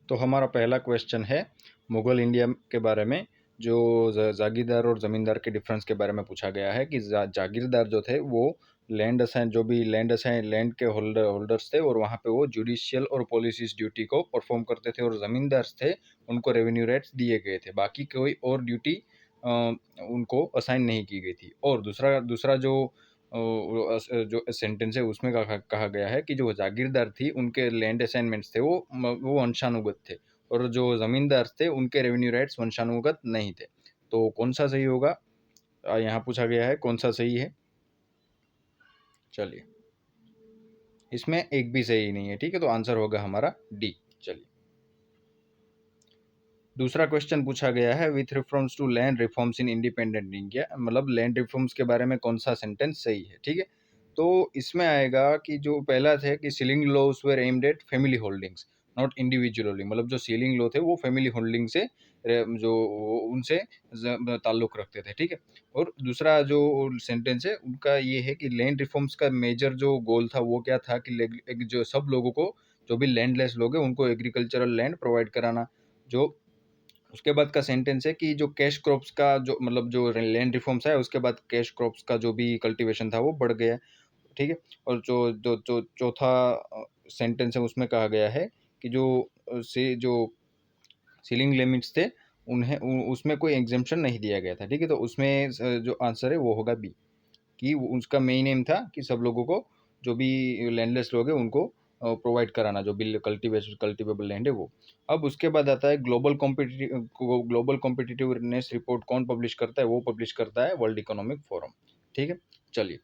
तो हमारा पहला क्वेश्चन है मुगल इंडिया के बारे में, जो जागीरदार और ज़मींदार के डिफरेंस के बारे में पूछा गया है कि जागीरदार जो थे वो लैंड असाइन, जो भी लैंड असाइन लैंड के होल्डर्स थे, और वहाँ पे वो जुडिशियल और पॉलिसीज ड्यूटी को परफॉर्म करते थे, और ज़मींदार थे उनको रेवेन्यू राइट्स दिए गए थे, बाकी कोई और ड्यूटी उनको असाइन नहीं की गई थी। और दूसरा दूसरा जो सेंटेंस है उसमें कहा गया है कि जो जागीरदार थी उनके लैंड असाइनमेंट्स थे वो वंशानुगत थे, और जो जमींदार थे उनके रेवेन्यू राइट्स वंशानुगत नहीं थे। तो कौन सा सही होगा, यहाँ पूछा गया है कौन सा सही है। चलिए, इसमें एक भी सही नहीं है, ठीक है, तो आंसर होगा हमारा डी। चलिए, दूसरा क्वेश्चन पूछा गया है with reference to land reforms in independent India, मतलब लैंड रिफॉर्म्स के बारे में कौन सा सेंटेंस सही है, ठीक है। तो इसमें आएगा कि जो पहला था कि ceiling laws were aimed at family holdings not individually, मतलब जो सीलिंग लॉ थे वो फैमिली होल्डिंग से जो उनसे ताल्लुक रखते थे, ठीक है। और दूसरा जो सेंटेंस है उनका ये है कि लैंड रिफॉर्म्स का मेजर जो गोल था वो क्या था कि जो सब लोगों को, जो भी लैंडलेस लोग हैं उनको एग्रीकल्चरल लैंड प्रोवाइड कराना। जो उसके बाद का सेंटेंस है कि जो कैश क्रॉप्स का जो, मतलब जो लैंड रिफॉर्म्स है उसके बाद कैश क्रॉप्स का जो भी कल्टीवेशन था वो बढ़ गया, ठीक है। और जो जो जो चौथा सेंटेंस है उसमें कहा गया है कि जो सीलिंग लिमिट्स थे उसमें कोई एग्जेम्पशन नहीं दिया गया था, ठीक है। तो उसमें जो आंसर है वो होगा बी, कि उसका मेन एम था कि सब लोगों को, जो भी लैंडलेस लोग हैं उनको प्रोवाइड कराना, जो भी कल्टिवेबल लैंड है वो। अब उसके बाद आता है ग्लोबल कॉम्पिटिटिवनेस रिपोर्ट, कौन पब्लिश करता है, वो पब्लिश करता है वर्ल्ड इकोनॉमिक फोरम, ठीक है। चलिए,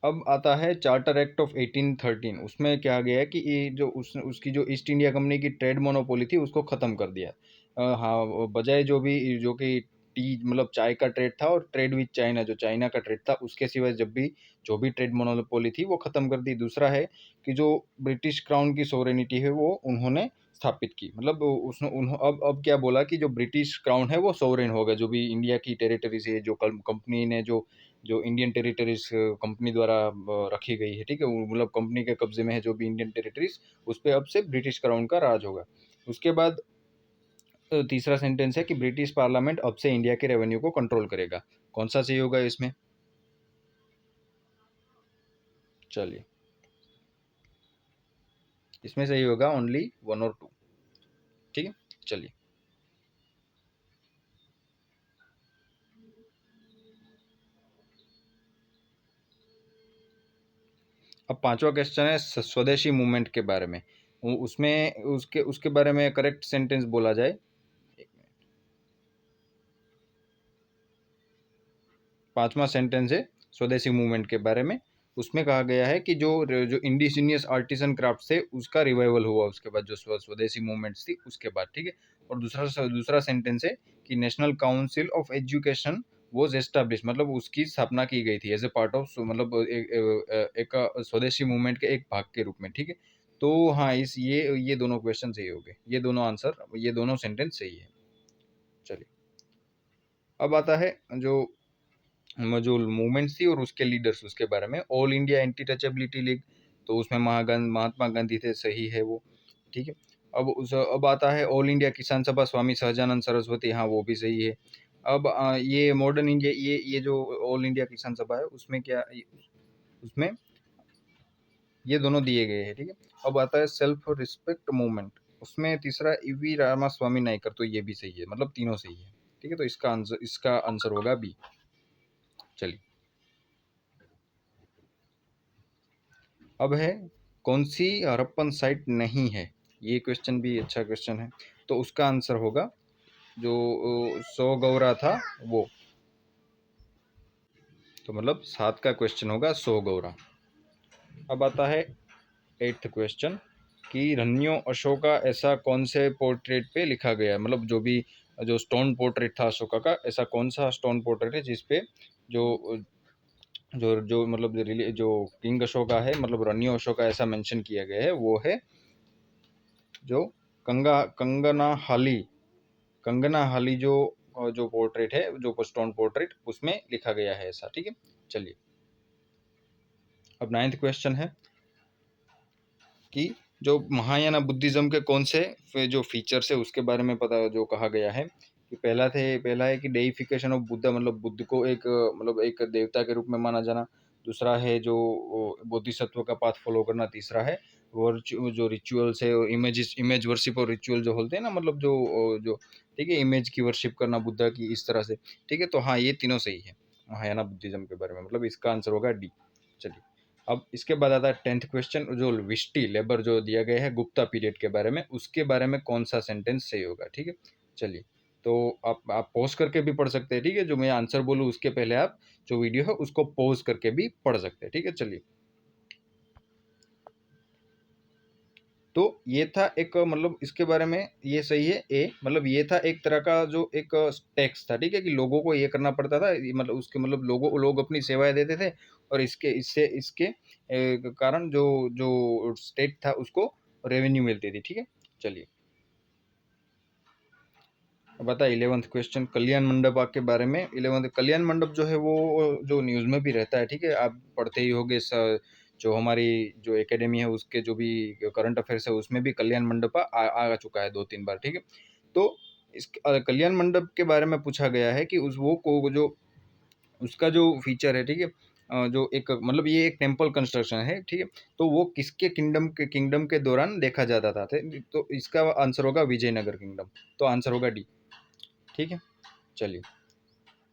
अब आता है चार्टर एक्ट ऑफ 1813, उसमें क्या गया है कि ये जो उसकी जो ईस्ट इंडिया कंपनी की ट्रेड मोनोपोली थी उसको ख़त्म कर दिया। हाँ, बजाय जो कि टी, मतलब चाय का ट्रेड था, और ट्रेड विद चाइना, जो चाइना का ट्रेड था, उसके सिवाय जो भी ट्रेड मोनोपोली थी वो ख़त्म कर दी। दूसरा है कि जो ब्रिटिश क्राउन की सोवरेनिटी है वो उन्होंने स्थापित की, मतलब उसने अब क्या बोला कि जो ब्रिटिश क्राउन है वो सोवरेन होगा, जो भी इंडिया की टेरिटरी से जो कंपनी ने जो जो इंडियन टेरिटरीज कंपनी द्वारा रखी गई है, ठीक है, मतलब कंपनी के कब्जे में है जो भी इंडियन टेरिटरीज, उस पर अब से ब्रिटिश क्राउन का राज होगा। उसके बाद तीसरा सेंटेंस है कि ब्रिटिश पार्लियामेंट अब से इंडिया के रेवेन्यू को कंट्रोल करेगा। कौन सा सही होगा इसमें? चलिए, इसमें सही होगा ओनली 1 और 2, ठीक है। चलिए, अब पांचवा क्वेश्चन है स्वदेशी मूवमेंट के बारे में। उसमें उसके उसके बारे में करेक्ट सेंटेंस बोला जाए। एक मिनट, पांचवा सेंटेंस है स्वदेशी मूवमेंट के बारे में। उसमें कहा गया है कि जो जो इंडिजीनियस आर्टिसन क्राफ्ट थे उसका रिवाइवल हुआ उसके बाद, जो स्वदेशी मूवमेंट्स थी उसके बाद, ठीक है। और दूसरा सेंटेंस है कि national council of education was establish, मतलब उसकी स्थापना की गई थी एज ए पार्ट ऑफ, मतलब एक स्वदेशी मूवमेंट के एक भाग के रूप में, ठीक है। तो हाँ, इस ये दोनों क्वेश्चन सही हो गए, ये दोनों आंसर, ये दोनों सेंटेंस सही है। चलिए, अब आता है जो जो मूवमेंट्स थी और उसके लीडर्स, उसके बारे में। All India anti touchability league, तो उसमें महात्मा गांधी थे, सही है वो, ठीक है। अब आता है ऑल इंडिया किसान सभा, स्वामी सहजानंद सरस्वती, हाँ वो भी सही है। अब ये मॉडर्न इंडिया, ये जो ऑल इंडिया किसान सभा है उसमें क्या, उसमें ये दोनों दिए गए हैं, ठीक है। अब आता है सेल्फ रिस्पेक्ट मूवमेंट, उसमें तीसरा ईवी रामास्वामी नायकर, तो ये भी सही है, मतलब तीनों सही है, ठीक है। तो इसका आंसर होगा बी। चलिए, अब है कौन सी हड़प्पन साइट नहीं है, ये क्वेश्चन भी अच्छा क्वेश्चन है। तो उसका आंसर होगा जो सौ गौरा था वो, तो मतलब 7 का क्वेश्चन होगा सौ गौरा। अब आता है 8th क्वेश्चन कि रन्यो अशोका ऐसा कौन से पोर्ट्रेट पे लिखा गया है, मतलब जो भी जो स्टोन पोर्ट्रेट था अशोका का, ऐसा कौन सा स्टोन पोर्ट्रेट है जिसपे जो जो जो मतलब जो किंग अशोका है, मतलब रन्यो अशोका ऐसा मेंशन किया गया है, वो है जो कंगना हाली जो पोर्ट्रेट है, जो स्टोन पोर्ट्रेट, उसमें लिखा गया है ऐसा, ठीक है। चलिए, अब 9th क्वेश्चन है कि जो महायाना बुद्धिज्म के कौन से जो फीचर्स है उसके बारे में पता जो कहा गया है कि पहला है कि डेइफिकेशन ऑफ बुद्धा, मतलब बुद्ध को एक मतलब एक देवता के रूप में माना जाना। दूसरा है जो बोधिसत्व का पाथ फॉलो करना। तीसरा है वर्चु जो रिचुअल्स है और इमेज वर्शिप और रिचुअल जो बोलते हैं ना, मतलब जो ठीक है, इमेज की वर्शिप करना बुद्धा की, इस तरह से। ठीक है, तो हाँ, ये तीनों सही है महायाना बुद्धिज्म के बारे में, मतलब इसका आंसर होगा डी। चलिए, अब इसके बाद आता है 10th क्वेश्चन, जो विष्टि लेबर जो दिया गया है गुप्ता पीरियड के बारे में, उसके बारे में कौन सा सेंटेंस सही होगा। ठीक है, चलिए, तो आप पॉज करके भी पढ़ सकते हैं। ठीक है, जो मैं आंसर बोलूँ उसके पहले आप जो वीडियो है उसको पॉज करके भी पढ़ सकते हैं। ठीक है, चलिए, तो ये था एक, मतलब इसके बारे में ये सही है ए, मतलब ये था एक तरह का जो एक टैक्स था। ठीक है, कि लोगों को ये करना पड़ता था, मतलब उसके मतलब लोग अपनी सेवाएं देते थे, और इसके कारण जो जो स्टेट था उसको रेवेन्यू मिलती थी। ठीक है, चलिए, अब आता है 11th क्वेश्चन कल्याण मंडप के बारे में। 11th कल्याण मंडप जो है वो जो न्यूज़ में भी रहता है। ठीक है, आप पढ़ते ही होंगे, जो हमारी जो एकेडमी है उसके जो भी करंट अफेयर्स है उसमें भी कल्याण मंडप आ चुका है 2-3 बार। ठीक है, तो इस कल्याण मंडप के बारे में पूछा गया है कि उस वो को जो उसका जो फीचर है। ठीक है, जो एक मतलब ये एक टेम्पल कंस्ट्रक्शन है। ठीक है, तो वो किसके किंगडम के दौरान देखा जाता था, तो इसका आंसर होगा विजयनगर किंगडम। तो आंसर होगा डी। ठीक है, चलिए,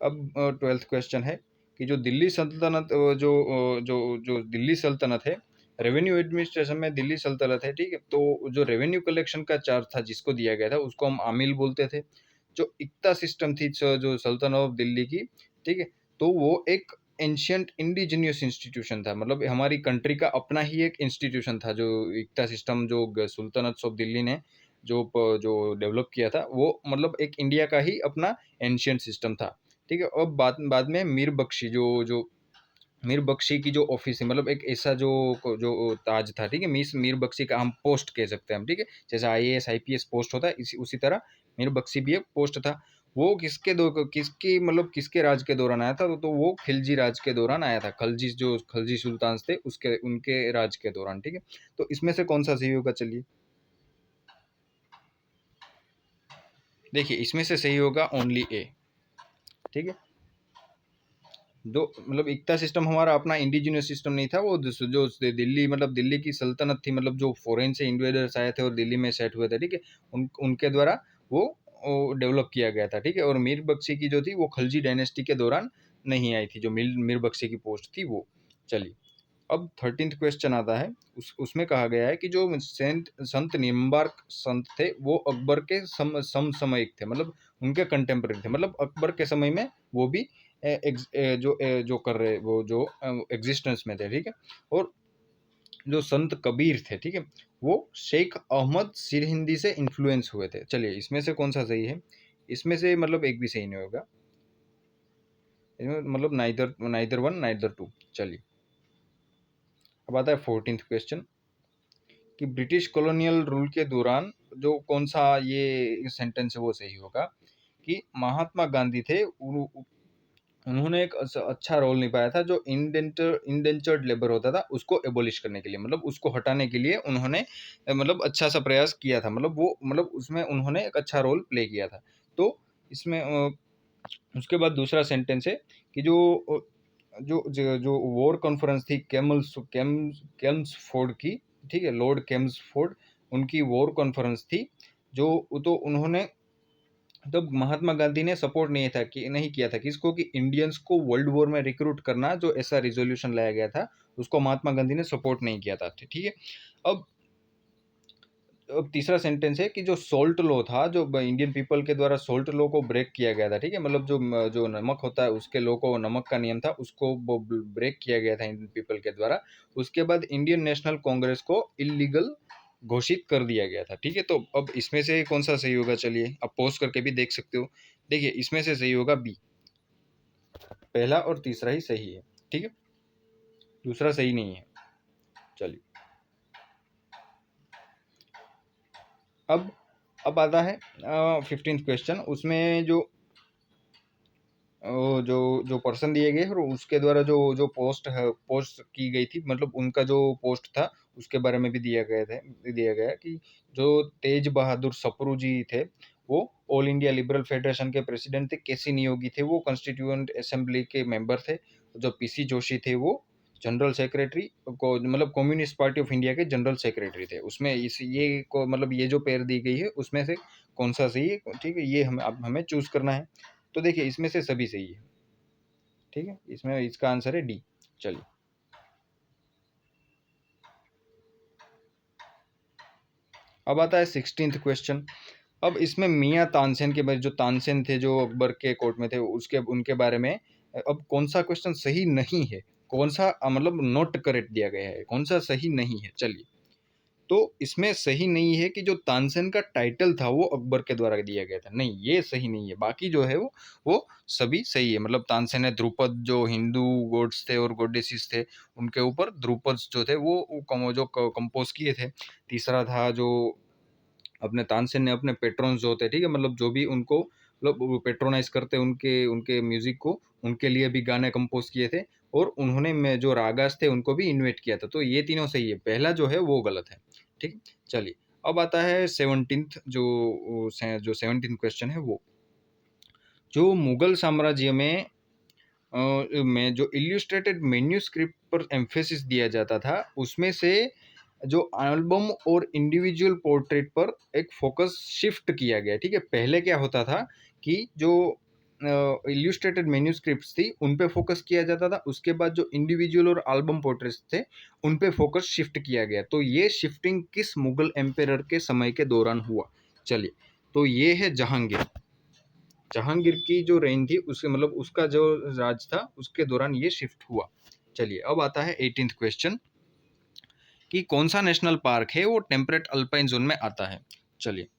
अब 12th क्वेश्चन है कि जो दिल्ली सल्तनत जो दिल्ली सल्तनत है, रेवेन्यू एडमिनिस्ट्रेशन में दिल्ली सल्तनत है। ठीक है, तो जो रेवेन्यू कलेक्शन का चार्ज था जिसको दिया गया था उसको हम आमिल बोलते थे। जो इक्ता सिस्टम थी जो सल्तनत ऑफ दिल्ली की, ठीक है, तो वो एक एंशियंट इंडिजिनियस इंस्टीट्यूशन था, मतलब हमारी कंट्री का अपना ही एक इंस्टीट्यूशन था। जो इक्ता सिस्टम जो सुल्तानत ऑफ दिल्ली ने जो डेवलप किया था, वो मतलब एक इंडिया का ही अपना एंशियंट सिस्टम था। ठीक है, और बाद बाद में मीर बख्शी जो जो मीर बख्शी की जो ऑफिस है, मतलब एक ऐसा जो जो ताज था। ठीक है, मीर बख्शी का हम पोस्ट कह सकते हैं हम। ठीक है, जैसे आईएएस आईपीएस पोस्ट होता है, इसी उसी तरह मीर बख्शी भी एक पोस्ट था। वो किसकी मतलब किसके राज के दौरान आया था, तो वो खिलजी राज के दौरान आया था। खलजी सुल्तान थे उसके उनके राज के दौरान। ठीक है, तो इसमें से कौन सा सही होगा। चलिए, देखिए, इसमें से सही होगा ओनली ए। ठीक है, जो मतलब इक्ता सिस्टम हमारा अपना इंडिजिनियस सिस्टम नहीं था, वो जो दिल्ली मतलब दिल्ली की सल्तनत थी, मतलब जो फॉरेन से इन्वेडर्स आए थे और दिल्ली में सेट हुए थे। ठीक है, उनके द्वारा वो डेवलप किया गया था। ठीक है, और मीर बख्शी की जो थी वो खलजी डायनेस्टी के दौरान नहीं आई थी, जो मीर बख्शी की पोस्ट थी वो। चलिए, अब 13th क्वेश्चन आता है, उसमें कहा गया है कि जो संत निम्बार्क संत थे वो अकबर के समसामयिक थे, मतलब उनके कंटेम्प्रेरी थे, मतलब अकबर के समय में वो भी जो कर रहे वो जो एग्जिस्टेंस में थे। ठीक है, और जो संत कबीर थे, ठीक है, वो शेख अहमद सिरहिंदी से इन्फ्लुएंस हुए थे। चलिए, इसमें से कौन सा सही है। इसमें से मतलब एक भी सही नहीं होगा, मतलब neither neither one neither two. चलिए, अब आता है 14th क्वेश्चन कि ब्रिटिश कॉलोनियल रूल के दौरान जो कौन सा ये सेंटेंस है वो सही होगा। कि महात्मा गांधी थे, उन्होंने एक अच्छा रोल निभाया था, जो इंडेंचर्ड लेबर होता था उसको एबोलिश करने के लिए, मतलब उसको हटाने के लिए उन्होंने मतलब अच्छा सा प्रयास किया था, मतलब वो मतलब उसमें उन्होंने एक अच्छा रोल प्ले किया था। तो इसमें उसके बाद दूसरा सेंटेंस है कि जो वॉर कॉन्फ्रेंस थी केम्सफोर्ड की, ठीक है, लॉर्ड केम्सफोर्ड, उनकी वॉर कॉन्फ्रेंस थी, जो तो उन्होंने तब महात्मा गांधी ने सपोर्ट नहीं किया था किसको, कि इंडियंस को वर्ल्ड वॉर में रिक्रूट करना, जो ऐसा रिजोल्यूशन लाया गया था उसको महात्मा गांधी ने सपोर्ट नहीं किया था। ठीक है, अब अब तीसरा सेंटेंस है कि जो सोल्ट लॉ था, जो इंडियन पीपल के द्वारा सोल्ट लॉ को ब्रेक किया गया था। ठीक है, मतलब जो नमक होता है उसके लॉ को, नमक का नियम था उसको ब्रेक किया गया था इंडियन पीपल के द्वारा। उसके बाद इंडियन नेशनल कांग्रेस को इलीगल घोषित कर दिया गया था। ठीक है, तो अब इसमें से कौन सा सही होगा। चलिए, आप पॉज करके भी देख सकते हो। देखिए, इसमें से सही होगा बी, पहला और तीसरा ही सही है। ठीक है, दूसरा सही नहीं है। चलिए, अब अब आता है 15th क्वेश्चन, उसमें जो जो पर्सन दिए गए और उसके द्वारा जो जो पोस्ट की गई थी, मतलब उनका जो पोस्ट था उसके बारे में भी दिया गया कि जो तेज बहादुर सप्रू जी थे, वो ऑल इंडिया लिबरल फेडरेशन के प्रेसिडेंट थे। केसी नियोगी थे, वो कॉन्स्टिट्यूएंट असेंबली के मेंबर थे। जो पीसी जोशी थे, वो जनरल सेक्रेटरी को मतलब कम्युनिस्ट पार्टी ऑफ इंडिया के जनरल सेक्रेटरी थे। उसमें इस ये को मतलब ये जो पेयर दी गई है उसमें से कौन सा सही है, ठीक है, ये हमें अब हमें चूज करना है। तो देखिए इसमें से सभी सही है, ठीक है, इसमें इसका आंसर है डी। चलिए अब आता है 16th क्वेश्चन। अब इसमें मियाँ तानसेन के बारे, जो तानसेन थे जो अकबर के कोर्ट में थे, उसके उनके बारे में अब कौन सा क्वेश्चन सही नहीं है, कौन सा मतलब नॉट करेक्ट दिया गया है, कौन सा सही नहीं है। चलिए, तो इसमें सही नहीं है कि जो तानसेन का टाइटल था वो अकबर के द्वारा दिया गया था, नहीं ये सही नहीं है। बाकी जो है वो सभी सही है। मतलब तानसेन ने ध्रुपद, जो हिंदू गॉड्स थे और गॉडेसेस थे, उनके ऊपर ध्रुपद जो थे वो जो कंपोज किए थे। तीसरा था जो अपने तानसेन ने अपने पेट्रॉन्स जो होते हैं, ठीक है, मतलब जो भी उनको मतलब पेट्रोनाइज करते उनके उनके म्यूजिक को, उनके लिए भी गाने कंपोज किए थे। और उन्होंने में जो रागास थे उनको भी इन्वेट किया था। तो ये तीनों सही है, पहला जो है वो गलत है, ठीक। चलिए अब आता है 17th जो 17th क्वेश्चन है वो, जो मुगल साम्राज्य में जो इल्यूस्ट्रेटेड मेन्यूस्क्रिप्ट पर एम्फेसिस दिया जाता था, उसमें से जो एल्बम और इंडिविजुअल पोर्ट्रेट पर एक फोकस शिफ्ट किया गया, ठीक है। पहले क्या होता था कि जो इल्यूस्ट्रेटेड मेन्यूस्क्रिप्ट्स थी उन पे फोकस किया जाता था, उसके बाद जो इंडिविजुअल और एल्बम पोर्ट्रेट्स थे उन पे फोकस शिफ्ट किया गया। तो ये शिफ्टिंग किस मुगल एम्पेरर के समय के दौरान हुआ? चलिए, तो ये है जहांगीर। जहांगीर की जो रेंज थी उसके मतलब उसका जो राज था उसके दौरान ये शिफ्ट हुआ। चलिए अब आता है 18th क्वेश्चन कि कौन सा नेशनल पार्क है वो टेम्परेट अल्पाइन जोन में आता है। चलिए,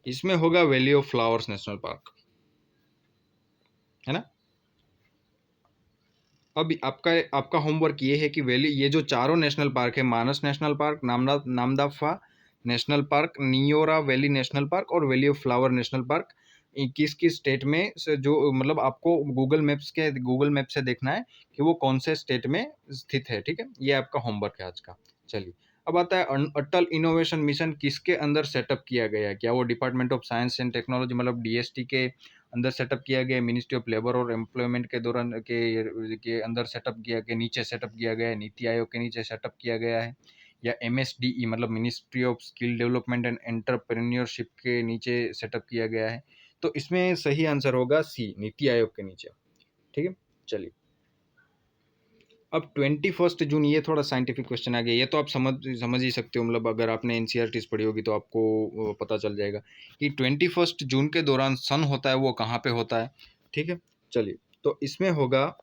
इसमें होगा valley of flowers national park, है ना। अब आपका आपका होमवर्क ये है कि वैली, ये जो चारों नेशनल पार्क है, Manas national park, Namdapha national park, Neora valley national park और valley of flower national park, किस किस स्टेट में जो मतलब आपको गूगल मैप से देखना है कि वो कौन से स्टेट में स्थित है, ठीक है। ये आपका होमवर्क है आज का। चलिए अब आता है अटल इनोवेशन मिशन किसके अंदर सेटअप किया गया है? क्या वो department of science and technology मतलब डीएसटी के अंदर सेटअप किया गया, मिनिस्ट्री ऑफ लेबर और एम्प्लॉयमेंट के दौरान के अंदर सेटअप किया गया, नीचे सेटअप किया गया है, नीति आयोग के नीचे सेटअप किया गया है, या एमएसडीई मतलब ministry of skill development and entrepreneurship के नीचे सेटअप किया गया है? तो इसमें सही आंसर होगा सी, नीति आयोग के नीचे, ठीक है। चलिए अब 21 जून, ये थोड़ा साइंटिफिक क्वेश्चन आ गया, ये तो आप समझ ही सकते हो, मतलब अगर आपने एनसीईआरटीज पढ़ी होगी तो आपको पता चल जाएगा कि 21 जून के दौरान सन होता है वो कहाँ पे होता है, ठीक है। चलिए, तो इसमें होगा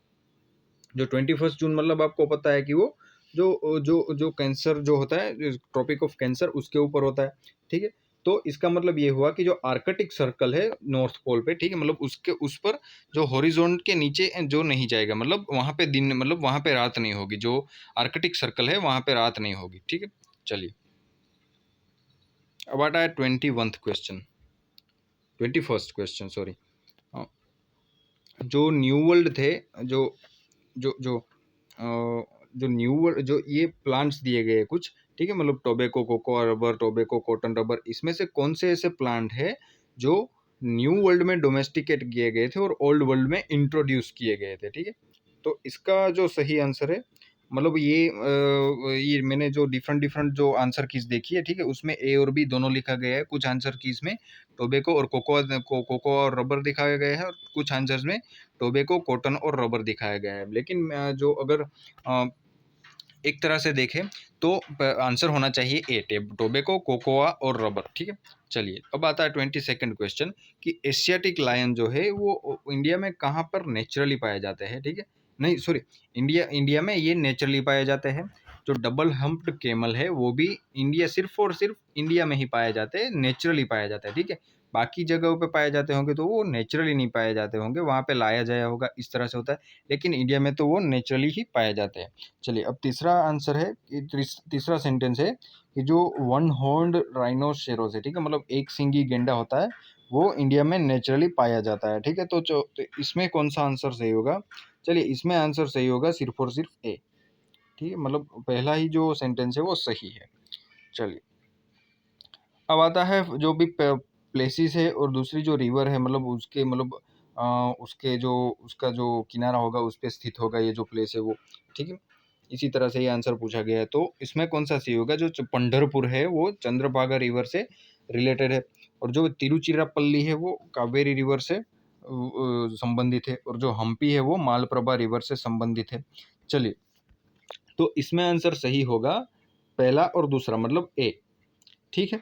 जो 21 जून मतलब आपको पता है कि वो जो जो जो कैंसर जो होता है, ट्रॉपिक ऑफ कैंसर, उसके ऊपर होता है, ठीक है। तो इसका मतलब ये हुआ कि जो आर्कटिक सर्कल है नॉर्थ पोल पे, ठीक है, मतलब उसके उस पर जो हॉरिजॉन के नीचे जो नहीं जाएगा, मतलब वहां पे दिन मतलब वहां पे रात नहीं होगी, जो आर्कटिक सर्कल है वहां पे रात नहीं होगी, ठीक है। चलिए अब आता है 21st क्वेश्चन, सॉरी। जो न्यू वर्ल्ड थे, जो जो जो जो न्यू वर्ल्ड, जो ये प्लांट्स दिए गए कुछ, ठीक है, मतलब tobacco, cocoa rubber, tobacco, cotton, rubber, इसमें से कौन से ऐसे प्लांट है जो न्यू वर्ल्ड में डोमेस्टिकेट किए गए थे और ओल्ड वर्ल्ड में इंट्रोड्यूस किए गए थे, ठीक है। तो इसका जो सही आंसर है, मतलब ये मैंने जो डिफरेंट डिफरेंट जो आंसर कीज देखी है, ठीक है, उसमें ए और बी दोनों लिखा गया है। कुछ आंसर कीज में टोबैको और कोको और रबर दिखाया गया है, और कुछ आंसर्स में टोबैको, कॉटन और रबर दिखाया गया है। लेकिन जो अगर एक तरह से देखें तो आंसर होना चाहिए ए, टोबैको, कोकोआ और रबर, ठीक है। चलिए अब आता है 22nd क्वेश्चन कि एशियाटिक लायन जो है वो इंडिया में कहाँ पर नेचुरली पाए जाते हैं, ठीक है। नहीं सॉरी, इंडिया में ये नेचुरली पाए जाते हैं। जो डबल हम्प्ड कैमल है वो भी इंडिया, सिर्फ और सिर्फ इंडिया में ही पाए जाते हैं, नेचुरली पाया जाता है, ठीक है। बाकी जगहों पे पाए जाते होंगे तो वो नेचुरली नहीं पाए जाते होंगे, वहाँ पे लाया जाया होगा, इस तरह से होता है। लेकिन इंडिया में तो वो नेचुरली ही पाए जाते हैं। चलिए अब तीसरा आंसर है कि तीसरा सेंटेंस है कि जो वन हॉर्न्ड राइनोसेरोस है, ठीक है, मतलब एक सींगी गेंडा होता है, वो इंडिया में नेचुरली पाया जाता है, ठीक है। तो इसमें कौन सा आंसर सही होगा? चलिए इसमें आंसर सही होगा सिर्फ और सिर्फ ए, ठीक है, मतलब पहला ही जो सेंटेंस है वो सही है। चलिए, अब आता है जो भी प्लेसेस है और दूसरी जो रिवर है, मतलब उसके मतलब उसके जो उसका जो किनारा होगा उस पे स्थित होगा ये जो प्लेस है वो, ठीक है। इसी तरह से ये आंसर पूछा गया है, तो इसमें कौन सा सही होगा? जो पंढरपुर है वो चंद्रभागा रिवर से रिलेटेड है, और जो तिरुचिरापल्ली है वो कावेरी रिवर से संबंधित है, और जो हम्पी है वो मालप्रभा रिवर से संबंधित है। चलिए, तो इसमें आंसर सही होगा पहला और दूसरा, मतलब ए, ठीक है।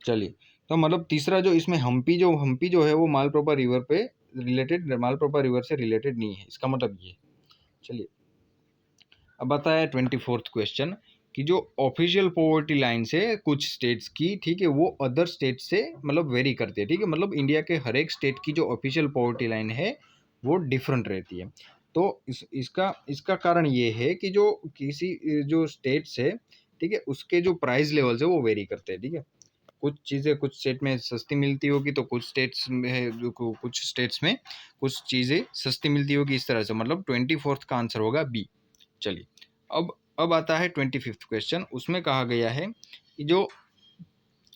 चलिए, तो मतलब तीसरा जो इसमें हम्पी जो है वो मालप्रभा रिवर पे रिलेटेड, मालप्रभा रिवर से रिलेटेड नहीं है, इसका मतलब ये। चलिए, अब आता है 24th क्वेश्चन कि जो ऑफिशियल पॉवर्टी लाइन से कुछ स्टेट्स की, ठीक है, वो अदर स्टेट से मतलब वेरी करती है, ठीक है, मतलब इंडिया के हर एक स्टेट की जो ऑफिशियल पॉवर्टी लाइन है वो डिफरेंट रहती है। तो इसका इसका कारण ये है कि जो किसी जो स्टेट्स है, ठीक है, उसके जो प्राइस लेवल्स है वो वेरी करते हैं, ठीक है। कुछ चीज़ें कुछ स्टेट में सस्ती मिलती होगी, तो कुछ स्टेट्स में है जो कुछ स्टेट्स में कुछ चीज़ें सस्ती मिलती होगी, इस तरह से, मतलब 24th का आंसर होगा बी। चलिए, अब आता है 25th क्वेश्चन, उसमें कहा गया है कि जो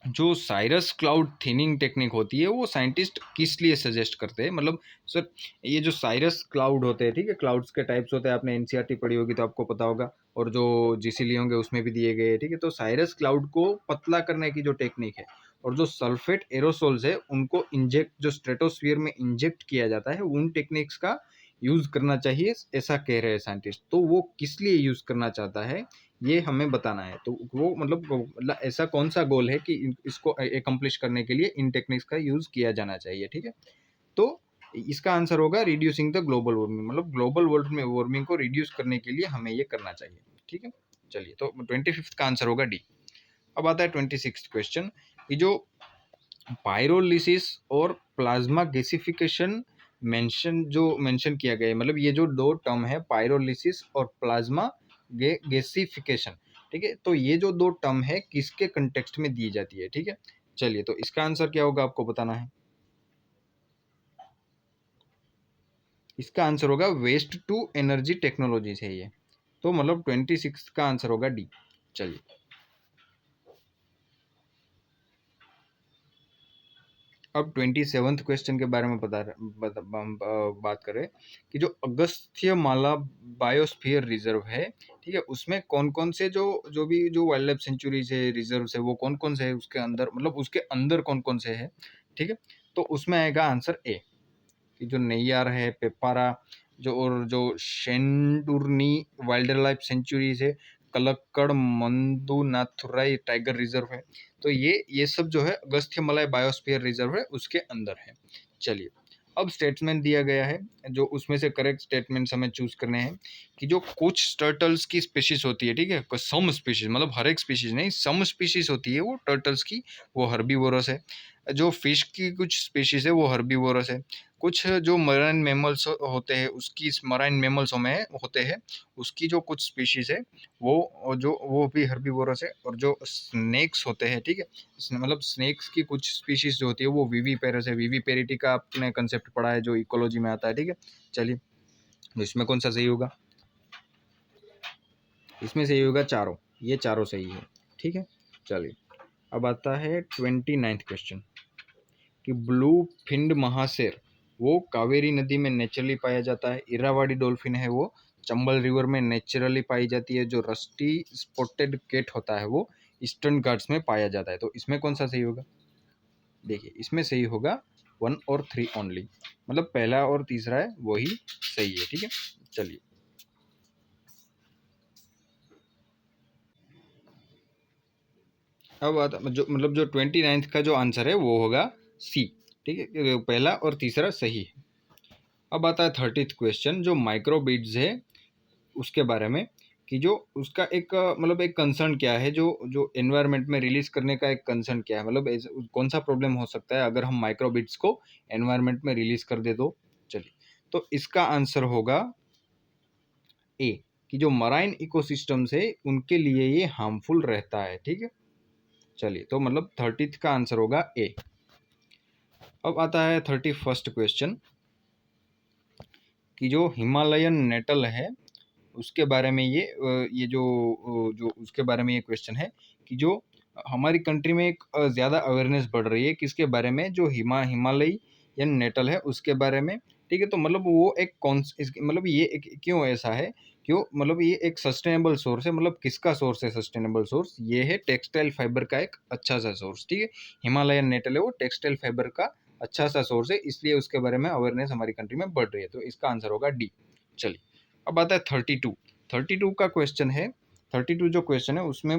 जो साइरस क्लाउड थिनिंग टेक्निक होती है वो साइंटिस्ट किस लिए सजेस्ट करते हैं? मतलब सर, ये जो साइरस क्लाउड होते हैं, ठीक है, क्लाउड्स के टाइप्स होते हैं, आपने एनसीईआरटी पढ़ी होगी तो आपको पता होगा, और जो जीसी लिए होंगे उसमें भी दिए गए हैं, ठीक है। तो साइरस क्लाउड को पतला करने की जो टेक्निक है, और जो सल्फेट एरोसोल्स है उनको इंजेक्ट, जो स्ट्रेटोस्फियर में इंजेक्ट किया जाता है, उन टेक्निक्स का यूज करना चाहिए, ऐसा कह रहे हैं साइंटिस्ट। तो वो किस लिए यूज करना चाहता है ये हमें बताना है। तो वो मतलब ऐसा कौन सा गोल है कि इसको एकम्प्लिश करने के लिए इन टेक्निक्स का यूज किया जाना चाहिए, ठीक है। तो इसका आंसर होगा रिड्यूसिंग द ग्लोबल वार्मिंग, मतलब ग्लोबल वार्मिंग को रिड्यूस करने के लिए हमें ये करना चाहिए, ठीक है। चलिए, तो 25th का आंसर होगा डी। अब आता है 26th क्वेश्चन कि जो पायरोलिसिस और प्लाज्मा गैसिफिकेशन मेंशन किया गया है, मतलब ये जो दो टर्म है पायरोलिसिस और प्लाज्मा गैसिफिकेशन, ठीक है, तो ये जो दो टर्म है किसके कंटेक्स्ट में दी जाती है, ठीक है। चलिए, तो इसका आंसर क्या होगा आपको बताना है। इसका आंसर होगा वेस्ट टू एनर्जी टेक्नोलॉजी है ये, तो मतलब 26 का आंसर होगा डी। चलिए, अब 27th क्वेश्चन के बारे में बात करें कि जो अगस्त्य माला बायोस्फीयर रिजर्व है, ठीक है, उसमें कौन कौन से जो जो भी जो वाइल्ड लाइफ सेंचुरीज है, रिजर्व है, वो कौन कौन से है उसके अंदर, मतलब उसके अंदर कौन कौन से है, ठीक है। तो उसमें आएगा आंसर ए कि जो नैयार है, पेपारा, जो और जो शेंडुरनी वाइल्ड लाइफ सेंचुरीज है, कलक्कड़ मंदुनाथुराई टाइगर रिजर्व है, तो ये सब जो है अगस्त्यमलाई बायोस्फीयर रिजर्व है उसके अंदर है। चलिए, अब स्टेटमेंट दिया गया है, जो उसमें से करेक्ट स्टेटमेंट्स हमें चूज करने हैं कि जो कुछ टर्टल्स की स्पीशीज होती है, ठीक है, सम स्पीशीज, मतलब हर एक स्पीशीज नहीं, सम स्पीशीज होती है वो टर्टल्स की, वो हर्बीवोरस है। जो फिश की कुछ स्पीशीज है वो हर्बीवोरस है। कुछ जो मराइन मैमल्स होते हैं, उसकी मराइन मैमल्स में होते हैं, उसकी जो कुछ स्पीशीज है वो भी हर्बीवोरस है। और जो स्नेक्स होते हैं, ठीक है, मतलब स्नेक्स की कुछ स्पीशीज जो होती है वो विविपेरस है। विविपेरिटी का आपने कंसेप्ट पढ़ा है जो इकोलॉजी में आता है, ठीक है। चलिए, तो इसमें कौन सा सही होगा? इसमें सही होगा चारों, ये चारों सही है, ठीक है। चलिए, अब आता है 29th क्वेश्चन कि ब्लू फिंड महासेर वो कावेरी नदी में नेचुरली पाया जाता है। इरावाड़ी डॉल्फिन है वो चंबल रिवर में नेचुरली पाई जाती है। जो रस्टी स्पॉटेड कैट होता है वो ईस्टर्न घाट्स में पाया जाता है। तो इसमें कौन सा सही होगा? देखिए, इसमें सही होगा 1 और 3 ओनली, मतलब पहला और तीसरा है वही सही है, ठीक है। चलिए, अब जो मतलब जो 29th का जो आंसर है वो होगा सी, ठीक है, पहला और तीसरा सही है। अब आता है 30th क्वेश्चन, जो माइक्रोबीड्स है उसके बारे में कि जो उसका एक मतलब एक कंसर्न क्या है, जो जो एनवायरनमेंट में रिलीज करने का एक कंसर्न क्या है, मतलब कौन सा प्रॉब्लम हो सकता है अगर हम माइक्रोबिट्स को एनवायरनमेंट में रिलीज कर दे तो। चलिए, तो इसका आंसर होगा ए कि जो मराइन इकोसिस्टम्स है उनके लिए ये हार्मफुल रहता है, ठीक है। चलिए, तो मतलब 30th का आंसर होगा ए। अब आता है 31st क्वेश्चन कि जो हिमालयन नेटल है उसके बारे में ये जो उसके बारे में ये क्वेश्चन है कि जो हमारी कंट्री में एक ज़्यादा अवेयरनेस बढ़ रही है किसके बारे में, जो हिमालयी या नेटल है उसके बारे में। ठीक है, तो मतलब वो एक मतलब ये एक क्यों ऐसा है, क्यों मतलब ये एक सस्टेनेबल सोर्स है। मतलब किसका सोर्स है सस्टेनेबल सोर्स, ये है टेक्सटाइल फाइबर का एक अच्छा सा सोर्स। ठीक है, हिमालयन नेटल है वो टेक्सटाइल फाइबर का अच्छा सा सोर्स है, इसलिए उसके बारे में अवेयरनेस हमारी कंट्री में बढ़ रही है। तो इसका आंसर होगा डी। चलिए, अब आता है 32। 32 का क्वेश्चन है। 32 जो क्वेश्चन है उसमें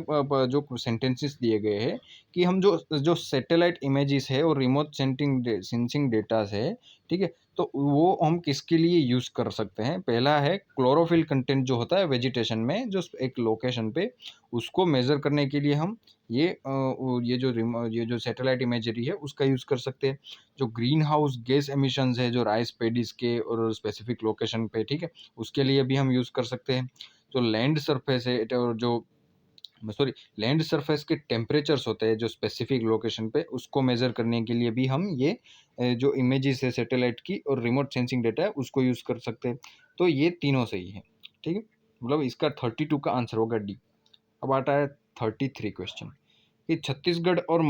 जो सेंटेंसेस दिए गए हैं कि हम जो जो सैटेलाइट इमेजेस है और रिमोट सेंसिंग डेटास है, ठीक है, तो वो हम किसके लिए यूज़ कर सकते हैं। पहला है क्लोरोफिल कंटेंट जो होता है वेजिटेशन में जो एक लोकेशन पे, उसको मेजर करने के लिए हम ये जो सैटेलाइट इमेजरी है उसका यूज़ कर सकते हैं। जो ग्रीन हाउस गैस एमिशंस है जो राइस पेडीज के और स्पेसिफिक लोकेशन पे, ठीक है, उसके लिए भी हम यूज़ कर सकते हैं। जो लैंड सरफेस है और जो सॉरी लैंड सरफेस के टेम्परेचर्स होते हैं जो स्पेसिफिक लोकेशन पे, उसको मेजर करने के लिए भी हम ये जो इमेजेस है सैटेलाइट की और रिमोट सेंसिंग डेटा है उसको यूज़ कर सकते हैं। तो ये तीनों सही है। ठीक है, मतलब इसका 32 का आंसर होगा डी। अब आता है 33 क्वेश्चन कि छत्तीसगढ़ और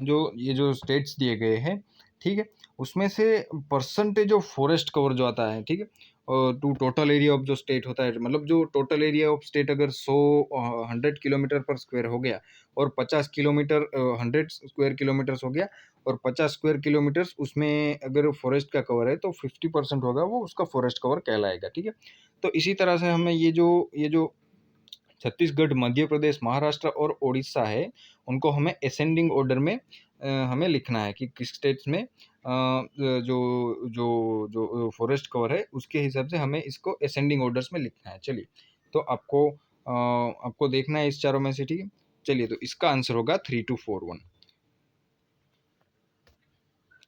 जो ये जो स्टेट्स दिए गए हैं, ठीक है, उसमें से परसेंटेज ऑफ फॉरेस्ट कवर जो आता है, ठीक है, और टू टोटल एरिया ऑफ जो स्टेट होता है, मतलब जो टोटल एरिया ऑफ स्टेट अगर 100 किलोमीटर पर स्क्वायर हो गया और 50 किलोमीटर 100 स्क्वायर किलोमीटर्स हो गया और 50 स्क्वायर किलोमीटर्स उसमें अगर फॉरेस्ट का कवर है तो 50% होगा वो उसका फॉरेस्ट कवर कहलाएगा। ठीक है, तो इसी तरह से हमें ये जो छत्तीसगढ़, मध्य प्रदेश, महाराष्ट्र और उड़ीसा है, उनको हमें असेंडिंग ऑर्डर में हमें लिखना है कि किस स्टेट्स में जो फॉरेस्ट कवर है उसके हिसाब से हमें इसको असेंडिंग ऑर्डर्स में लिखना है। चलिए, तो आपको देखना है इस चारों में से। ठीक है, चलिए, तो इसका आंसर होगा 3241।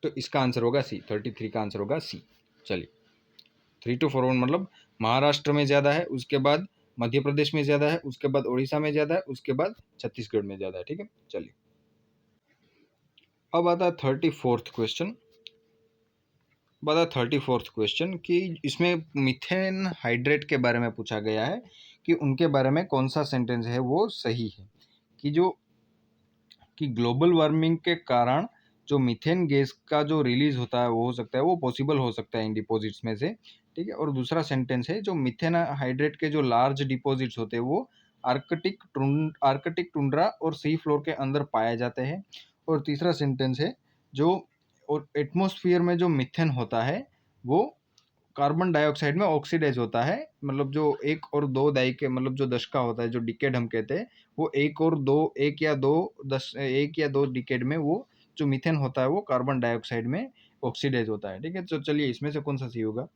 तो इसका आंसर होगा सी, 33 का आंसर होगा सी। चलिए, 3241 मतलब महाराष्ट्र में ज़्यादा है, उसके बाद मध्य प्रदेश में ज़्यादा है, उसके बाद उड़ीसा में ज़्यादा है, उसके बाद छत्तीसगढ़ में ज़्यादा है। ठीक है, चलिए, अब आता है 34th क्वेश्चन। बता 34th क्वेश्चन कि इसमें मीथेन हाइड्रेट के बारे में पूछा गया है कि उनके बारे में कौन सा सेंटेंस है वो सही है। कि जो कि ग्लोबल वार्मिंग के कारण जो मीथेन गैस का जो रिलीज होता है वो हो सकता है, वो पॉसिबल हो सकता है इन डिपॉजिट्स में से। ठीक है, और दूसरा सेंटेंस है जो मीथेन हाइड्रेट के जो लार्ज डिपॉजिट्स होते हैं वो आर्कटिक टुंड्रा और सी फ्लोर के अंदर पाए जाते हैं। और तीसरा सेंटेंस है जो और एटमॉस्फेयर में जो मीथेन होता है वो कार्बन डाइऑक्साइड में ऑक्सीडाइज होता है। मतलब जो एक और दो दाई के मतलब जो दशका होता है जो डिकेड हम कहते हैं, वो एक या दो डिकेड में वो जो मीथेन होता है वो कार्बन डाइऑक्साइड में ऑक्सीडाइज होता है। ठीक है, तो चलिए इसमें से कौन सा सही होगा,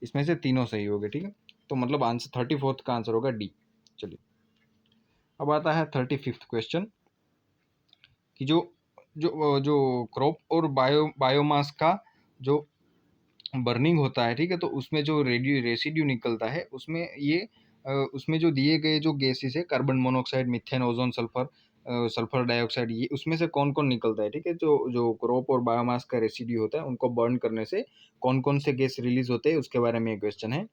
इसमें से तीनों सही होंगे। ठीक है, तो मतलब आंसर 34th का आंसर होगा डी। चलिए, अब आता है 35th क्वेश्चन कि जो जो जो क्रॉप और बायोमास का जो बर्निंग होता है, ठीक है, तो उसमें जो रेसिड्यू निकलता है उसमें उसमें जो दिए गए जो गैसेस है carbon monoxide, methane, ozone, sulphur dioxide, ये उसमें से कौन कौन निकलता है। ठीक है, जो जो क्रॉप और बायोमास का रेसिड्यू होता है उनको बर्न करने से कौन कौन से गैस रिलीज होते हैं उसके बारे में ये क्वेश्चन है।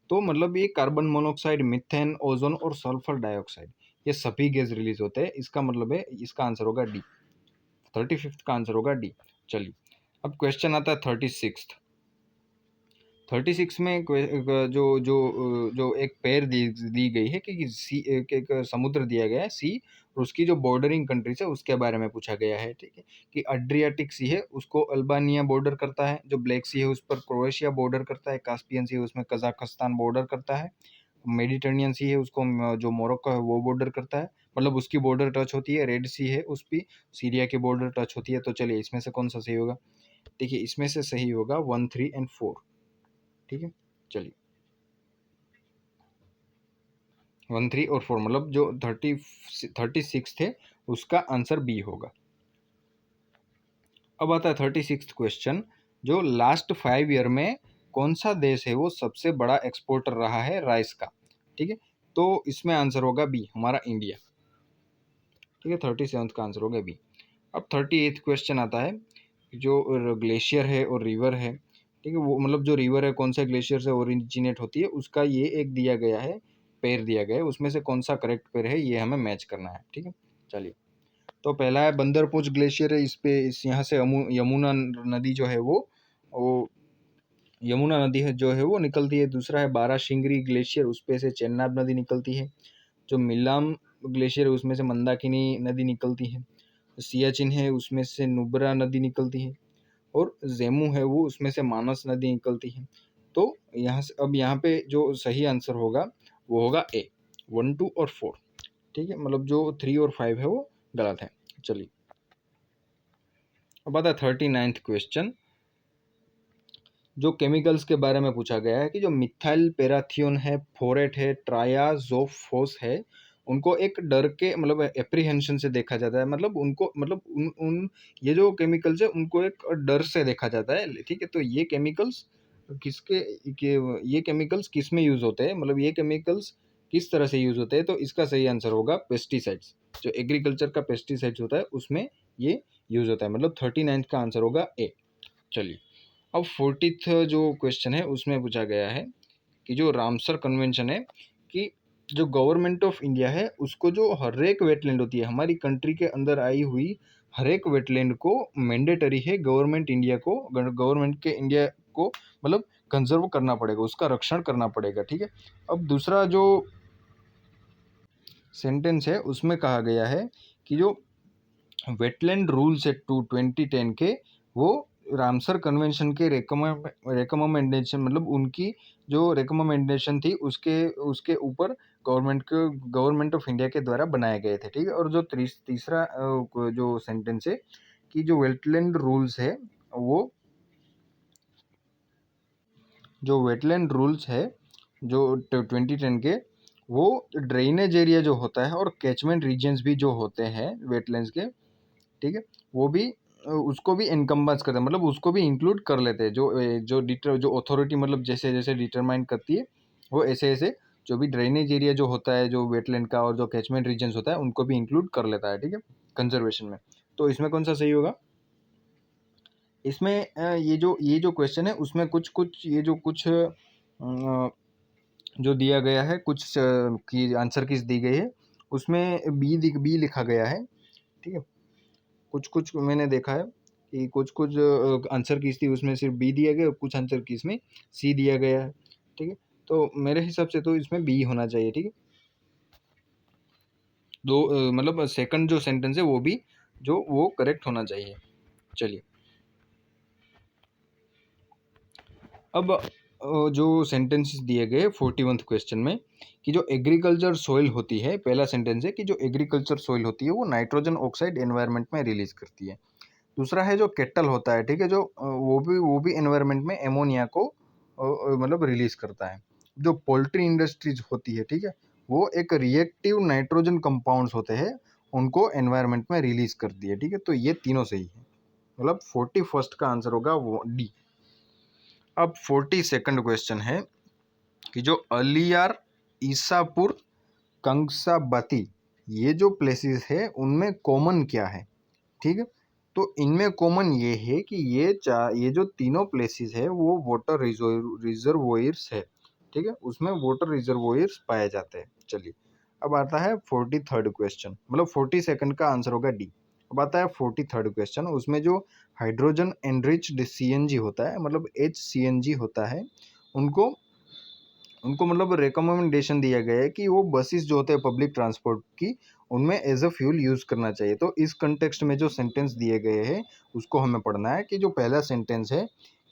तो मतलब ये कार्बन मोनोऑक्साइड, मीथेन, ओजोन और सल्फर डाइऑक्साइड, ये सभी गैस रिलीज होते हैं। इसका मतलब है इसका आंसर होगा डी। 35th का आंसर होगा डी। चलिए, अब क्वेश्चन आता है 36। 36 में जो जो जो एक पेयर दी गई है कि सी एक समुद्र दिया गया है सी, और उसकी जो बॉर्डरिंग कंट्रीज है उसके बारे में पूछा गया है। ठीक है, कि अड्रियाटिक सी है उसको अल्बानिया बॉर्डर करता है, जो ब्लैक सी है उस पर क्रोएशिया बॉर्डर करता है, कास्पियन सी है उसमें कजाकिस्तान बॉर्डर करता है, मेडिटेरेनियन सी है उसको जो मोरक्को है वो बॉर्डर करता है, मतलब उसकी बॉर्डर टच होती है। रेड सी है उस पर सीरिया की बॉर्डर टच होती है। तो चलिए इसमें से कौन सा सही होगा। देखिए, इसमें से सही होगा 1, 3 एंड 4। ठीक है, चलिए, 1, 3 और 4 मतलब जो 36 थे उसका आंसर बी होगा। अब आता है 36th क्वेश्चन, जो लास्ट 5 ईयर में कौन सा देश है वो सबसे बड़ा एक्सपोर्टर रहा है राइस का। ठीक है, तो इसमें आंसर होगा बी, हमारा इंडिया। ठीक है, 37th का आंसर होगा बी। अब 38th क्वेश्चन आता है जो ग्लेशियर है और रिवर है। ठीक है, वो मतलब जो रिवर है कौन सा ग्लेशियर से ओरिजिनेट होती है उसका ये एक दिया गया है, पेयर दिया गया है, उसमें से कौन सा करेक्ट पेयर है ये हमें मैच करना है। ठीक है, चलिए। तो पहला है बंदरपूछ ग्लेशियर है, इस पे इस यहाँ से यमुना नदी जो है वो यमुना नदी है जो है वो निकलती है। दूसरा है बाराशिंगरी ग्लेशियर, उस पे से चेन्नाब नदी निकलती है। जो मिलाम ग्लेशियर है उसमें से मंदाकिनी नदी निकलती है। सियाचिन है उसमें से नुब्रा नदी निकलती है। और जेमू है वो उसमें से मानस नदी निकलती है। तो यहाँ से अब यहाँ पे जो सही आंसर होगा वो होगा ए, 1, 2 और 4। ठीक है, मतलब जो 3 और 5 है वो गलत है। चलिए, अब आता है 39th क्वेश्चन, जो केमिकल्स के बारे में पूछा गया है कि जो मिथाइल पैराथियोन है, फोरेट है, ट्रायाजोफोस है, उनको एक डर के मतलब एप्रीहेंशन से देखा जाता है, मतलब उनको मतलब उन उन ये जो केमिकल्स है उनको एक डर से देखा जाता है। ठीक है, तो ये केमिकल्स किसके के ये केमिकल्स किस में यूज होते हैं, मतलब ये केमिकल्स किस तरह से यूज होते हैं, तो इसका सही आंसर होगा पेस्टिसाइड्स। जो एग्रीकल्चर का पेस्टिसाइड्स होता है उसमें ये यूज होता है, मतलब 39th का आंसर होगा ए। चलिए, अब 40th जो क्वेश्चन है उसमें पूछा गया है कि जो रामसर कन्वेंशन है कि जो गवर्नमेंट ऑफ इंडिया है उसको जो हर एक वेटलैंड होती है हमारी कंट्री के अंदर आई हुई, हर एक वेटलैंड को मैंडेटरी है गवर्नमेंट इंडिया को, गवर्नमेंट के इंडिया को मतलब कंजर्व करना पड़ेगा, उसका रक्षण करना पड़ेगा। ठीक है, अब दूसरा जो सेंटेंस है उसमें कहा गया है कि जो वेटलैंड रूल्स है 2010 के, वो रामसर कन्वेंशन के रिकमेंडेशन मतलब उनकी जो रिकमेंडेशन थी उसके उसके ऊपर गवर्नमेंट ऑफ इंडिया के द्वारा बनाए गए थे। ठीक है, और जो तीसरा जो सेंटेंस है कि जो वेटलैंड रूल्स है वो जो वेटलैंड रूल्स है जो 2010 के, वो ड्रेनेज एरिया जो होता है और कैचमेंट रीजन्स भी जो होते हैं वेटलैंड्स के, ठीक है, वो भी उसको भी इनकम्बेंस करते हैं, मतलब उसको भी इंक्लूड कर लेते हैं। जो अथॉरिटी मतलब जैसे जैसे डिटरमाइन करती है वो ऐसे ऐसे जो भी ड्रेनेज एरिया जो होता है जो वेटलैंड का और जो कैचमेंट रीजन्स होता है उनको भी इंक्लूड कर लेता है। ठीक है, कंजर्वेशन में। तो इसमें कौन सा सही होगा? इसमें ये जो क्वेश्चन है उसमें कुछ कुछ ये जो कुछ जो दिया गया है, कुछ की आंसर किस दी गई है उसमें बी लिखा गया है। ठीक है, कुछ कुछ मैंने देखा है कि कुछ कुछ आंसर कीज थी उसमें सिर्फ बी दिया गया और कुछ आंसर कीज में सी दिया गया है। ठीक है, तो मेरे हिसाब से तो इसमें बी होना चाहिए। ठीक है, दो मतलब सेकंड जो सेंटेंस है वो भी जो वो करेक्ट होना चाहिए। चलिए, अब जो सेंटेंसेस दिए गए 41th क्वेश्चन में कि जो एग्रीकल्चर सॉइल होती है, पहला सेंटेंस है कि जो एग्रीकल्चर सॉइल होती है वो नाइट्रोजन ऑक्साइड एनवायरनमेंट में रिलीज करती है। दूसरा है जो केटल होता है, ठीक है, जो वो भी एनवायरनमेंट में एमोनिया को मतलब रिलीज करता है। जो पोल्ट्री इंडस्ट्रीज होती है, ठीक है, वो एक रिएक्टिव नाइट्रोजन कंपाउंड्स होते हैं, उनको एनवायरनमेंट में रिलीज करती है। ठीक है, तो ये तीनों सही है, मतलब 41st का आंसर होगा वो डी। अब 42nd क्वेश्चन है कि जो अलियार, ईसापुर, कंगसाबती, ये जो प्लेसेस है उनमें कॉमन क्या है? ठीक है, तो इनमें कॉमन ये है कि ये जो तीनों प्लेसेस है वो वाटर रिजर्वोयर्स है। ठीक है, उसमें वाटर रिजर्वोयर्स पाए जाते हैं। चलिए, अब आता है 43rd क्वेश्चन, मतलब 42nd का आंसर होगा डी। अब आता है 43rd क्वेश्चन, उसमें जो हाइड्रोजन एनरिच्ड सीएनजी होता है, मतलब HCNG होता है, उनको उनको मतलब रिकमेंडेशन दिया गया है कि वो बसेस जो होते हैं पब्लिक ट्रांसपोर्ट की, उनमें एज अ फ्यूल यूज करना चाहिए। तो इस कंटेक्स्ट में जो सेंटेंस दिए गए हैं उसको हमें पढ़ना है कि जो पहला सेंटेंस है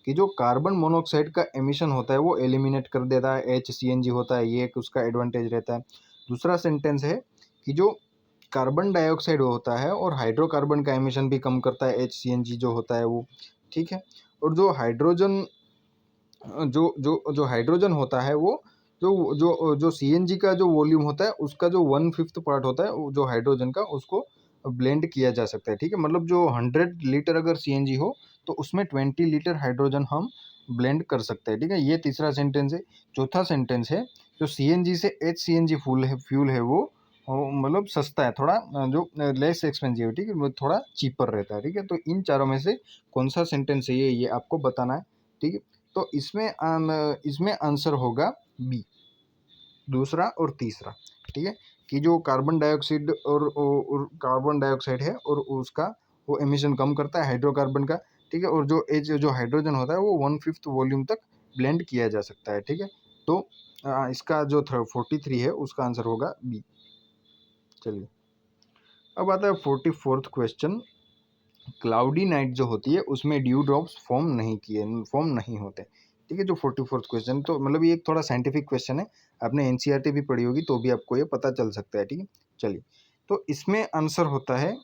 कि जो कार्बन मोनोऑक्साइड का एमिशन होता है वो एलिमिनेट कर देता है, HCNG होता है, ये एक उसका एडवांटेज रहता है। दूसरा सेंटेंस है कि जो कार्बन डाइऑक्साइड होता है और हाइड्रोकार्बन का एमिशन भी कम करता है, HCNG जो होता है वो। ठीक है, और जो हाइड्रोजन जो हाइड्रोजन होता है वो जो जो जो सीएनजी का जो वॉल्यूम होता है उसका जो 1/5 पार्ट होता है जो हाइड्रोजन का, उसको ब्लेंड किया जा सकता है। ठीक है, मतलब जो 100 लीटर अगर सीएनजी हो तो उसमें 20 लीटर हाइड्रोजन हम ब्लेंड कर सकते हैं। ठीक है, ये तीसरा सेंटेंस है। चौथा सेंटेंस है जो सीएनजी से HCNG फ्यूल है वो मतलब सस्ता है थोड़ा, जो लेस एक्सपेंसिव है। ठीक है, वो थोड़ा चीपर रहता है। ठीक है, तो इन चारों में से कौन सा सेंटेंस है ये आपको बताना है। ठीक है, तो इसमें आंसर होगा बी, दूसरा और तीसरा। ठीक है, कि जो कार्बन डाइऑक्साइड और कार्बन डाइऑक्साइड है और उसका वो एमिशन कम करता है हाइड्रोकार्बन का। ठीक है, और जो हाइड्रोजन होता है वो 1/5 वॉल्यूम तक ब्लेंड किया जा सकता है। ठीक है, तो इसका जो 43 है उसका आंसर होगा बी। चलिए, अब आता है 44th क्वेश्चन। क्लाउडी नाइट जो होती है उसमें ड्यू ड्रॉप्स फॉर्म नहीं होते। ठीक है, जो 44th क्वेश्चन, तो मतलब ये एक थोड़ा साइंटिफिक क्वेश्चन है, आपने एनसीईआरटी भी पढ़ी होगी तो भी आपको ये पता चल सकता है। ठीक है, चलिए, तो इसमें आंसर होता है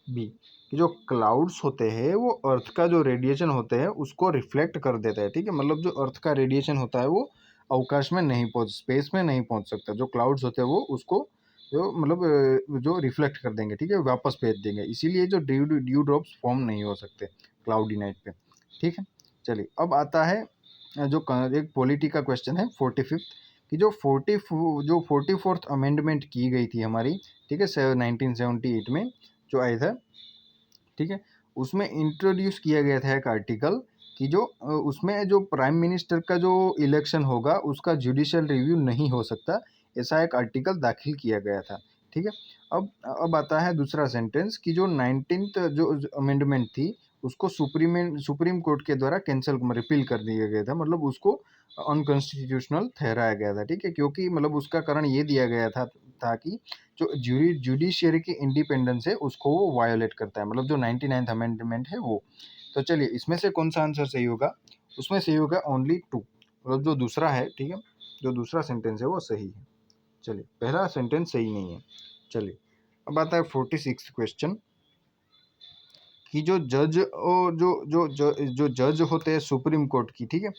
बी, कि जो क्लाउड्स होते हैं वो अर्थ का जो रेडिएशन होते हैं उसको रिफ्लेक्ट कर देता है। ठीक है, मतलब जो अर्थ का रेडिएशन होता है वो अवकाश में नहीं पहुंच स्पेस में नहीं पहुंच सकता। जो क्लाउड्स होते हैं वो उसको जो मतलब जो रिफ्लेक्ट कर देंगे, ठीक है, वापस भेज देंगे, इसीलिए जो ड्यू ड्रॉप्स फॉर्म नहीं हो सकते क्लाउडी नाइट पे। ठीक है, चलिए, अब आता है एक पॉलिटी का क्वेश्चन है 45th, कि जो 44th अमेंडमेंट की गई थी हमारी, ठीक है, 1978 में जो आया था। ठीक है, उसमें इंट्रोड्यूस किया गया था एक आर्टिकल, कि जो उसमें जो प्राइम मिनिस्टर का जो इलेक्शन होगा उसका जुडिशियल रिव्यू नहीं हो सकता, ऐसा एक आर्टिकल दाखिल किया गया था। ठीक है, अब आता है दूसरा सेंटेंस, कि जो 19th जो अमेंडमेंट थी उसको सुप्रीम कोर्ट के द्वारा कैंसिल रिपील कर दिया गया था, मतलब उसको अनकॉन्स्टिट्यूशनल ठहराया गया था। ठीक है, क्योंकि मतलब उसका कारण ये दिया गया था कि जो जुडिशियरी की इंडिपेंडेंस है उसको वो वायोलेट करता है, मतलब जो 99th अमेंडमेंट है वो। तो चलिए, इसमें से कौन सा आंसर सही होगा? उसमें सही होगा ओनली 2, मतलब जो दूसरा है। ठीक है, जो दूसरा सेंटेंस है वो सही है। चलिए, पहला सेंटेंस सही नहीं है। चलिए, अब आता है 46 क्वेश्चन, कि जो जज और जो जज होते हैं सुप्रीम कोर्ट की, ठीक है,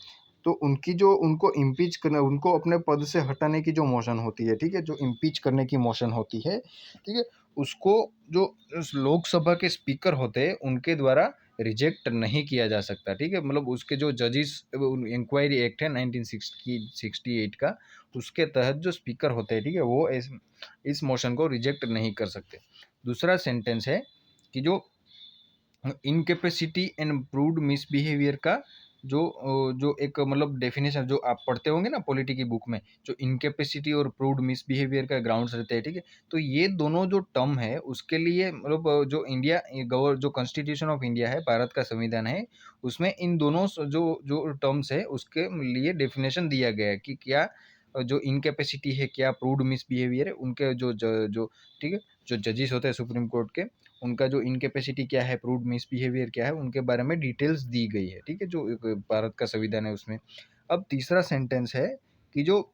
तो उनकी जो उनको इम्पीच करना, उनको अपने पद से हटाने की जो मोशन होती है, ठीक है, जो इम्पीच करने की मोशन होती है, ठीक है, उसको जो लोकसभा के स्पीकर होते हैं उनके द्वारा रिजेक्ट नहीं किया जा सकता। ठीक है, मतलब उसके जो जजिस इंक्वायरी एक्ट है 1968 का, उसके तहत जो स्पीकर होते हैं, ठीक है, वो इस मोशन को रिजेक्ट नहीं कर सकते। दूसरा सेंटेंस है कि जो इनकेपेसिटी एंड प्रूव्ड मिसबिहेवियर का जो एक मतलब डेफिनेशन जो आप पढ़ते होंगे ना पॉलिटी की बुक में, जो इनकेपेसिटी और प्रूव्ड मिसबिहेवियर का ग्राउंड्स रहते हैं। ठीक है, तो ये दोनों जो टर्म है उसके लिए मतलब जो जो कॉन्स्टिट्यूशन ऑफ इंडिया है, भारत का संविधान है, उसमें इन दोनों जो जो टर्म्स है उसके लिए डेफिनेशन दिया गया है कि क्या जो इनकेपेसिटी है, क्या प्रूव्ड मिसबिहेवियर है, उनके जो ठीक है, जो जजेस होते हैं सुप्रीम कोर्ट के, उनका जो इनकेपेसिटी क्या है, प्रूव्ड मिसबिहेवियर क्या है, उनके बारे में डिटेल्स दी गई है। ठीक है, जो भारत का संविधान है उसमें। अब तीसरा सेंटेंस है कि जो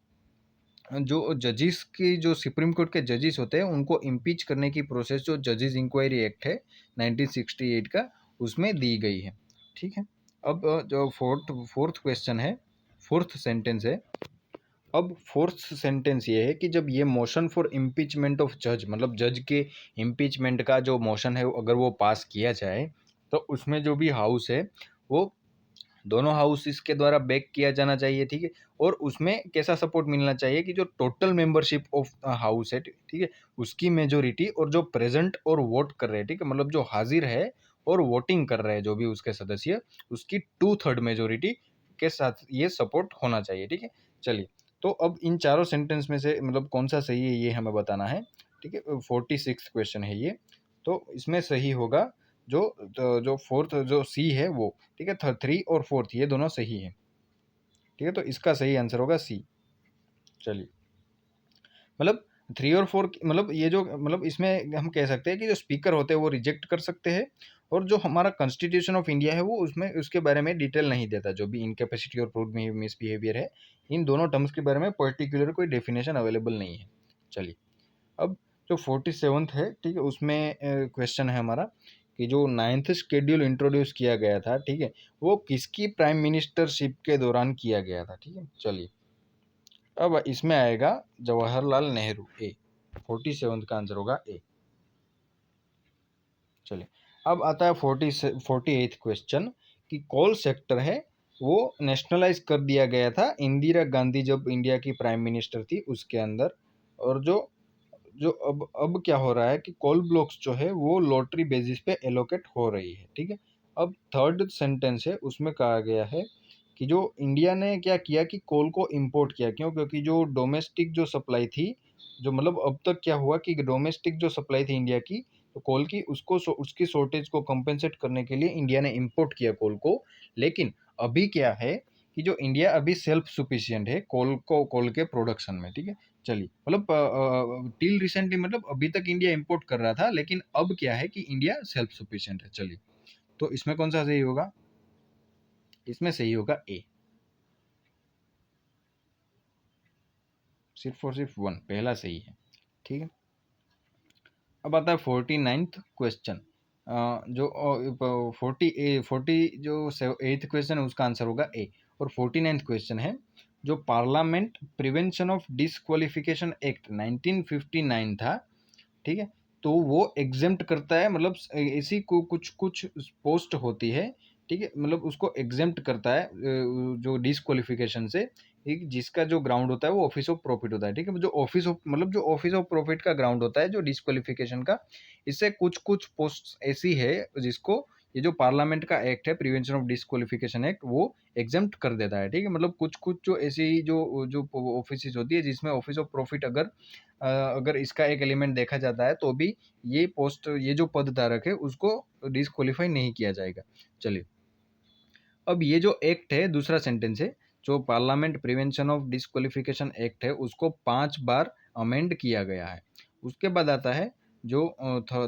जो जजेस की जो सुप्रीम कोर्ट के जजेस होते हैं उनको इम्पीच करने की प्रोसेस जो जजेस इंक्वायरी एक्ट है 1968 का, उसमें दी गई है। ठीक है, अब जो फोर्थ क्वेश्चन है, फोर्थ सेंटेंस है। अब फोर्थ सेंटेंस ये है कि जब ये मोशन फॉर इम्पीचमेंट ऑफ जज, मतलब जज के इम्पीचमेंट का जो मोशन है अगर वो पास किया जाए, तो उसमें जो भी हाउस है वो दोनों हाउस इसके द्वारा बैक किया जाना चाहिए। ठीक है, और उसमें कैसा सपोर्ट मिलना चाहिए कि जो टोटल मेंबरशिप ऑफ हाउस है, ठीक है, उसकी मेजोरिटी और जो प्रेजेंट और वोट कर रहे हैं, ठीक है, मतलब जो हाजिर है और वोटिंग कर रहे हैं जो भी उसके सदस्य, उसकी 2/3 मेजोरिटी के साथ ये सपोर्ट होना चाहिए। ठीक है, चलिए, तो अब इन चारों सेंटेंस में से मतलब कौन सा सही है ये हमें बताना है। ठीक है, 46 क्वेश्चन है ये, तो इसमें सही होगा जो फोर्थ जो सी है वो। ठीक है, 3 और 4 ये दोनों सही है। ठीक है, तो इसका सही आंसर होगा सी। चलिए, मतलब 3 और 4 मतलब ये जो मतलब इसमें हम कह सकते हैं कि जो स्पीकर होते हैं वो रिजेक्ट कर सकते हैं, और जो हमारा कॉन्स्टिट्यूशन ऑफ इंडिया है वो उसमें उसके बारे में डिटेल नहीं देता, जो भी इनकेपेसिटी और प्रूव्ड मिसबिहेवियर है, इन दोनों टर्म्स के बारे में पर्टिकुलर कोई डेफिनेशन अवेलेबल नहीं है। चलिए, अब जो 47th है, ठीक है, उसमें क्वेश्चन है हमारा, कि जो 9th शेड्यूल इंट्रोड्यूस किया गया था, ठीक है, वो किसकी प्राइम मिनिस्टरशिप के दौरान किया गया था। ठीक है, चलिए, अब इसमें आएगा जवाहरलाल नेहरू ए। 47th का आंसर होगा ए। चलिए, अब आता है 48th क्वेश्चन, कि कोल सेक्टर है वो नेशनलाइज कर दिया गया था इंदिरा गांधी जब इंडिया की प्राइम मिनिस्टर थी उसके अंदर, और जो जो अब क्या हो रहा है कि कोल ब्लॉक्स जो है वो लॉटरी बेसिस पे एलोकेट हो रही है। ठीक है, अब थर्ड सेंटेंस है उसमें कहा गया है कि जो इंडिया ने क्या किया कि कोल को इंपोर्ट किया, क्यों? क्योंकि जो डोमेस्टिक जो सप्लाई थी, जो मतलब अब तक क्या हुआ कि डोमेस्टिक जो सप्लाई थी इंडिया की, तो कोल की उसकी शॉर्टेज को कंपेंसेट करने के लिए इंडिया ने इंपोर्ट किया कोल को। लेकिन अभी क्या है कि जो इंडिया अभी सेल्फ सफिशिएंट है कोल के प्रोडक्शन में, ठीक है? चलिए, मतलब टिल रिसेंटली, मतलब अभी तक इंडिया इंपोर्ट कर रहा था, लेकिन अब क्या है कि इंडिया सेल्फ सफिशिएंट है। चलिए, तो इसमें कौन सा सही होगा? इसमें सही होगा ए, सिर्फ और सिर्फ वन, पहला सही है, ठीक है। अब आता है 49th क्वेश्चन। जो 40 जो 8th क्वेश्चन है उसका आंसर होगा ए, और 49th क्वेश्चन है जो parliament prevention of disqualification act 1959 था, ठीक है? तो वो एग्जेम्प्ट करता है, मतलब ऐसी को कुछ कुछ पोस्ट होती है, ठीक है? मतलब उसको एग्जेम्प्ट करता है जो डिसक्वालिफिकेशन से, एक जिसका जो ग्राउंड होता है वो ऑफिस ऑफ प्रॉफिट होता है, ठीक है? जो ऑफिस ऑफ, मतलब जो ऑफिस ऑफ प्रॉफिट का ग्राउंड होता है जो डिसक्वालिफिकेशन का, इससे कुछ कुछ पोस्ट ऐसी है जिसको ये जो पार्लियामेंट का एक्ट है प्रिवेंशन ऑफ डिसक्वालिफिकेशन एक्ट, वो एग्जेम्प्ट कर देता है, ठीक है? मतलब कुछ कुछ जो ऐसी जो जो ऑफिस होती है जिसमें ऑफिस ऑफ प्रॉफिट अगर इसका एक एलिमेंट देखा जाता है तो भी ये जो पद धारक है उसको डिस्क्वालीफाई नहीं किया जाएगा। चलिए, अब ये जो एक्ट है, दूसरा सेंटेंस है, जो parliament prevention of disqualification act है उसको 5 बार अमेंड किया गया है। उसके बाद आता है जो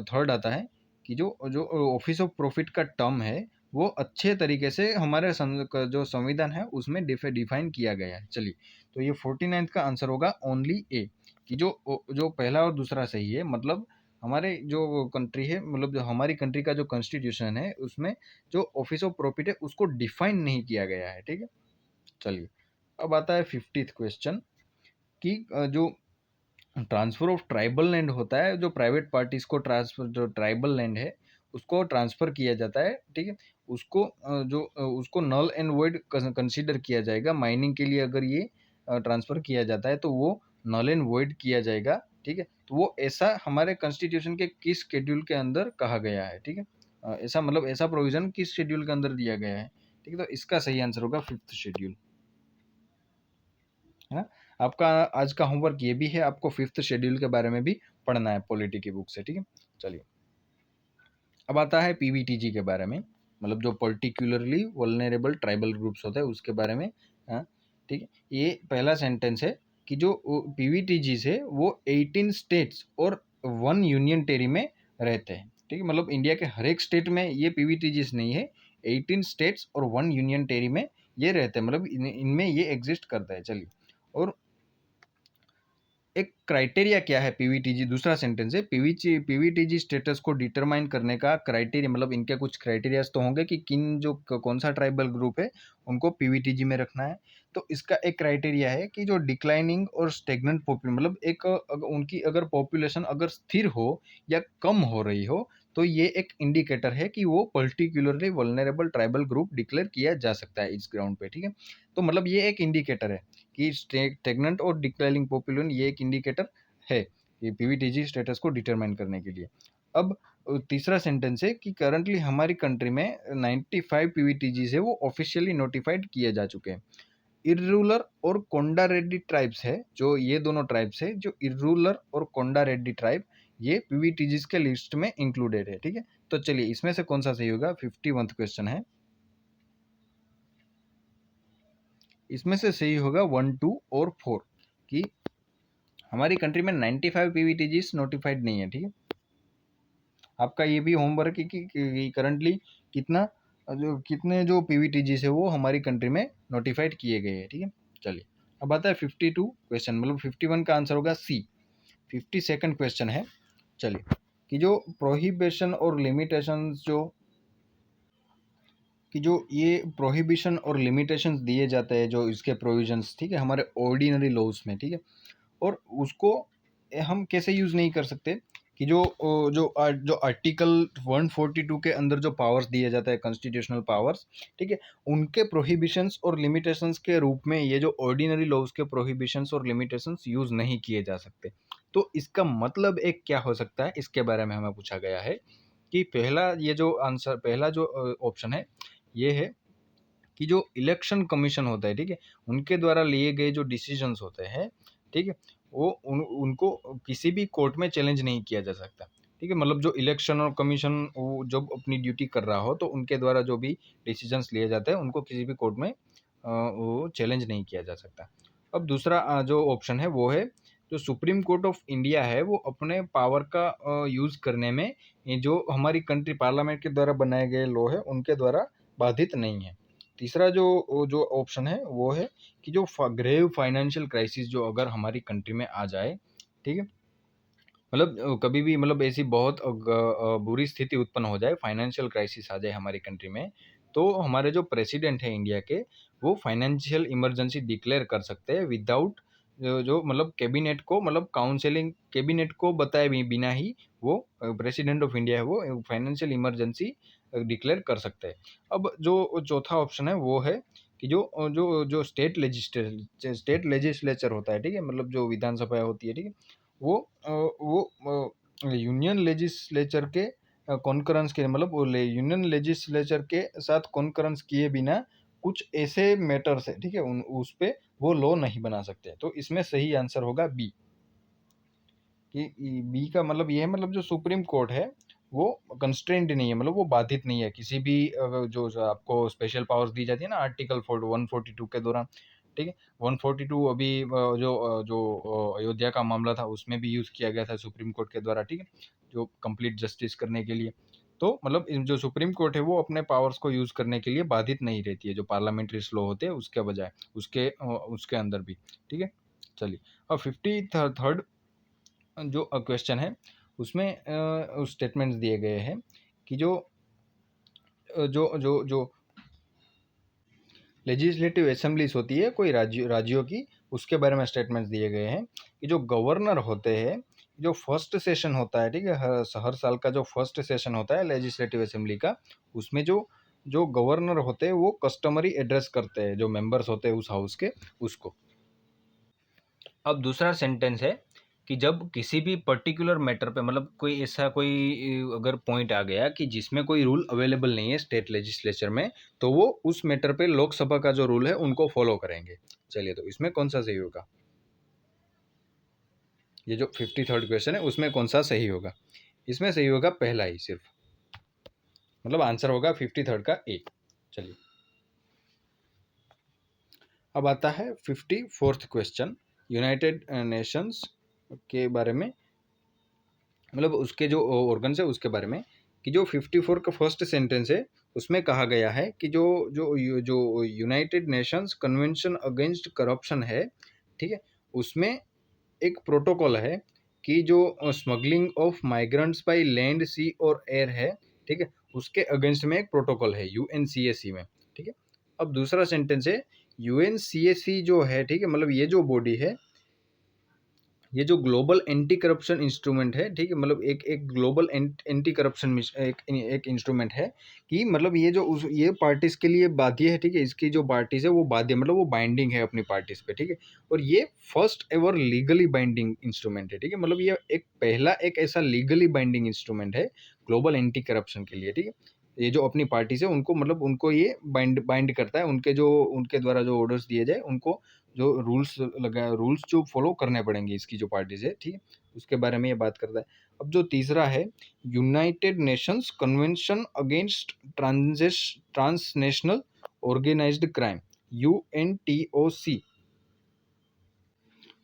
थर्ड आता है कि जो जो ऑफिस ऑफ प्रॉफिट का टर्म है वो अच्छे तरीके से हमारे जो संविधान है उसमें डिफाइन किया गया है। चलिए, तो ये 49th का आंसर होगा ओनली ए, कि जो जो पहला और दूसरा सही है, मतलब हमारे जो कंट्री है, मतलब जो हमारी कंट्री का जो कॉन्स्टिट्यूशन है उसमें जो ऑफिस ऑफ प्रॉफिट है उसको डिफाइन नहीं किया गया है, ठीक है? चलिए, अब आता है 50th क्वेश्चन कि जो ट्रांसफर ऑफ ट्राइबल लैंड होता है, जो प्राइवेट पार्टीज को ट्रांसफर, जो ट्राइबल लैंड है उसको ट्रांसफर किया जाता है, ठीक है? उसको नल एंड वॉइड कंसीडर किया जाएगा माइनिंग के लिए। अगर ये ट्रांसफर किया जाता है तो वो नल एंड वॉइड किया जाएगा, ठीक है? तो वो ऐसा हमारे कॉन्स्टिट्यूशन के किस शेड्यूल के अंदर कहा गया है, ठीक है? ऐसा, मतलब ऐसा प्रोविजन किस शेड्यूल के अंदर दिया गया है, ठीक है? तो इसका सही आंसर होगा 5th शेड्यूल, है ना? आपका आज का होमवर्क ये भी है, आपको 5th शेड्यूल के बारे में भी पढ़ना है पॉलिटी की बुक से, ठीक है? चलिए, अब आता है पीवीटीजी के बारे में, मतलब जो पर्टिकुलरली वल्नरेबल ट्राइबल ग्रुप्स होते हैं उसके बारे में। हाँ, ठीक है। ये पहला सेंटेंस है कि जो पीवीटीजी से वो 18 स्टेट्स और 1 यूनियन टेरी में रहते हैं, ठीक है? मतलब इंडिया के हर एक स्टेट में ये पीवीटीजीज नहीं है, 18 स्टेट्स और 1 यूनियन टेरी में ये रहते हैं, मतलब इनमें ये एग्जिस्ट करता है। चलिए, और एक क्राइटेरिया क्या है पीवीटीजी, दूसरा सेंटेंस है पीवीटीजी स्टेटस को डिटरमाइन करने का क्राइटेरिया, मतलब इनके कुछ क्राइटेरियाज तो होंगे कि कौन सा ट्राइबल ग्रुप है उनको पीवीटीजी में रखना है। तो इसका एक क्राइटेरिया है कि जो डिक्लाइनिंग और स्टेगनेंट पॉपुलेशन, मतलब उनकी अगर पॉपुलेशन अगर स्थिर हो या कम हो रही हो, तो ये एक इंडिकेटर है कि वो particularly vulnerable tribal group declare किया जा सकता है इस ग्राउंड पे, ठीक है? तो मतलब ये एक इंडिकेटर है कि स्टेगनेंट और डिक्लाइनिंग पॉपुलेशन, ये एक इंडिकेटर है कि पीवीटीजी स्टेटस को डिटरमाइन करने के लिए। अब तीसरा सेंटेंस है कि करंटली हमारी कंट्री में 95 पीवीटीजी है वो ऑफिशियली नोटिफाइड किए जा चुके हैं। इर्रूलर और कोंडा रेड्डी ट्राइब्स है, जो ये दोनों ट्राइब्स है, जो इर्रूलर और कोंडा रेड्डी ट्राइब, ये पीवीटीजीज के लिस्ट में इंक्लूडेड है, ठीक है? तो चलिए, इसमें से कौन सा सही होगा? 51th क्वेश्चन है, इसमें से सही होगा 1, 2 और 4, कि हमारी कंट्री में 95 पीवीटीजीस नोटिफाइड नहीं है, ठीक है? आपका ये भी होमवर्क है कि करंटली कितना कितने जो पीवीटीजीस है वो हमारी कंट्री में नोटिफाइड किए गए हैं, ठीक है? चलिए, अब आता है 52 क्वेश्चन, मतलब 51 का आंसर होगा सी। 52nd क्वेश्चन है, चलिए, कि जो प्रोहिबिशन और लिमिटेशंस ये प्रोहिबिशन और लिमिटेशंस दिए जाते हैं, जो इसके प्रोविजंस, ठीक है, हमारे ऑर्डिनरी लॉज में, ठीक है? और उसको हम कैसे यूज़ नहीं कर सकते कि जो आर्टिकल 142 के अंदर जो पावर्स दिए जाते हैं, कॉन्स्टिट्यूशनल पावर्स, ठीक है, उनके प्रोहिबिशंस और लिमिटेशंस के रूप में ये जो ऑर्डिनरी लॉज के प्रोहिबिशंस और लिमिटेशंस यूज़ नहीं किए जा सकते। तो इसका मतलब एक क्या हो सकता है, इसके बारे में हमें पूछा गया है कि पहला जो ऑप्शन है ये है कि जो इलेक्शन कमीशन होता है, ठीक है, उनके द्वारा लिए गए जो डिसीजंस होते हैं, ठीक है, वो उनको किसी भी कोर्ट में चैलेंज नहीं किया जा सकता, ठीक है। मतलब जो इलेक्शन और कमीशन वो जब अपनी ड्यूटी कर रहा हो तो उनके द्वारा जो भी डिसीजंस लिए जाते हैं उनको किसी भी कोर्ट में वो चैलेंज नहीं किया जा सकता। अब दूसरा जो ऑप्शन है वो है जो सुप्रीम कोर्ट ऑफ इंडिया है वो अपने पावर का यूज़ करने में ये जो हमारी कंट्री पार्लियामेंट के द्वारा बनाए गए लॉ है उनके द्वारा बाधित नहीं है। तीसरा जो जो ऑप्शन है वो है कि जो ग्रेव फाइनेंशियल क्राइसिस जो अगर हमारी कंट्री में आ जाए, ठीक है, मतलब कभी भी मतलब ऐसी बहुत बुरी स्थिति उत्पन्न हो जाए, फाइनेंशियल क्राइसिस आ जाए हमारी कंट्री में, तो हमारे जो प्रेसिडेंट है इंडिया के वो फाइनेंशियल इमरजेंसी डिक्लेयर कर सकते हैं विदाउट जो मतलब कैबिनेट को मतलब काउंसिलिंग कैबिनेट को बताए बिना ही वो प्रेसिडेंट ऑफ इंडिया है वो फाइनेंशियल इमरजेंसी डिक्लेयर कर सकते हैं। अब जो चौथा ऑप्शन है वो है कि जो जो जो स्टेट लेजिस्लेचर होता है, ठीक है, मतलब जो विधानसभा होती है, ठीक है, वो यूनियन लेजिस्लेचर के कॉन्करेंस के मतलब वो यूनियन लेजिस्लेचर के साथ कॉन्करेंस किए बिना कुछ ऐसे मैटर्स है, ठीक है, उस पे वो लॉ नहीं बना सकते। तो इसमें सही आंसर होगा बी, कि बी का मतलब ये है, मतलब जो सुप्रीम कोर्ट है वो कंस्ट्रेंट नहीं है, मतलब वो बाधित नहीं है किसी भी जो आपको स्पेशल पावर्स दी जाती है ना आर्टिकल 142 के दौरान, ठीक है। 142 अभी जो अयोध्या का मामला था उसमें भी यूज़ किया गया था सुप्रीम कोर्ट के द्वारा, ठीक है, जो कंप्लीट जस्टिस करने के लिए। तो मतलब जो सुप्रीम कोर्ट है वो अपने पावर्स को यूज़ करने के लिए बाधित नहीं रहती है, जो पार्लियामेंट्री लॉ होते हैं उसके बजाय उसके अंदर भी, ठीक है। चलिए, अब 53rd जो क्वेश्चन है उसमें स्टेटमेंट्स दिए गए हैं कि जो जो जो जो लेजिस्लेटिव असेंबलीज होती है कोई राज्यों की, उसके बारे में स्टेटमेंट्स दिए गए हैं कि जो गवर्नर होते हैं, जो फर्स्ट सेशन होता है, ठीक है, हर साल का जो फर्स्ट सेशन होता है लेजिस्लेटिव असेंबली का, उसमें जो जो गवर्नर होते हैं वो कस्टमरी एड्रेस करते हैं जो मेंबर्स होते हैं उस हाउस के उसको। अब दूसरा सेंटेंस है कि जब किसी भी पर्टिकुलर मैटर पे मतलब कोई ऐसा कोई अगर पॉइंट आ गया कि जिसमें कोई रूल अवेलेबल नहीं है स्टेट लेजिस्लेचर में, तो वो उस मैटर पे लोकसभा का जो रूल है उनको फॉलो करेंगे। चलिए, तो इसमें कौन सा सही होगा? ये जो 53rd क्वेश्चन है उसमें कौन सा सही होगा? इसमें सही होगा पहला ही सिर्फ, मतलब आंसर होगा 53rd का ए। चलिए, अब आता है 54th क्वेश्चन यूनाइटेड नेशंस के बारे में, मतलब उसके जो ऑर्गन्स है उसके बारे में, कि जो 54 का फर्स्ट सेंटेंस है उसमें कहा गया है कि जो जो जो United Nations convention against corruption है, ठीक है, उसमें एक प्रोटोकॉल है कि जो smuggling of migrants by land sea और एयर है, ठीक है, उसके अगेंस्ट में एक प्रोटोकॉल है यूएनसीएसी में, ठीक है। अब दूसरा सेंटेंस है यूएनसीएसी जो है, ठीक है, मतलब ये जो बॉडी है, ये जो ग्लोबल एंटी करप्शन इंस्ट्रूमेंट है, ठीक है, मतलब एक ग्लोबल एंटी करप्शन एक इंस्ट्रूमेंट है कि मतलब ये जो ये पार्टीज के लिए बाध्य है, ठीक है, इसकी जो पार्टीज है वो बाध्य मतलब वो बाइंडिंग है अपनी पार्टीज पे, ठीक है, और ये first ever legally binding instrument है, ठीक है, मतलब ये एक पहला एक ऐसा लीगली बाइंडिंग इंस्ट्रूमेंट है ग्लोबल एंटी करप्शन के लिए, ठीक है। ये जो अपनी पार्टीज है उनको मतलब उनको ये बाइंड करता है, उनके द्वारा जो ऑर्डर्स दिए जाए उनको जो रूल्स जो फॉलो करने पड़ेंगे इसकी जो पार्टीज है, ठीक है, उसके बारे में ये बात करता है। अब जो तीसरा है United Nations convention against transnational organised crime UNTOC,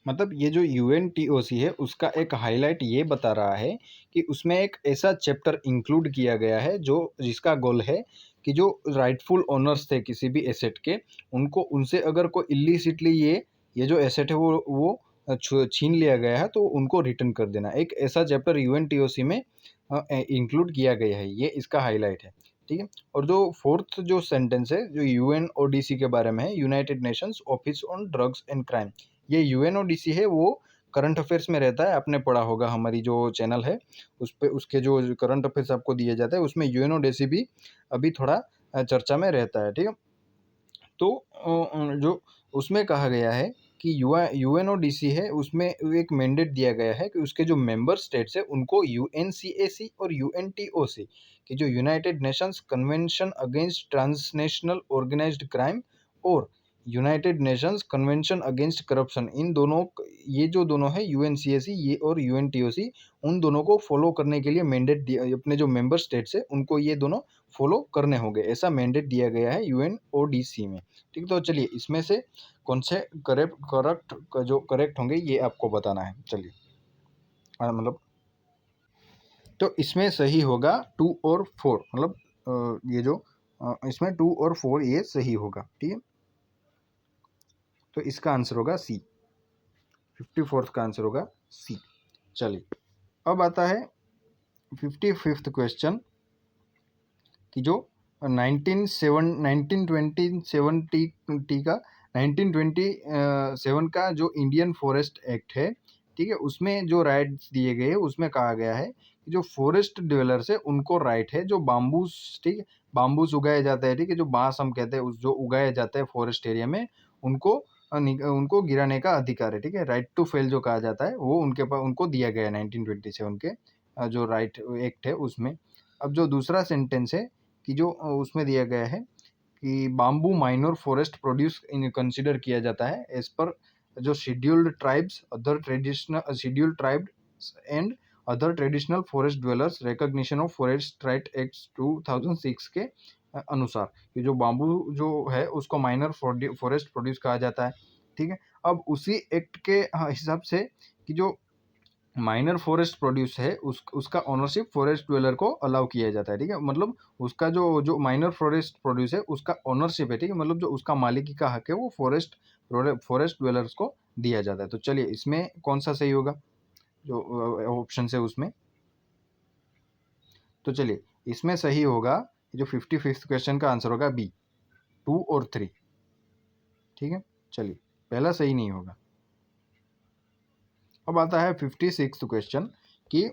मतलब ये जो यूएनटीओसी है उसका एक हाईलाइट ये बता रहा है कि उसमें एक ऐसा चैप्टर इंक्लूड किया गया है जो जिसका गोल है कि जो राइटफुल ओनर्स थे किसी भी एसेट के, उनको उनसे अगर कोई इलिसिटली ये जो एसेट है वो छीन लिया गया है तो उनको रिटर्न कर देना। एक ऐसा चैप्टर यूएनटीओसी में इंक्लूड किया गया है, ये इसका हाईलाइट है, ठीक है। और जो फोर्थ जो सेंटेंस है जो यूएनओडीसी के बारे में है, United Nations office on drugs and crime, ये यूएनओडीसी है वो करंट अफेयर्स में रहता है, आपने पढ़ा होगा हमारी जो चैनल है उस पे उसके जो करंट अफेयर्स आपको दिए जाते हैं उसमें यूएनओडीसी भी अभी थोड़ा चर्चा में रहता है, ठीक है। तो जो उसमें कहा गया है कि यूएनओडीसी है उसमें एक मैंडेट दिया गया है कि उसके जो मेंबर स्टेट्स है उनको यूएनसीएसी और यूएनटीओसी कि जो United Nations convention against transnational organised crime और United Nations convention against corruption, इन दोनों, ये जो दोनों है यूएनसीएसी ये और यूएनटीओसी, उन दोनों को फॉलो करने के लिए मैंडेट दिया, अपने जो मेंबर स्टेट्स है उनको ये दोनों फॉलो करने होंगे, ऐसा मैंडेट दिया गया है यूएनओडीसी में। ठीक, तो चलिए इसमें से कौन से करेक्ट होंगे ये आपको बताना है। चलिए मतलब तो इसमें सही होगा 2 और 4, मतलब ये जो इसमें 2 और 4 ये सही होगा। ठीक है, तो इसका आंसर होगा सी, 54th का आंसर होगा सी। चलिए अब आता है 55th क्वेश्चन कि जो 1970 का 1927 का जो इंडियन फॉरेस्ट एक्ट है, ठीक है, उसमें जो राइट्स दिए गए हैं उसमें कहा गया है कि जो फॉरेस्ट डिवेलर्स है उनको राइट है जो बाम्बूस, ठीक है, बाम्बूस उगाया जाता है, ठीक है, जो बांस हम कहते हैं उस जो उगाया जाता है फॉरेस्ट एरिया में, उनको उनको गिराने का अधिकार है। ठीक है, राइट टू फेल जो कहा जाता है वो उनके पास उनको दिया गया है 1927 के जो राइट एक्ट है उसमें। अब जो दूसरा सेंटेंस है कि जो उसमें दिया गया है कि bamboo minor forest produce in consider किया जाता है एज पर जो scheduled tribes other traditional scheduled tribes and other traditional forest dwellers recognition of forest right act 2006 के अनुसार, ये जो बाम्बू जो है उसको माइनर फॉरेस्ट प्रोड्यूस कहा जाता है। ठीक है, अब उसी एक्ट के हिसाब से कि जो माइनर फॉरेस्ट प्रोड्यूस है उसका ओनरशिप फॉरेस्ट ड्वेलर को अलाउ किया जाता है। ठीक है, मतलब उसका जो जो माइनर फॉरेस्ट प्रोड्यूस है उसका ओनरशिप है, ठीक है, मतलब जो उसका मालिकी का हक है वो फॉरेस्ट ड्वेलर्स को दिया जाता है। तो चलिए इसमें कौन सा सही होगा जो ऑप्शन है उसमें, तो चलिए इसमें सही होगा जो 55th क्वेश्चन का आंसर होगा बी, 2 और 3। ठीक है, चलिए पहला सही नहीं होगा। अब आता है 56th क्वेश्चन कि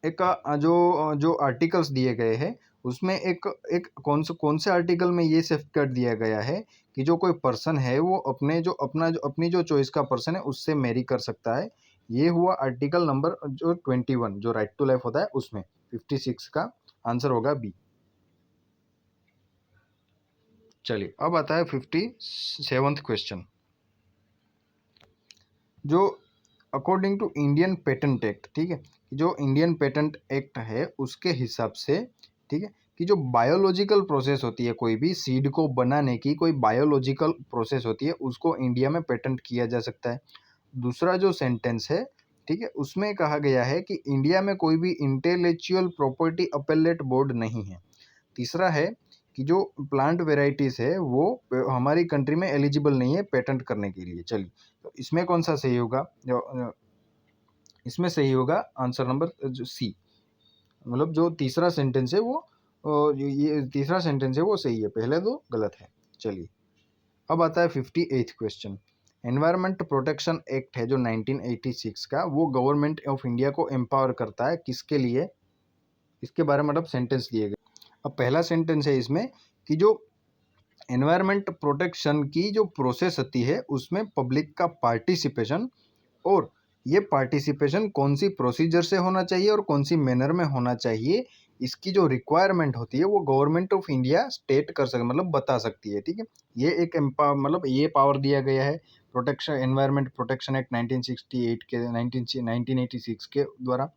एक जो आर्टिकल्स दिए गए हैं उसमें एक एक कौन से आर्टिकल में ये सेफगार्ड दिया गया है कि जो कोई पर्सन है वो अपनी जो चॉइस का पर्सन है उससे मैरी कर सकता है। ये हुआ आर्टिकल नंबर जो 21 जो राइट टू लाइफ होता है उसमें। 56 का आंसर होगा बी। चलिए अब आता है 57th क्वेश्चन जो according to Indian patent act, ठीक है, जो इंडियन पेटेंट एक्ट है उसके हिसाब से, ठीक है, कि जो बायोलॉजिकल प्रोसेस होती है कोई भी सीड को बनाने की कोई बायोलॉजिकल प्रोसेस होती है उसको इंडिया में पेटेंट किया जा सकता है। दूसरा जो सेंटेंस है, ठीक है, उसमें कहा गया है कि इंडिया में कोई भी इंटेलेक्चुअल प्रॉपर्टी अपेलेट बोर्ड नहीं है। तीसरा है कि जो प्लांट वेराइटीज है वो हमारी कंट्री में एलिजिबल नहीं है पेटेंट करने के लिए। चलिए तो इसमें कौन सा सही होगा, जो इसमें सही होगा आंसर नंबर जो सी, मतलब जो तीसरा सेंटेंस है वो ये तीसरा सेंटेंस है वो सही है, पहले दो गलत है। चलिए अब आता है 58th question. Environment protection act है जो 1986 का, वो गवर्नमेंट ऑफ इंडिया को एम्पावर करता है किसके लिए, इसके बारे में मतलब सेंटेंस दिए गए। अब पहला सेंटेंस है इसमें कि जो एनवायरमेंट प्रोटेक्शन की जो प्रोसेस होती है उसमें पब्लिक का पार्टिसिपेशन, और ये पार्टिसिपेशन कौन सी प्रोसीजर से होना चाहिए और कौन सी मैनर में होना चाहिए, इसकी जो रिक्वायरमेंट होती है वो गवर्नमेंट ऑफ इंडिया स्टेट कर सकती मतलब बता सकती है। ठीक है, ये एक मतलब ये पावर दिया गया है प्रोटेक्शन एनवायरमेंट प्रोटेक्शन एक्ट 1968 के 1986 के द्वारा।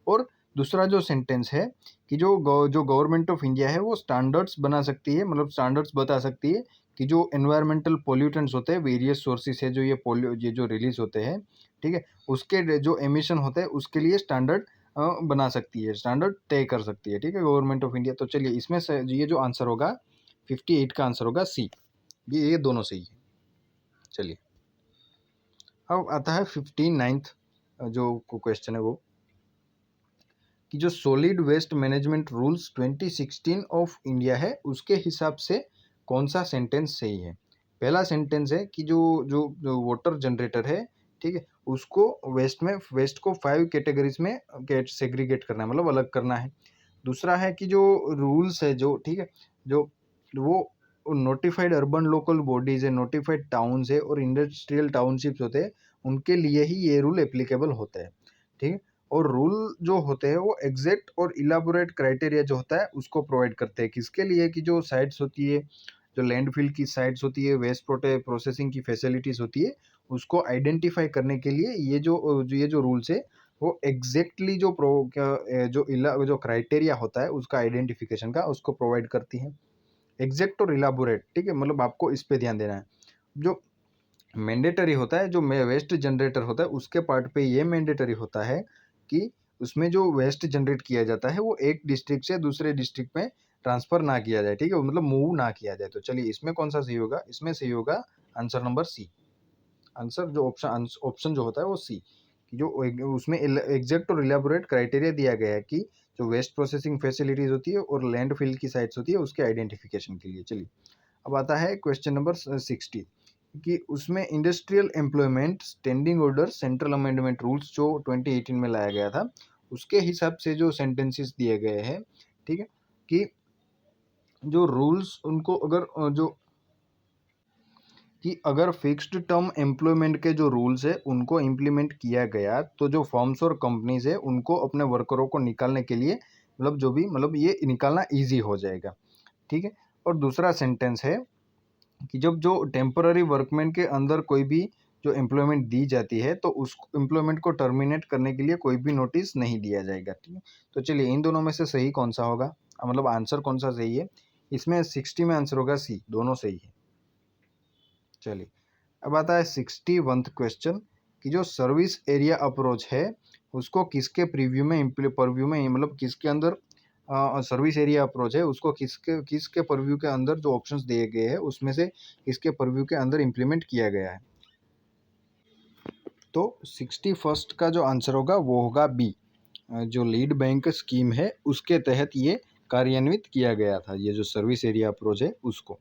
और दूसरा जो सेंटेंस है कि जो गवर्नमेंट ऑफ इंडिया है वो स्टैंडर्ड्स बना सकती है, मतलब स्टैंडर्ड्स बता सकती है कि जो एनवायरमेंटल पोल्यूटेंट्स होते हैं वेरियस सोर्सेज है जो ये जो रिलीज होते हैं, ठीक है, उसके जो एमिशन होते हैं उसके लिए स्टैंडर्ड बना सकती है, स्टैंडर्ड तय कर सकती है। ठीक है, गवर्नमेंट ऑफ इंडिया। तो चलिए इसमें से ये जो आंसर होगा 58 का आंसर होगा सी, ये दोनों सही है। चलिए अब आता है 59th जो क्वेश्चन है वो कि जो solid waste management rules 2016 of India है उसके हिसाब से कौन सा सेंटेंस सही है। पहला सेंटेंस है कि जो वाटर जनरेटर है, ठीक है, उसको वेस्ट को 5 कैटेगरीज में सेग्रीगेट करना है, मतलब अलग करना है। दूसरा है कि जो रूल्स है जो, ठीक है, जो वो नोटिफाइड अर्बन लोकल बॉडीज है, नोटिफाइड टाउन्स है और इंडस्ट्रियल टाउनशिप्स होते हैं, उनके लिए ही ये रूल एप्लीकेबल होते हैं, ठीक है। और रूल जो होते हैं वो एग्जैक्ट और इलाबोरेट क्राइटेरिया जो होता है उसको प्रोवाइड करते हैं, किसके लिए, कि जो साइट्स होती है, जो लैंडफिल की साइट्स होती है, वेस्ट प्रोसेसिंग की फैसिलिटीज होती है, उसको आइडेंटिफाई करने के लिए ये जो रूल्स है वो एग्जैक्टली जो क्राइटेरिया होता है उसका आइडेंटिफिकेशन का उसको प्रोवाइड करती है। एग्जैक्ट और इलाबोरेट, ठीक है, मतलब आपको इस पे ध्यान देना है। जो मैंडेटरी होता है, जो वेस्ट जनरेटर होता है उसके पार्ट पे ये मैंडेटरी होता है कि उसमें जो वेस्ट जनरेट किया जाता है वो एक डिस्ट्रिक्ट से दूसरे डिस्ट्रिक्ट में ट्रांसफर ना किया जाए, ठीक है, मतलब मूव ना किया जाए। तो चलिए इसमें कौन सा सही होगा, इसमें सही होगा आंसर नंबर सी। आंसर जो ऑप्शन जो होता है वो सी, कि जो उसमें एग्जैक्ट और इलेबोरेट क्राइटेरिया दिया गया है कि जो वेस्ट प्रोसेसिंग फैसिलिटीज होती है और लैंडफिल की साइट्स होती है उसके आइडेंटिफिकेशन के लिए। चलिए अब आता है क्वेश्चन नंबर 60, कि उसमें industrial employment standing order central amendment rules जो 2018 में लाया गया था उसके हिसाब से जो सेंटेंसेस दिए गए हैं, ठीक है, कि जो रूल्स उनको अगर फिक्स्ड टर्म एम्प्लॉयमेंट के जो रूल्स है उनको इम्प्लीमेंट किया गया तो जो फर्म्स और कंपनीज है उनको अपने वर्करों को निकालने के लिए मतलब जो भी मतलब ये निकालना इजी हो जाएगा, ठीक है। और दूसरा सेंटेंस है कि जब जो टेम्पररी वर्कमैन के अंदर कोई भी जो एम्प्लॉयमेंट दी जाती है तो उस एम्प्लॉयमेंट को टर्मिनेट करने के लिए कोई भी नोटिस नहीं दिया जाएगा, ठीक है। तो चलिए इन दोनों में से सही कौन सा होगा, मतलब आंसर कौन सा सही है, इसमें 60 में आंसर होगा सी, दोनों सही है। चलिए अब आता है 61th क्वेश्चन, कि जो सर्विस एरिया अप्रोच है उसको किसके परव्यू में मतलब किसके अंदर सर्विस एरिया अप्रोच है उसको किसके परव्यू के अंदर जो ऑप्शंस दिए गए हैं उसमें से किसके परव्यू के अंदर इम्प्लीमेंट किया गया है। तो 61st का जो आंसर होगा वो होगा बी, जो लीड बैंक स्कीम है उसके तहत ये कार्यान्वित किया गया था, ये जो सर्विस एरिया अप्रोच है उसको।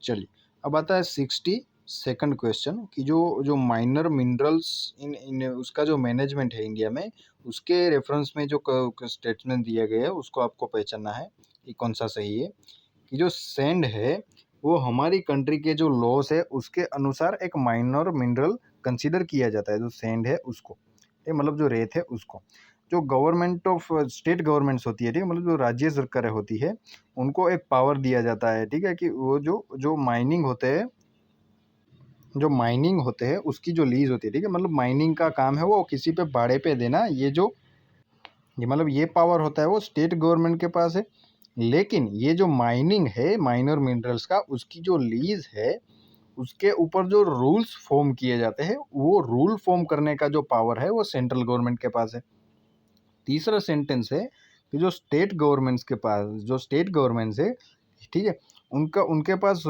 चलिए अब आता है 62nd क्वेश्चन, कि जो जो माइनर मिनरल्स इन इन उसका जो मैनेजमेंट है इंडिया में उसके रेफरेंस में जो स्टेटमेंट दिया गया है उसको आपको पहचानना है कि कौन सा सही है। कि जो सैंड है वो हमारी कंट्री के जो लॉस है उसके अनुसार एक माइनर मिनरल कंसीडर किया जाता है, जो सैंड है उसको, ये मतलब जो रेत है उसको। जो गवर्नमेंट ऑफ स्टेट गवर्नमेंट्स होती है, ठीक है, मतलब जो राज्य सरकारें होती है उनको एक पावर दिया जाता है, ठीक है, कि वो जो जो माइनिंग होते हैं उसकी जो लीज होती है, ठीक है, मतलब माइनिंग का काम है वो किसी पे भाड़े पे देना, ये मतलब ये पावर होता है वो स्टेट गवर्नमेंट के पास है। लेकिन ये जो माइनिंग है माइनर मिनरल्स का उसकी जो लीज है उसके ऊपर जो रूल्स फॉर्म किए जाते हैं वो रूल फॉर्म करने का जो पावर है वो सेंट्रल गवर्नमेंट के पास है। तीसरा सेंटेंस है कि जो स्टेट गवर्नमेंट्स है, ठीक है, उनका उनके पास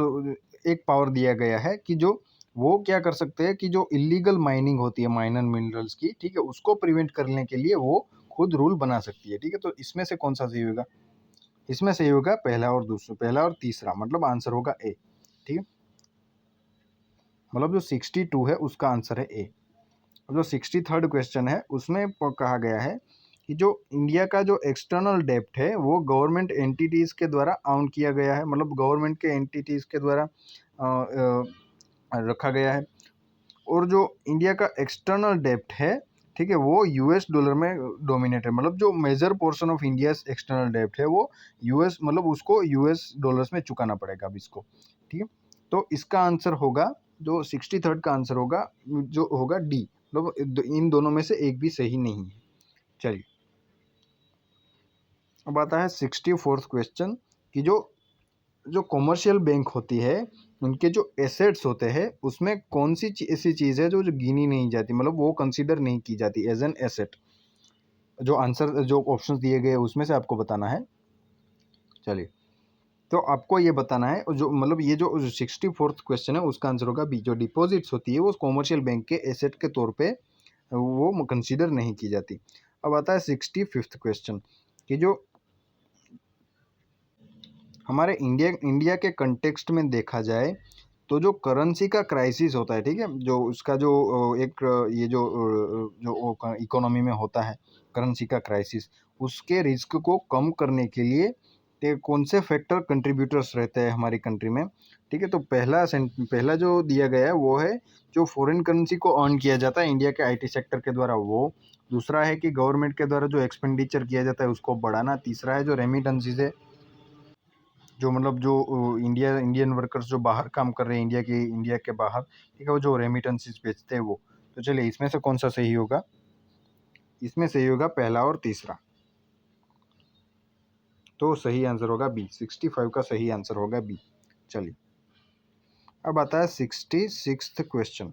एक पावर दिया गया है कि जो वो क्या कर सकते हैं कि जो इलीगल माइनिंग होती है माइनर मिनरल्स की, ठीक है, उसको प्रिवेंट करने के लिए वो खुद रूल बना सकती है, ठीक है। तो इसमें से कौन सा सही होगा, इसमें सही होगा पहला और तीसरा, मतलब आंसर होगा ए, ठीक है, मतलब जो 62 है उसका आंसर है ए। जो 63rd क्वेश्चन है उसमें कहा गया है कि जो इंडिया का जो एक्सटर्नल डेप्ट है वो गवर्नमेंट एंटिटीज़ के द्वारा आउन किया गया है, मतलब गवर्नमेंट के एंटिटीज़ के द्वारा रखा गया है। और जो इंडिया का एक्सटर्नल डेप्ट है, ठीक है, वो यूएस डॉलर में डोमिनेट है, मतलब जो major portion of India's external डेप्ट है वो यूएस मतलब उसको यूएस डॉलर्स में चुकाना पड़ेगा अब इसको, ठीक है। तो इसका आंसर होगा जो 63rd का आंसर होगा जो होगा डी, मतलब इन दोनों में से एक भी सही नहीं है। चलिए अब आता है 64th क्वेश्चन, कि जो जो कॉमर्शियल बैंक होती है उनके जो एसेट्स होते हैं उसमें कौन सी ऐसी चीज़ है जो गिनी नहीं जाती, मतलब वो कंसीडर नहीं की जाती एज एन एसेट। जो आंसर जो ऑप्शंस दिए गए उसमें से आपको बताना है। चलिए तो आपको ये बताना है जो मतलब ये जो 64th क्वेश्चन है उसका आंसर होगा बी, जो डिपॉजिट्स होती है वो कॉमर्शियल बैंक के एसेट के तौर पे वो कंसीडर नहीं की जाती। अब आता है 65th क्वेश्चन, कि जो हमारे इंडिया के कंटेक्स्ट में देखा जाए तो जो करेंसी का क्राइसिस होता है, ठीक है, जो उसका जो एक ये जो इकोनॉमी में होता है करेंसी का क्राइसिस, उसके रिस्क को कम करने के लिए तो कौन से फैक्टर कंट्रीब्यूटर्स रहते हैं हमारी कंट्री में, ठीक है। तो पहला जो दिया गया है वो है जो फॉरेन करेंसी को अर्न किया जाता है इंडिया के आईटी सेक्टर के द्वारा वो। दूसरा है कि गवर्नमेंट के द्वारा जो एक्सपेंडिचर किया जाता है उसको बढ़ाना। तीसरा है जो रेमिटेंसीज है, जो मतलब जो इंडियन वर्कर्स जो बाहर काम कर रहे हैं इंडिया के बाहर, ठीक है, वो जो रेमिटेंसीज भेजते हैं वो। तो चलिए इसमें से कौन सा सही होगा, इसमें सही होगा पहला और तीसरा। तो सही आंसर होगा बी, 65 का सही आंसर होगा बी। चलिए अब आता है 66th क्वेश्चन।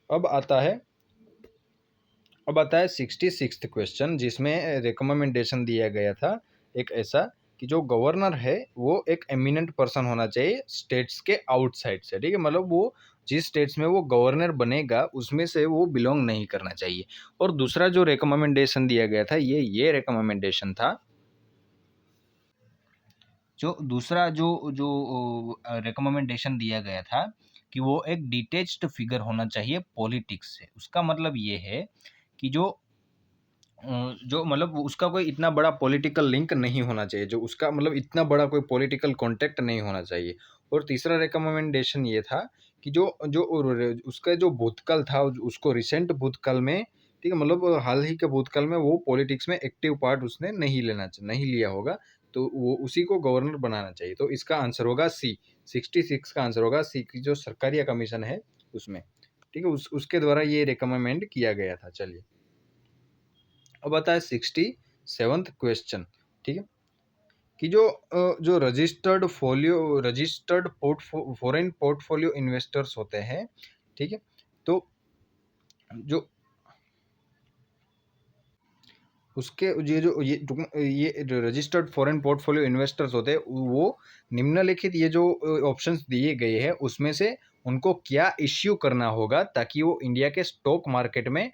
अब आता है 66th क्वेश्चन, जिसमें रिकमेंडेशन दिया गया था एक ऐसा कि जो गवर्नर है वो एक एमिनेंट पर्सन होना चाहिए स्टेट्स के आउटसाइड से, ठीक है। मतलब वो जिस स्टेट्स में वो गवर्नर बनेगा उसमें से वो बिलोंग नहीं करना चाहिए। और दूसरा जो रिकमेंडेशन दिया गया था ये रिकमेंडेशन था, जो दूसरा जो जो रिकमेंडेशन दिया गया था कि वो एक डिटेच्ड फिगर होना चाहिए पॉलिटिक्स से। उसका मतलब ये है कि जो मतलब उसका कोई इतना बड़ा पॉलिटिकल लिंक नहीं होना चाहिए, जो उसका मतलब इतना बड़ा कोई पॉलिटिकल कॉन्टेक्ट नहीं होना चाहिए। और तीसरा रिकमेंडेशन ये था कि जो जो उसका जो भूतकाल था उसको रिसेंट भूतकाल में, ठीक है, मतलब हाल ही के भूतकाल में वो पॉलिटिक्स में एक्टिव पार्ट उसने नहीं लिया होगा, तो वो उसी को गवर्नर बनाना चाहिए। तो इसका आंसर होगा सी, 66 का आंसर होगा सी की जो सरकारिया कमीशन है उसमें, ठीक है, उसके द्वारा ये रिकमेंड किया गया था। चलिए अब आता है 67th क्वेश्चन, ठीक है, कि जो रजिस्टर्ड फॉरेन पोर्टफोलियो इन्वेस्टर्स होते हैं, ठीक है। तो जो उसके ये जो रजिस्टर्ड फॉरेन पोर्टफोलियो इन्वेस्टर्स होते हैं वो निम्नलिखित ये जो ऑप्शंस दिए गए हैं उसमें से उनको क्या इश्यू करना होगा ताकि वो इंडिया के स्टॉक मार्केट में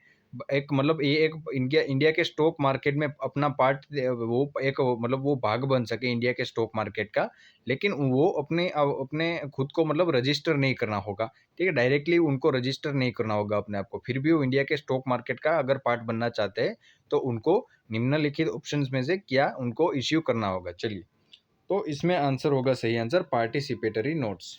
एक मतलब ये एक इंडिया के स्टॉक मार्केट में अपना पार्ट वो एक मतलब वो भाग बन सके इंडिया के स्टॉक मार्केट का। लेकिन वो अपने अपने खुद को मतलब रजिस्टर नहीं करना होगा, ठीक है, डायरेक्टली उनको रजिस्टर नहीं करना होगा अपने आप को, फिर भी वो इंडिया के स्टॉक मार्केट का अगर पार्ट बनना चाहते हैं तो उनको निम्नलिखित ऑप्शंस में से क्या उनको इश्यू करना होगा। चलिए तो इसमें आंसर होगा सही आंसर पार्टिसिपेटरी नोट्स।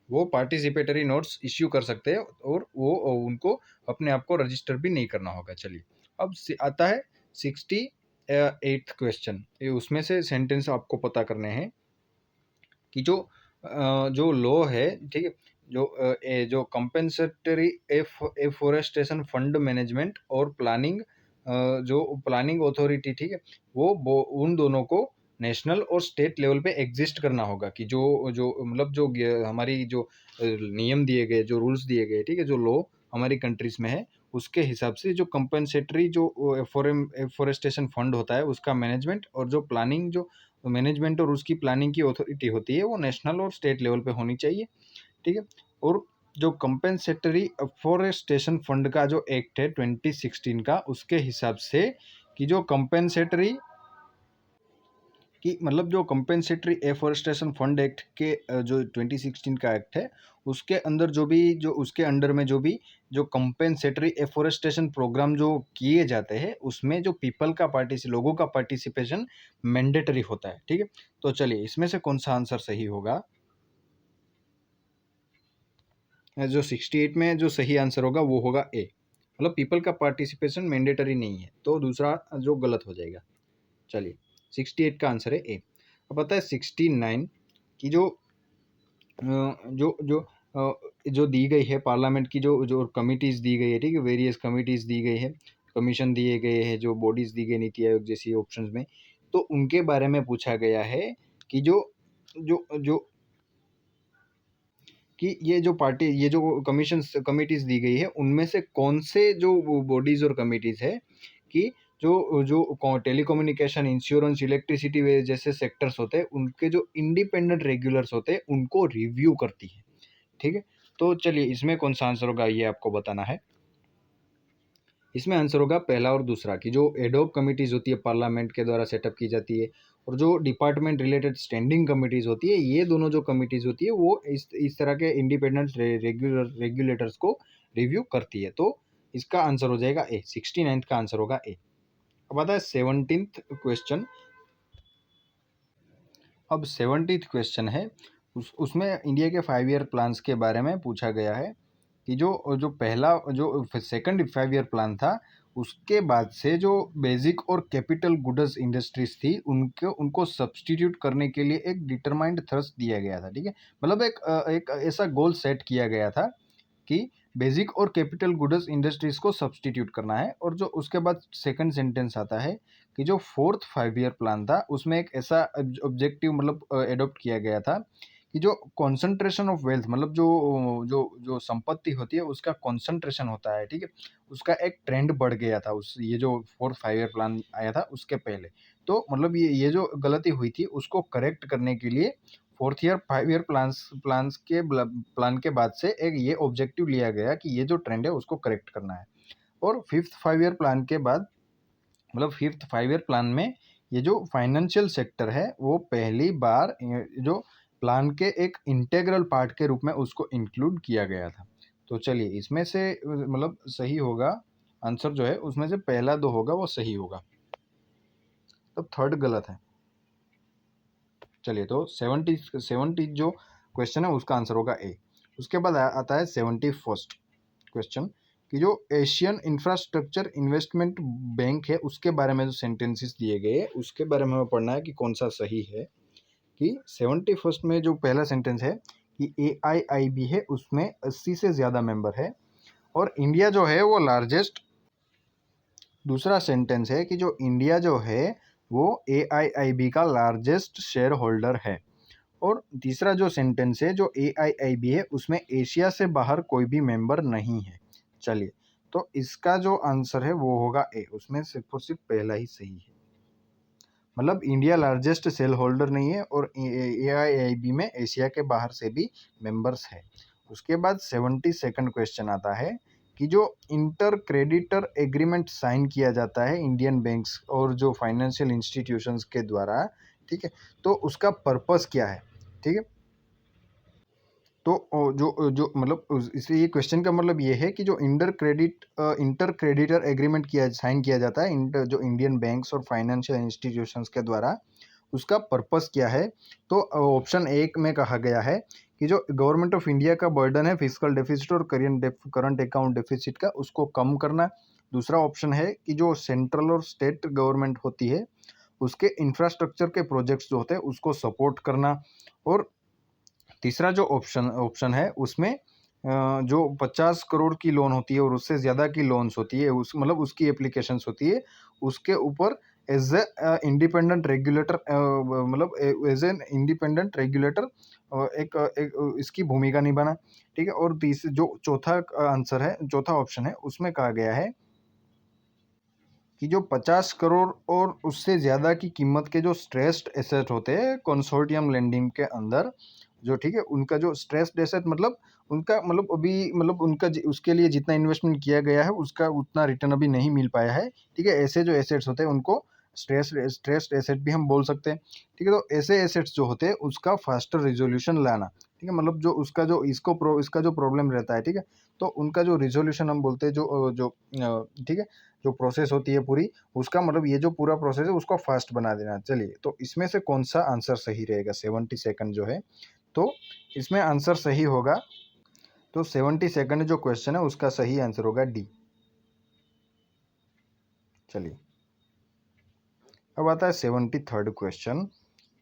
वो पार्टिसिपेटरी नोट्स इश्यू कर सकते हैं और वो उनको अपने आप को रजिस्टर भी नहीं करना होगा। चलिए अब आता है 68th क्वेश्चन, ये उसमें से सेंटेंस आपको पता करने हैं कि जो लॉ है, ठीक है, जो कंपेंसेटरी एफोरेस्टेशन फंड मैनेजमेंट और प्लानिंग, जो प्लानिंग अथॉरिटी, ठीक है, उन दोनों को नेशनल और स्टेट लेवल पे एग्जिस्ट करना होगा कि जो जो मतलब जो हमारी जो नियम दिए गए, जो रूल्स दिए गए, ठीक है, जो लॉ हमारी कंट्रीज में है उसके हिसाब से जो कंपेंसेटरी जो एफोरेस्टेशन फंड होता है उसका मैनेजमेंट और जो प्लानिंग जो मैनेजमेंट और उसकी प्लानिंग की अथॉरिटी होती है वो नेशनल और स्टेट लेवल पे होनी चाहिए, ठीक है। और जो कंपेंसेटरी अफोरेस्टेशन फंड का जो एक्ट है 2016 का, उसके हिसाब से कि जो कंपेंसेटरी कि मतलब जो कंपेंसेटरी एफोरेस्टेशन फंड एक्ट के जो 2016 का एक्ट है उसके अंदर जो उसके अंडर में जो कंपेंसेटरी एफोरेस्टेशन प्रोग्राम जो किए जाते हैं उसमें जो लोगों का पार्टिसिपेशन मैंडेटरी होता है, ठीक है। तो चलिए इसमें से कौन सा आंसर सही होगा, जो 68 में जो सही आंसर होगा वो होगा ए, मतलब पीपल का पार्टिसिपेशन मैंडेटरी नहीं है, तो दूसरा जो गलत हो जाएगा। चलिए 68 का आंसर है ए। अब पता है 69 की जो जो जो दी गई है पार्लियामेंट की जो जो कमिटीज़ दी गई है, ठीक है, वेरियस कमिटीज़ दी गई है, कमीशन दिए गए हैं, जो बॉडीज़ दी गई नीति आयोग जैसी ऑप्शंस में, तो उनके बारे में पूछा गया है कि जो जो जो कि ये जो कमीशन कमिटीज़ दी गई है उनमें से कौन से जो बॉडीज़ और कमिटीज़ है कि जो जो टेलीकम्युनिकेशन, इंश्योरेंस, इलेक्ट्रिसिटी वे जैसे सेक्टर्स होते हैं उनके जो इंडिपेंडेंट रेगुलर्स होते हैं उनको रिव्यू करती है, ठीक है। तो चलिए इसमें कौन सा आंसर होगा ये आपको बताना है। इसमें आंसर होगा पहला और दूसरा कि जो एडॉक कमिटीज़ होती है पार्लियामेंट के द्वारा सेटअप की जाती है और जो डिपार्टमेंट रिलेटेड स्टैंडिंग कमिटीज़ होती है, ये दोनों जो कमिटीज़ होती है वो इस तरह के इंडिपेंडेंट रेगुलेटर्स को रिव्यू करती है। तो इसका आंसर हो जाएगा ए, 69 का आंसर होगा ए। अब आता है 17th क्वेश्चन। अब 70th क्वेश्चन है, उसमें इंडिया के 5 ईयर प्लान्स के बारे में पूछा गया है कि जो जो पहला जो सेकंड 5 ईयर प्लान था, उसके बाद से जो बेसिक और कैपिटल गुड्स इंडस्ट्रीज थी उनको उनको सब्स्टिट्यूट करने के लिए एक डिटरमाइंड थ्रस्ट दिया गया था। ठीक है, मतलब एक ऐसा गोल सेट किया गया था कि बेसिक और कैपिटल गुड्स इंडस्ट्रीज को सब्स्टिट्यूट करना है। और जो उसके बाद सेकंड सेंटेंस आता है कि जो फोर्थ 5 ईयर प्लान था उसमें एक ऐसा ऑब्जेक्टिव मतलब एडॉप्ट किया गया था कि जो कॉन्सेंट्रेशन ऑफ वेल्थ, मतलब जो जो जो संपत्ति होती है उसका कॉन्सेंट्रेशन होता है, ठीक है, उसका एक ट्रेंड बढ़ गया था उस ये जो फोर्थ 5 ईयर प्लान आया था उसके पहले। तो मतलब ये जो गलती हुई थी उसको करेक्ट करने के लिए फोर्थ ईयर 5 ईयर प्लान के बाद से एक ये ऑब्जेक्टिव लिया गया कि ये जो ट्रेंड है उसको करेक्ट करना है। और फिफ्थ 5 ईयर प्लान के बाद, मतलब फिफ्थ 5 ईयर प्लान में ये जो फाइनेंशियल सेक्टर है वो पहली बार जो प्लान के एक इंटेग्रल पार्ट के रूप में उसको इंक्लूड किया गया था। तो चलिए इसमें से मतलब सही होगा आंसर जो है उसमें से पहला दो होगा वो सही होगा, तो थर्ड गलत है। चलिए तो 70 जो क्वेश्चन है उसका आंसर होगा ए। उसके बाद आता है 71st क्वेश्चन कि जो एशियन इंफ्रास्ट्रक्चर इन्वेस्टमेंट बैंक है उसके बारे में जो सेंटेंसेस दिए गए हैं उसके बारे में हमें पढ़ना है कि कौन सा सही है। कि 71st में जो पहला सेंटेंस है कि AIIB है उसमें 80 से ज़्यादा मेंबर है और इंडिया जो है वो लार्जेस्ट। दूसरा सेंटेंस है कि जो इंडिया जो है वो AIIB का लार्जेस्ट शेयर होल्डर है। और तीसरा जो सेंटेंस है जो AIIB है उसमें एशिया से बाहर कोई भी मेंबर नहीं है। चलिए तो इसका जो आंसर है वो होगा ए, उसमें सिर्फ और सिर्फ पहला ही सही है, मतलब इंडिया लार्जेस्ट सेल होल्डर नहीं है और AIIB में एशिया के बाहर से भी मेंबर्स है। उसके बाद 72nd क्वेश्चन आता है कि जो इंटर क्रेडिटर एग्रीमेंट साइन किया जाता है इंडियन बैंक्स और जो फाइनेंशियल इंस्टीट्यूशंस के द्वारा, ठीक है, तो उसका पर्पस क्या है। ठीक है, तो जो जो मतलब इसलिए ये क्वेश्चन का मतलब ये है कि जो इंटर क्रेडिटर एग्रीमेंट किया साइन किया जाता है जो इंडियन बैंक्स और फाइनेंशियल इंस्टीट्यूशंस के द्वारा, उसका पर्पस क्या है। तो ऑप्शन एक में कहा गया है कि जो गवर्नमेंट ऑफ इंडिया का बर्डन है फिजिकल डेफिसिट और करंट अकाउंट डेफिसिट का उसको कम करना। दूसरा ऑप्शन है कि जो सेंट्रल और स्टेट गवर्नमेंट होती है उसके इंफ्रास्ट्रक्चर के प्रोजेक्ट्स जो होते हैं उसको सपोर्ट करना। और तीसरा जो ऑप्शन ऑप्शन है उसमें जो 50 करोड़ की लोन होती है और उससे ज़्यादा की लोन्स होती है उस मतलब उसकी एप्लीकेशंस होती है उसके ऊपर एज ए इंडिपेंडेंट रेगुलेटर, मतलब एज एन इंडिपेंडेंट रेगुलेटर एक इसकी भूमिका निभाना। ठीक है, और तीसरा जो चौथा आंसर है चौथा ऑप्शन है उसमें कहा गया है कि जो 50 करोड़ और उससे ज़्यादा की कीमत के जो स्ट्रेस्ड एसेट होते हैं कंसोर्टियम लेंडिंग के अंदर, जो ठीक है उनका जो स्ट्रेस्ड एसेट मतलब उनका मतलब अभी मतलब उनका उसके लिए जितना इन्वेस्टमेंट किया गया है उसका उतना रिटर्न अभी नहीं मिल पाया है। ठीक है, ऐसे जो एसेट्स होते हैं उनको स्ट्रेस्ड एसेट भी हम बोल सकते हैं। ठीक है, तो ऐसे एसेट्स जो होते हैं उसका फास्टर रिजोल्यूशन लाना। ठीक है, मतलब जो उसका जो इसका जो प्रॉब्लम रहता है, ठीक है, तो उनका जो रिजोल्यूशन हम बोलते हैं ठीक है, जो प्रोसेस होती है पूरी उसका मतलब ये जो पूरा प्रोसेस है उसको फास्ट बना देना। चलिए तो इसमें से कौन सा आंसर सही रहेगा 72nd जो है, तो इसमें आंसर सही होगा। तो 72nd जो क्वेश्चन है उसका सही आंसर होगा डी। चलिए अब आता है 73rd क्वेश्चन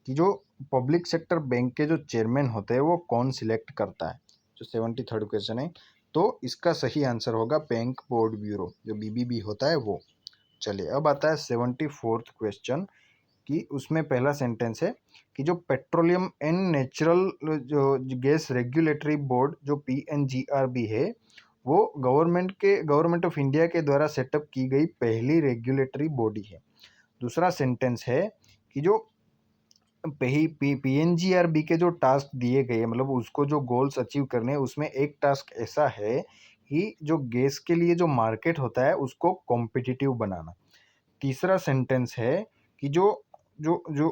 कि जो पब्लिक सेक्टर बैंक के जो चेयरमैन होते हैं वो कौन सिलेक्ट करता है। जो 73rd क्वेश्चन है तो इसका सही आंसर होगा बैंक बोर्ड ब्यूरो जो BBB होता है वो। चलिए अब आता है 74th क्वेश्चन कि उसमें पहला सेंटेंस है कि जो पेट्रोलियम एंड नेचुरल जो गैस रेगुलेटरी बोर्ड जो PNGRB है वो गवर्नमेंट ऑफ इंडिया के द्वारा सेटअप की गई पहली रेगुलेटरी बॉडी है। दूसरा सेंटेंस है कि जो PNGRB के जो टास्क दिए गए मतलब उसको जो गोल्स अचीव करने हैं उसमें एक टास्क ऐसा है कि जो गैस के लिए जो मार्केट होता है उसको कॉम्पिटिटिव बनाना। तीसरा सेंटेंस है कि जो जो जो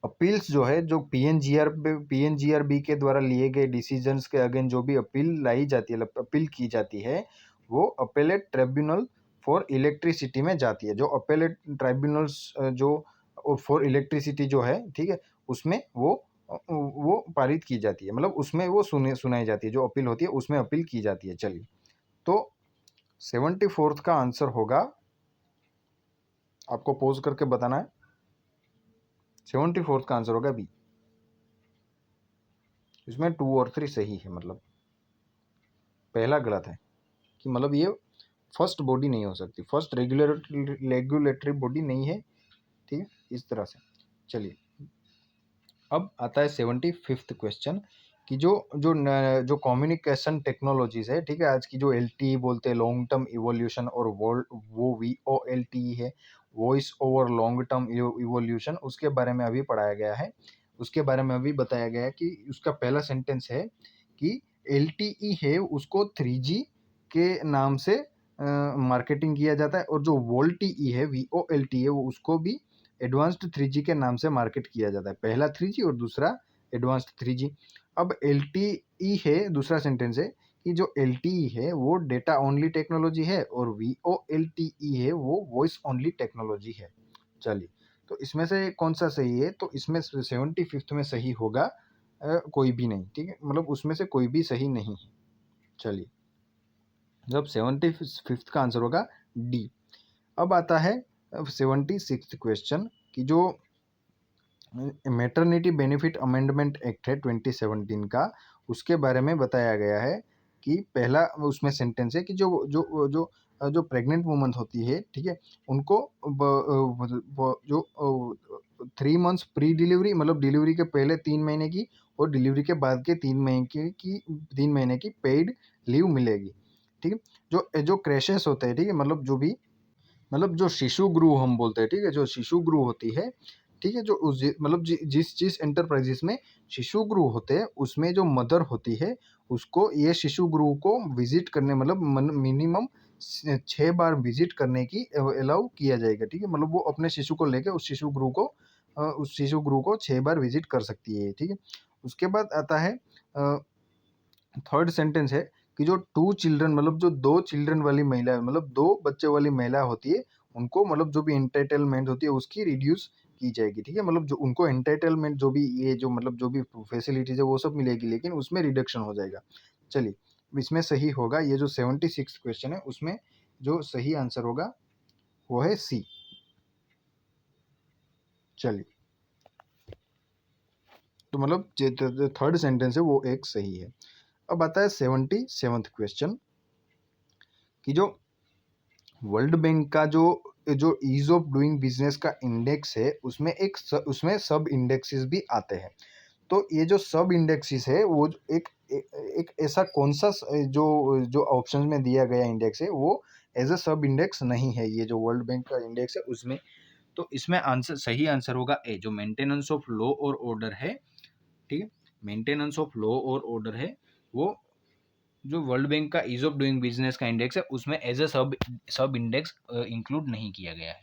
अपील्स जो है जो PNGRB के द्वारा लिए गए डिसीजंस के अगेंस्ट जो भी अपील लाई जाती है अपील की जाती है वो अपेलेट ट्रिब्यूनल फॉर इलेक्ट्रिसिटी में जाती है। जो अपेलेट ट्राइब्यूनल्स जो फॉर इलेक्ट्रिसिटी जो है, ठीक है, उसमें वो पारित की जाती है, मतलब उसमें वो सुनाई जाती है, जो अपील होती है उसमें अपील की जाती है। चलिए, तो 74th का आंसर होगा, आपको पोज करके बताना है, 74th का आंसर होगा बी। इसमें 2 और 3 सही है, मतलब पहला गलत है कि मतलब ये फर्स्ट बॉडी नहीं हो सकती, फर्स्ट रेगुलेटरी बॉडी नहीं है, ठीक है, इस तरह से। चलिए, अब आता है 75th क्वेश्चन कि जो कम्युनिकेशन टेक्नोलॉजीज है, ठीक है, आज की जो LTE बोलते हैं, लॉन्ग टर्म इवोल्यूशन, और वो VoLTE है, voice over long term evolution, उसके बारे में अभी पढ़ाया गया है, उसके बारे में अभी बताया गया है कि उसका पहला सेंटेंस है कि LTE है उसको 3G के नाम से मार्केटिंग किया जाता है, और जो VoLTE है, VoLTE है, वो उसको भी एडवांस्ड 3G के नाम से मार्केट किया जाता है। पहला 3G और दूसरा एडवांस्ड 3G। अब LTE है, दूसरा सेंटेंस है कि जो LTE है वो डेटा ओनली टेक्नोलॉजी है, और VoLTE है वो वॉइस ओनली टेक्नोलॉजी है। चलिए, तो इसमें से कौन सा सही है? तो इसमें 75th में सही होगा कोई भी नहीं, ठीक है, मतलब उसमें से कोई भी सही नहीं है। चलिए, जब 75th का आंसर होगा डी। अब आता है 76th क्वेश्चन कि जो मैटरनिटी बेनिफिट अमेंडमेंट एक्ट है 2017 का, उसके बारे में बताया गया है कि पहला उसमें सेंटेंस है कि जो प्रेग्नेंट वुमन होती है, ठीक है, उनको जो 3 मंथ्स प्री डिलीवरी, मतलब डिलीवरी के पहले 3 महीने की और डिलीवरी के बाद के 3 महीने की पेड लीव मिलेगी, ठीक है। जो क्रैशेस होते हैं, ठीक है, मतलब जो शिशु गृह हम बोलते हैं, ठीक है, जो शिशु गृह होती है, ठीक है, जो मतलब जिस एंटरप्राइजेस में शिशु गृह होते हैं, उसमें जो मदर होती है, उसको ये शिशु गृह को विजिट करने, मतलब मिनिमम 6 बार विजिट करने की अलाउ किया जाएगा, ठीक है, मतलब वो अपने शिशु को लेके उस शिशु गृह को 6 बार विजिट कर सकती है, ठीक है। उसके बाद आता है थर्ड सेंटेंस है कि जो 2 चिल्ड्रन, मतलब जो 2 चिल्ड्रन वाली महिला, मतलब 2 बच्चे वाली महिला होती है, उनको मतलब जो भी एंटाइटलमेंट होती है उसकी रिड्यूस की जाएगी, ठीक है, मतलब जो उनको एंटाइटलमेंट जो भी ये जो मतलब जो भी फैसिलिटीज है वो सब मिलेगी, लेकिन उसमें रिडक्शन हो जाएगा। चलिए, इसमें सही होगा, ये जो 76 क्वेश्चन है उसमें जो सही आंसर होगा वो है सी। चलिए, तो मतलब जो थर्ड सेंटेंस है वो एक सही है। अब आता है 77th क्वेश्चन कि जो वर्ल्ड बैंक का जो ईज ऑफ डूइंग बिजनेस का इंडेक्स है, उसमें सब इंडेक्सेस भी आते हैं। तो ये जो सब इंडेक्सेस है वो एक ऐसा कौन सा जो ऑप्शन में दिया गया इंडेक्स है वो एज अ सब इंडेक्स नहीं है, ये जो वर्ल्ड बैंक का इंडेक्स है उसमें। तो इसमें सही आंसर होगा ए, जो मेंटेनेंस ऑफ लॉ और ऑर्डर है, ठीक है, मेंटेनेंस ऑफ लॉ और ऑर्डर है, वो जो वर्ल्ड बैंक का ईज ऑफ डूइंग बिजनेस का इंडेक्स है उसमें एज अ सब इंडेक्स इंक्लूड नहीं किया गया है।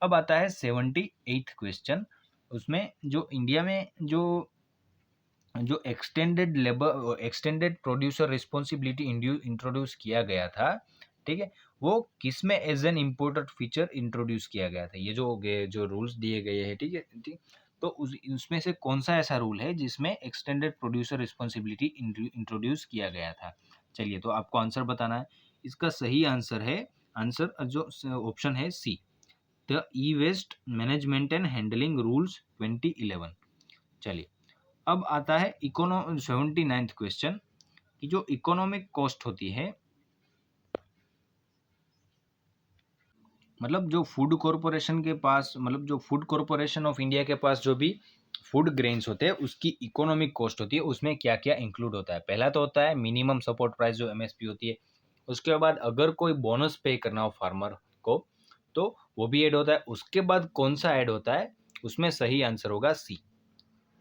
अब आता है 78th क्वेश्चन, उसमें जो इंडिया में जो एक्सटेंडेड प्रोड्यूसर रिस्पॉन्सिबिलिटी इंट्रोड्यूस किया गया था, ठीक है, वो किस में as an important feature introduce किया गया था? ये जो रूल्स दिए गए हैं, ठीक है, ठीक, तो उसमें से कौन सा ऐसा रूल है जिसमें एक्सटेंडेड प्रोड्यूसर रिस्पॉन्सिबिलिटी इंट्रोड्यूस किया गया था? चलिए, तो आपको आंसर बताना है। इसका सही आंसर है, आंसर जो ऑप्शन है C, the e waste management and handling rules 2011। चलिए, अब आता है 79th क्वेश्चन कि जो इकोनॉमिक कॉस्ट होती है, मतलब जो फूड कॉरपोरेशन के पास, मतलब जो फूड कॉरपोरेशन ऑफ इंडिया के पास जो भी फूड ग्रेन्स होते हैं उसकी इकोनॉमिक कॉस्ट होती है, उसमें क्या क्या इंक्लूड होता है? पहला तो होता है मिनिमम सपोर्ट प्राइस, जो MSP होती है। उसके बाद अगर कोई बोनस पे करना हो फार्मर को तो वो भी ऐड होता है। उसके बाद कौन सा ऐड होता है? उसमें सही आंसर होगा सी,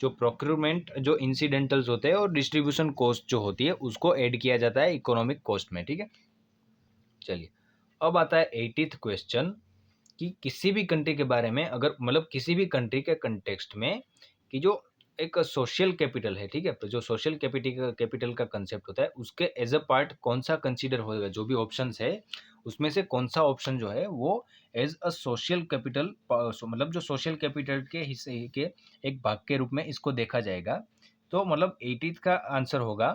जो प्रोक्यूरमेंट, जो इंसिडेंटल्स होते हैं और डिस्ट्रीब्यूशन कॉस्ट जो होती है उसको ऐड किया जाता है इकोनॉमिक कॉस्ट में, ठीक है। चलिए, अब आता है 80th क्वेश्चन कि किसी भी कंट्री के बारे में, अगर मतलब किसी भी कंट्री के कंटेक्स्ट में कि जो एक सोशल कैपिटल है, ठीक है? तो जो सोशल कैपिटल का कंसेप्ट होता है, उसके एज़ अ पार्ट कौन-सा कंसीडर होएगा, जो भी ऑप्शंस है, उसमें से कौन-सा ऑप्शन जो है वो एज़ अ सोशल कैपिटल मतलब जो सोशल कैपिटल के हिस्से के एक भाग के रूप में इसको देखा जाएगा। तो मतलब 80th का आंसर होगा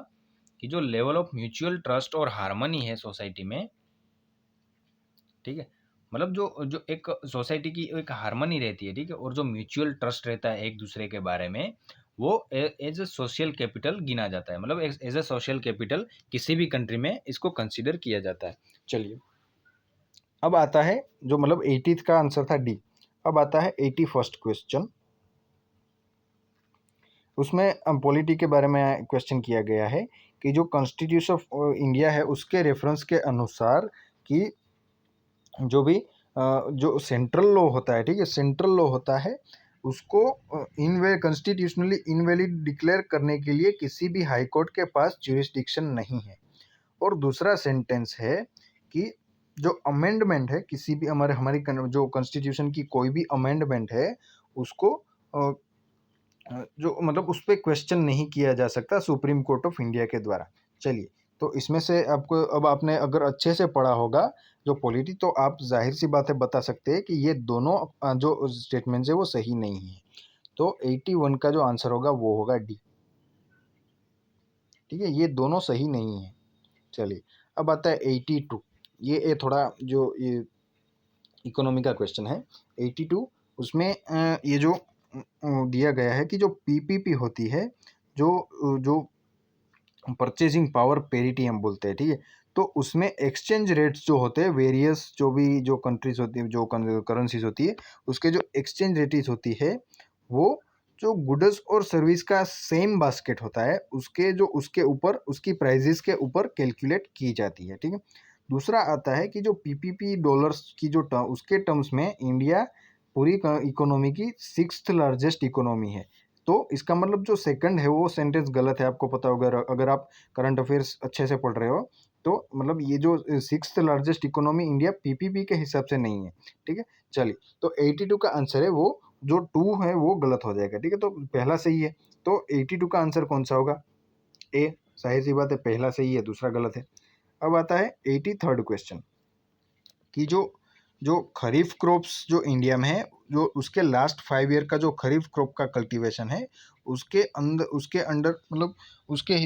कि जो लेवल ऑफ म्यूचुअल ट्रस्ट और हार्मनी है सोसाइटी में, ठीक है? मतलब जो जो एक सोसाइटी की एक हार्मनी रहती है, ठीक है? और जो म्यूचुअल ट्रस्ट रहता है एक-दूसरे के बारे में, वो एज़ अ सोशल कैपिटल गिना जाता है। मतलब एज़ अ सोशल कैपिटल किसी भी कंट्री में इसको कंसीडर किया जाता है। चलिए, अब आता है जो मतलब 80th का आंसर था डी। अब आता है 81st क्वेश्चन। उसमें पॉलिटी के बारे में क्वेश्चन किया गया है कि जो कॉन्स्टिट्यूशन ऑफ इंडिया है उसके रेफरेंस के अनुसार कि जो भी जो सेंट्रल लॉ होता है, ठीक है, सेंट्रल लॉ होता है उसको कॉन्स्टिट्यूशनली इनवैलिड डिक्लेयर करने के लिए किसी भी हाई कोर्ट के पास ज्यूरिसडिक्शन नहीं है। और दूसरा सेंटेंस है कि जो अमेंडमेंट है किसी भी जो कॉन्स्टिट्यूशन की कोई भी अमेंडमेंट है उसको जो मतलब उस पे क्वेश्चन नहीं किया जा सकता सुप्रीम कोर्ट ऑफ इंडिया के द्वारा। चलिए, तो इसमें से आपको अब आपने अगर अच्छे से पढ़ा होगा जो पॉलिटी, तो आप जाहिर सी बात है बता सकते हैं कि ये दोनों जो स्टेटमेंट्स है वो सही नहीं है। तो 81 का जो आंसर होगा वो होगा डी। ठीक है, ये दोनों सही नहीं है। चलिए, अब आता है 82। ये थोड़ा जो ये इकोनॉमी का क्वेश्चन है 82। उसमें ये जो दिया गया है कि जो पीपीपी होती है, जो परचेजिंग पावर पेरिटी हम बोलते हैं, ठीक है? तो उसमें एक्सचेंज रेट्स जो होते हैं वेरियस जो भी जो कंट्रीज होती है, जो करेंसीज होती है, उसके जो एक्सचेंज रेट्स होती है वो जो गुड्स और सर्विस का सेम बास्केट होता है उसके जो उसके ऊपर उसकी प्राइजेस के ऊपर कैलकुलेट की जाती है, ठीक है? दूसरा आता है कि जो पीपीपी डॉलर्स की जो उसके टर्म्स में इंडिया पूरी इकोनॉमी की 6th लार्जेस्ट इकोनॉमी है। तो इसका मतलब जो सेकंड है वो सेंटेंस गलत है, आपको पता होगा अगर आप करंट अफेयर्स अच्छे से पढ़ रहे हो। तो मतलब ये जो 6th largest economy India PPP के हिसाब से नहीं है, ठीक है? चलिए, तो 82 का आंसर है वो जो 2 है वो गलत हो जाएगा, ठीक है? तो पहला सही है, तो 82 का आंसर कौन सा होगा? ए। जाहिर सी बात है पहला सही है दूसरा गलत है। अब आता है 83rd क्वेश्चन कि जो जो खरीफ क्रॉप्स जो इंडिया में है, जो उसके लास्ट 5 ईयर का जो खरीफ क्रॉप का कल्टीवेशन है उसके अंडर मतलब उसके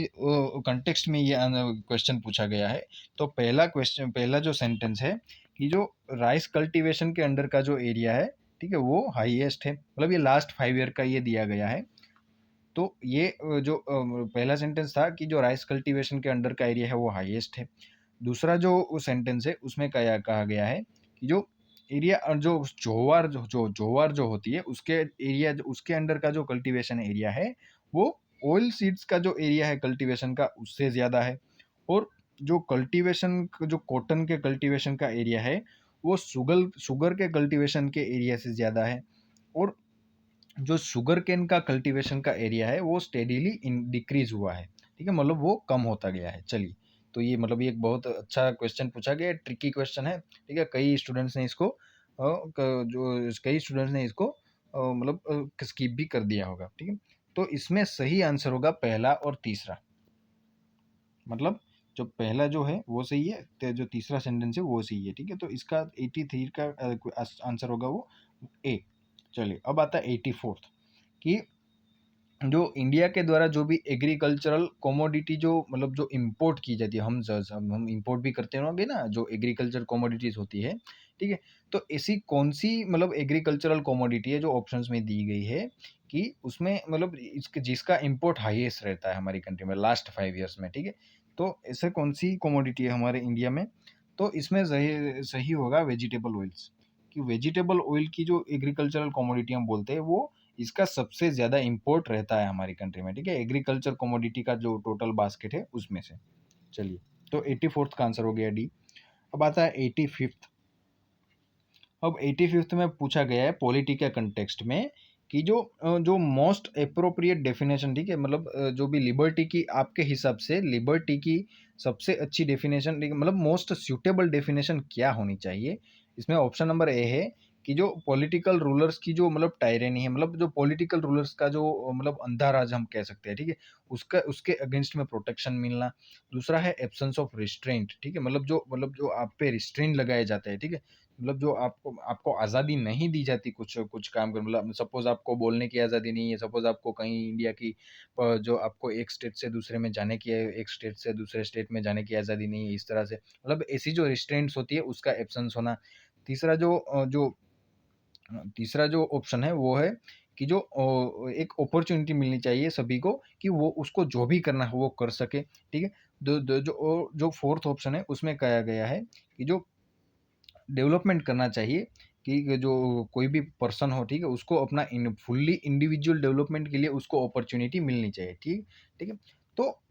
कंटेक्स्ट में ये क्वेश्चन पूछा गया है। तो पहला जो सेंटेंस है कि जो राइस कल्टीवेशन के अंडर का जो एरिया है, ठीक है, वो हाईएस्ट है, मतलब ये लास्ट 5 ईयर का ये दिया गया है। तो ये जो पहला सेंटेंस था कि जो राइस कल्टीवेशन के अंडर का एरिया है वो हाईएस्ट है। दूसरा जो सेंटेंस है उसमें कहा कहा गया है कि जो एरिया जो जोवार जो होती है उसके एरिया उसके अंडर का जो कल्टीवेशन एरिया है वो ऑयल सीड्स का जो एरिया है कल्टीवेशन का उससे ज़्यादा है। और जो जो कॉटन के कल्टीवेशन का एरिया है वो शुगर के कल्टीवेशन के एरिया से ज़्यादा है। और जो शुगर केन का कल्टीवेशन का एरिया है वो स्टेडीली डिक्रीज हुआ है, ठीक है, मतलब वो कम होता गया है। चलिए, तो ये मतलब ये एक बहुत अच्छा क्वेश्चन पूछा गया है, ट्रिकी क्वेश्चन है, ठीक है? कई स्टूडेंट्स ने इसको मतलब स्किप भी कर दिया होगा, ठीक है? तो इसमें सही आंसर होगा पहला और तीसरा। मतलब जो पहला जो है वो सही है, जो तीसरा सेंटेंस है वो सही है, ठीक है? तो इसका 83 का आंसर होगा वो ए। चलिए, अब आता है 84th कि जो इंडिया के द्वारा जो भी एग्रीकल्चरल कमोडिटी जो मतलब जो इंपोर्ट की जाती है, हम इंपोर्ट भी करते होंगे ना जो एग्रीकल्चर कमोडिटीज होती है, ठीक है? तो ऐसी कौन सी मतलब एग्रीकल्चरल कमोडिटी है जो ऑप्शंस में दी गई है कि उसमें मतलब इसके जिसका इंपोर्ट हाईएस्ट रहता है हमारी कंट्री में लास्ट 5 ईयर्स में, ठीक है? तो ऐसे कौन सी कमोडिटी है हमारे इंडिया में? तो इसमें सही सही होगा वेजिटेबल ऑयल्स। कि वेजिटेबल ऑयल की जो एग्रीकल्चरल कमोडिटी हम बोलते हैं वो इसका सबसे ज़्यादा इम्पोर्ट रहता है हमारी कंट्री में, ठीक है? एग्रीकल्चर कमोडिटी का जो टोटल बास्केट है उसमें से। चलिए, तो 84th का आंसर हो गया डी। अब आता है 85th। अब 85th में पूछा गया है पॉलिटी के कंटेक्स्ट में कि जो मोस्ट एप्रोप्रिएट डेफिनेशन, ठीक है, मतलब जो भी लिबर्टी की आपके हिसाब से लिबर्टी की सबसे अच्छी डेफिनेशन मतलब मोस्ट सूटेबल डेफिनेशन क्या होनी चाहिए? इसमें ऑप्शन नंबर ए है कि जो पॉलिटिकल रूलर्स की जो मतलब टायरेनी है, मतलब जो पॉलिटिकल रूलर्स का जो मतलब अंधा राज हम कह सकते हैं, ठीक है? उसका उसके अगेंस्ट में प्रोटेक्शन मिलना। दूसरा है एब्सेंस ऑफ रिस्ट्रेंट, ठीक है? मतलब जो आप पे रिस्ट्रेंट लगाए जाते हैं, ठीक है? मतलब जो आपको आपको आज़ादी नहीं दी जाती कुछ कुछ काम करने, मतलब सपोज़ आपको बोलने की आज़ादी नहीं है, सपोज़ आपको कहीं इंडिया की जो आपको एक स्टेट से दूसरे में जाने की है, एक स्टेट से दूसरे स्टेट में जाने की आज़ादी नहीं है, इस तरह से मतलब ऐसी जो रिस्ट्रेंट्स होती है उसका एब्सेंस होना। तीसरा तीसरा जो ऑप्शन है वो है कि जो एक अपॉर्च्युनिटी मिलनी चाहिए सभी को कि वो उसको जो भी करना है वो कर सके, ठीक है? जो फोर्थ ऑप्शन है उसमें कहा गया है कि जो डेवलपमेंट करना चाहिए कि जो कोई भी पर्सन हो, ठीक है? उसको अपना इन फुल्ली इंडिविजुअल डेवलपमेंट के लिए उसको अपॉर्च्युनिटी मिलनी चाहिए, ठीक है? तो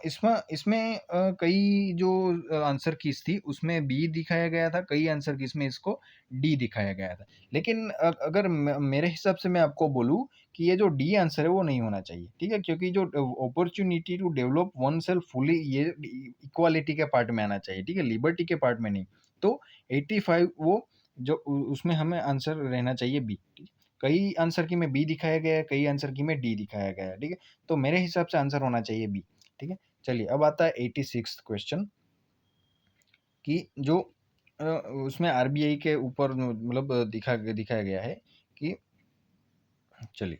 इसमें इसमें कई जो आंसर कीज़ थी उसमें बी दिखाया गया था, कई आंसर कीज़ में इसको डी दिखाया गया था। लेकिन अगर मेरे हिसाब से मैं आपको बोलूँ कि ये जो डी आंसर है वो नहीं होना चाहिए, ठीक है? क्योंकि जो opportunity to develop oneself fully ये इक्वालिटी के पार्ट में आना चाहिए, ठीक है? लिबर्टी के पार्ट में नहीं। तो 85 वो जो उसमें हमें आंसर रहना चाहिए बी, ठीक है? कई आंसर की में बी दिखाया गया है, कई आंसर की में डी दिखाया गया है, ठीक है? तो मेरे हिसाब से आंसर होना चाहिए बी, ठीक है? चलिए अब आता है 86th क्वेश्चन कि जो अ, उसमें आरबीआई के ऊपर मतलब दिखाया गया है कि चलिए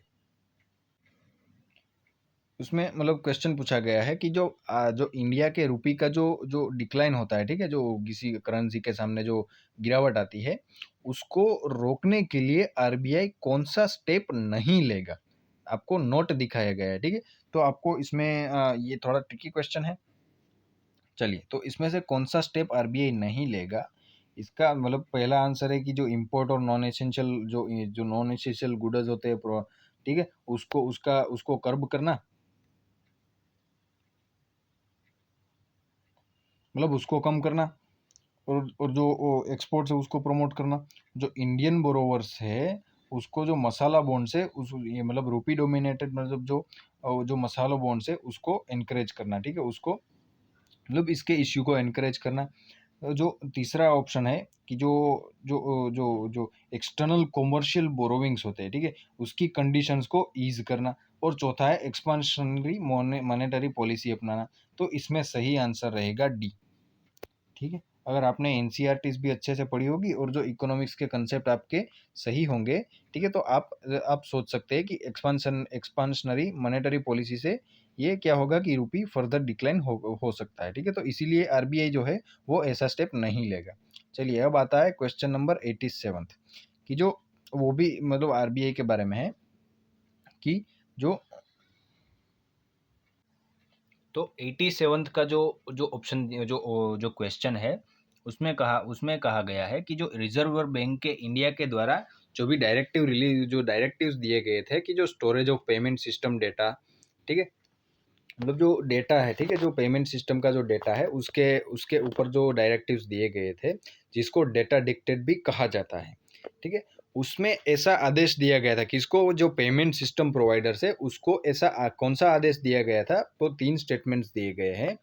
उसमें मतलब क्वेश्चन पूछा गया है कि जो इंडिया के रुपी का जो जो डिक्लाइन होता है, ठीक है? जो किसी करेंसी के सामने जो गिरावट आती है, उसको रोकने के लिए आरबीआई कौन-सा स्टेप नहीं लेगा? आपको नोट दिखाया गया है, ठीक है? तो आपको इसमें ये थोड़ा ट्रिकी क्वेश्चन है। चलिए, तो इसमें से कौन-सा स्टेप आरबीआई नहीं लेगा? इसका मतलब पहला आंसर है कि जो इम्पोर्ट और नॉन एसेंशियल जो नॉन एसेंशियल गुड्स होते हैं ठीक है? उसको कर्ब करना, मतलब उसको कम करना। और जो एक्सपोर्ट्स है उसको प्रमोट करना। जो इंडियन बोरोवर्स है उसको जो मसाला बॉन्ड्स है उस ये मतलब रूपी डोमिनेटेड मतलब जो मसाला बॉन्ड्स है उसको एनकरेज करना, ठीक है? उसको मतलब इसके इश्यू को एनकरेज करना। जो तीसरा ऑप्शन है कि जो एक्सटर्नल कॉमर्शियल बोरोविंग्स होते हैं, ठीक है? उसकी कंडीशंस को ईज़ करना। और चौथा है एक्सपांशनरी मॉनेटरी पॉलिसी अपनाना। तो इसमें सही आंसर रहेगा डी। ठीक है? अगर आपने एनसीईआरटीज़ भी अच्छे से पढ़ी होगी और जो इकोनॉमिक्स के कंसेप्ट आपके सही होंगे, ठीक है? तो आप सोच सकते हैं कि एक्सपांशनरी मॉनेटरी पॉलिसी से ये क्या होगा कि रूपी फर्दर डिक्लाइन हो सकता है, ठीक है? तो इसीलिए आरबीआई जो है वो ऐसा स्टेप नहीं लेगा। चलिए अब आता है क्वेश्चन नंबर 87th कि जो वो भी मतलब आरबीआई के बारे में है कि जो तो 87th का जो ऑप्शन जो क्वेश्चन है उसमें कहा गया है कि जो रिजर्व बैंक के इंडिया के द्वारा जो डायरेक्टिव्स दिए गए थे कि जो storage of payment system data, ठीक है? मतलब जो डेटा है, ठीक है? जो पेमेंट सिस्टम का जो डेटा है उसके उसके ऊपर जो डायरेक्टिव्स दिए गए थे जिसको डेटा डिक्टेट भी कहा जाता है, ठीक है? उसमें ऐसा आदेश दिया गया था किसको, जो पेमेंट सिस्टम प्रोवाइडर्स है उसको ऐसा कौन सा आदेश दिया गया था? तो तीन स्टेटमेंट्स दिए गए हैं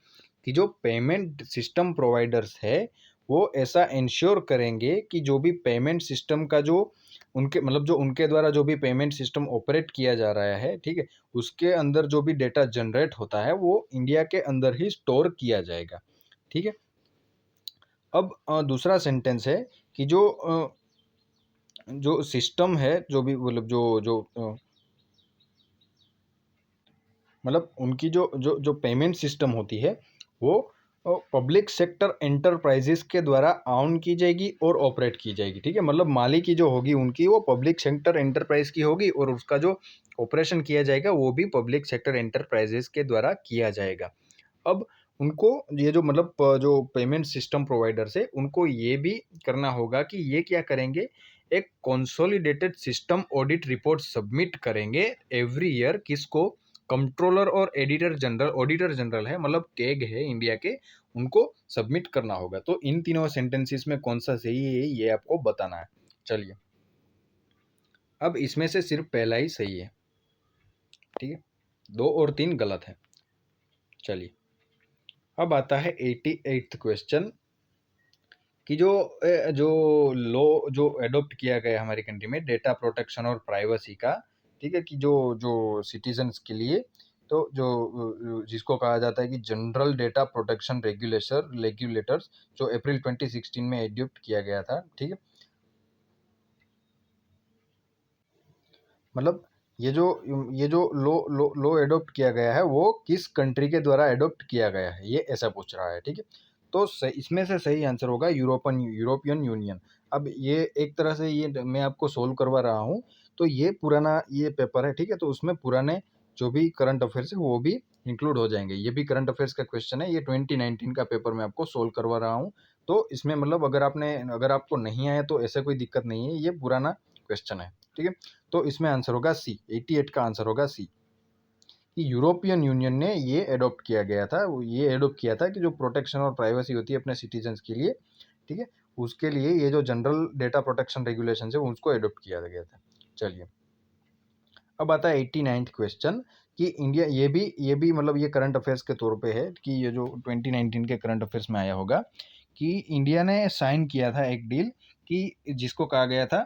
कि जो पेमेंट सिस्टम प्रोवाइडर्स है वो ऐसा इंश्योर करेंगे कि जो भी पेमेंट सिस्टम का जो उनके द्वारा जो भी पेमेंट सिस्टम ऑपरेट किया जा रहा है, ठीक है? उसके अंदर जो भी डेटा जनरेट होता है वो इंडिया के अंदर ही स्टोर किया जाएगा, ठीक है? अब दूसरा सेंटेंस है कि जो सिस्टम है जो भी मतलब जो जो मतलब उनकी जो जो जो पेमेंट सिस्टम होती है वो पब्लिक सेक्टर एंटरप्राइजेस के द्वारा ऑन की जाएगी और ऑपरेट की जाएगी, ठीक है? मतलब मालिक की जो होगी उनकी वो पब्लिक सेक्टर एंटरप्राइज की होगी और उसका जो ऑपरेशन किया जाएगा वो भी पब्लिक सेक्टर एंटरप्राइजेस के द्वारा किया जाएगा। अब उनको ये जो मतलब जो पेमेंट सिस्टम प्रोवाइडर्स है उनको ये भी करना होगा कि ये क्या करेंगे, एक consolidated system audit report submit करेंगे एवरी ईयर। किसको? कंट्रोलर और ऑडिटर जनरल है मतलब कैग है इंडिया के, उनको सबमिट करना होगा। तो इन तीनों सेंटेंसेस में कौन सा सही है ये आपको बताना है। चलिए अब इसमें से सिर्फ पहला ही सही है, ठीक है? दो और तीन गलत है। चलिए अब आता है 88th क्वेश्चन कि जो लॉ जो एडॉप्ट किया गया है हमारी कंट्री में डेटा प्रोटेक्शन और प्राइवेसी का, ठीक है? कि जो जो सिटीजन्स के लिए, तो जो जिसको कहा जाता है कि जनरल डेटा प्रोटेक्शन रेगुलेटर्स, जो अप्रैल 2016 में एडॉप्ट किया गया था, ठीक है? मतलब ये जो लॉ एडॉप्ट किया गया है वो किस कंट्री के द्वारा एडॉप्ट किया गया है, ये ऐसा पूछ रहा है, ठीक है? तो इसमें से सही आंसर होगा यूरोपियन यूनियन। अब ये एक तरह से ये मैं आपको सोल्व करवा रहा हूँ, तो ये पुराना ये पेपर है, ठीक है? तो उसमें पुराने जो भी करंट अफेयर्स है वो भी इंक्लूड हो जाएंगे। ये भी करंट अफेयर्स का क्वेश्चन है, ये 2019 का पेपर मैं आपको सोल्व करवा रहा हूँ। तो इसमें मतलब अगर आपको नहीं आया तो ऐसा कोई दिक्कत नहीं है, ये पुराना क्वेश्चन है, ठीक है? तो इसमें आंसर होगा सी, 88 का आंसर होगा सी, कि यूरोपियन यूनियन ने ये एडॉप्ट किया गया था, ये एडॉप्ट किया था कि जो प्रोटेक्शन और प्राइवेसी होती है अपने सिटीजन्स के लिए, ठीक है? उसके लिए ये जो जनरल डेटा प्रोटेक्शन रेगुलेशन है उसको एडॉप्ट किया गया था। चलिए, अब आता है 89th क्वेश्चन, कि इंडिया, ये भी मतलब ये करंट अफेयर्स के तौर पे है, कि ये जो 2019 के करंट अफेयर्स में आया होगा, कि इंडिया ने साइन किया था एक डील, कि जिसको कहा गया था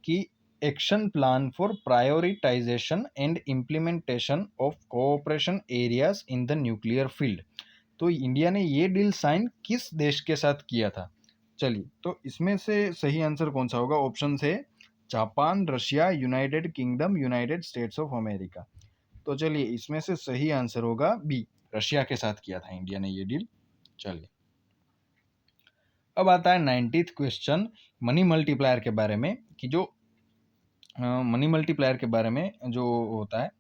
कि action plan for prioritisation and implementation of cooperation areas in the nuclear field. तो इंडिया ने ये डील साइन किस देश के साथ किया था? चलिए, तो इसमें से सही आंसर कौन सा होगा? ऑप्शन है Japan, Russia, United kingdom, United states of America. तो चलिए, इसमें से सही आंसर होगा बी, रशिया के साथ किया था इंडिया ने ये डील। चलिए, अब आता है 90th क्वेश्चन, मनी मल्टीप्लायर के बारे में, कि जो मनी मल्टीप्लायर के बारे में जो होता है,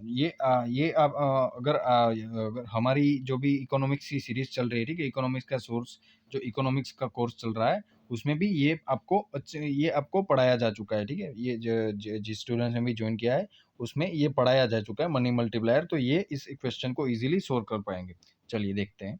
ये आप अगर हमारी जो भी इकोनॉमिक्स की सीरीज चल रही है, ठीक है? इकोनॉमिक्स का सोर्स, जो इकोनॉमिक्स का कोर्स चल रहा है, उसमें भी ये आपको पढ़ाया जा चुका है, ठीक है? ये जिस स्टूडेंट्स ने भी ज्वाइन किया है उसमें ये पढ़ाया जा चुका है मनी मल्टीप्लायर, तो ये इस क्वेश्चन को इजीली सोल्व कर पाएंगे। चलिए देखते हैं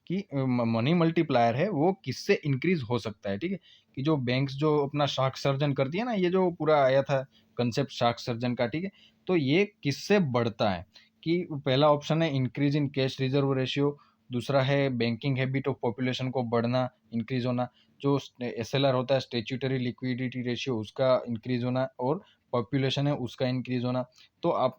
कि मनी मल्टीप्लायर है वो किससे इंक्रीज हो सकता है, ठीक है? कि जो बैंक्स जो अपना शाख सर्जन करती है ना, ये जो पूरा आया था कंसेप्ट शाख सर्जन का, ठीक है? तो ये किससे बढ़ता है? कि पहला ऑप्शन है increase in cash reserve ratio, दूसरा है बैंकिंग हैबिट ऑफ पॉपुलेशन को बढ़ना, इंक्रीज होना, जो एसएलआर होता है स्टेच्यूटरी लिक्विडिटी रेशियो उसका इंक्रीज होना, और पॉपुलेशन है उसका इंक्रीज होना। तो आप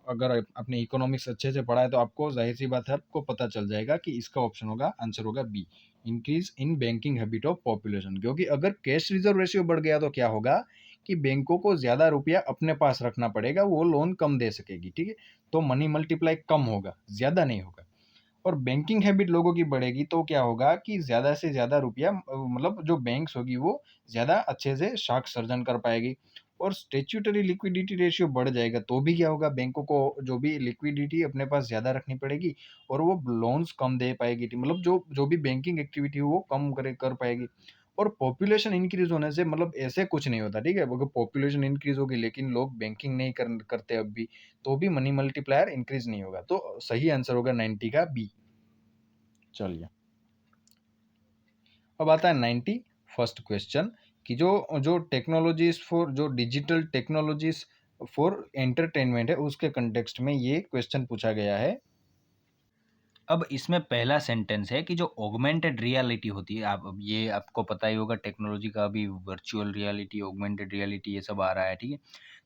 अगर आपने इकोनॉमिक्स अच्छे से पढ़ा है तो आपको जाहिर सी बात है आपको पता चल जाएगा कि इसका ऑप्शन होगा, आंसर होगा B, increase in banking habit of population. क्योंकि अगर कैश रिजर्व रेशियो बढ़ गया तो क्या होगा कि बैंकों को ज्यादा रुपया अपने पास रखना पड़ेगा, वो लोन कम दे सकेगी, ठीक है? तो मनी मल्टीप्लाई कम होगा, ज्यादा नहीं होगा। और बैंकिंग हैबिट लोगों की बढ़ेगी तो क्या होगा कि ज्यादा से ज्यादा रुपया, मतलब जो बैंक्स होगी वो ज्यादा अच्छे से शाख सर्जन कर पाएगी। और स्टेच्यूटरी लिक्विडिटी रेशियो बढ़ जाएगा तो भी क्या होगा, बैंकों को जो भी लिक्विडिटी अपने पास ज्यादा रखनी पड़ेगी और वो लोन्स कम दे पाएगी, मतलब जो जो भी बैंकिंग एक्टिविटी हो वो कम कर पाएगी। और पॉपुलेशन इंक्रीज होने से मतलब ऐसे कुछ नहीं होता, ठीक है? अगर पॉपुलेशन इंक्रीज होगी लेकिन लोग बैंकिंग नहीं करते अब भी, तो भी मनी मल्टीप्लायर इंक्रीज नहीं होगा। तो सही आंसर होगा 90 का बी। चलिए, अब आता है 91st क्वेश्चन, कि जो जो टेक्नोलॉजीज फॉर जो डिजिटल टेक्नोलॉजीज फॉर एंटरटेनमेंट है उसके कंटेक्स्ट में ये क्वेश्चन पूछा गया है। अब इसमें पहला सेंटेंस है कि जो ऑगमेंटेड रियलिटी होती है, आप अब ये आपको पता ही होगा, टेक्नोलॉजी का अभी वर्चुअल रियलिटी, ऑगमेंटेड रियलिटी ये सब आ रहा है, ठीक है?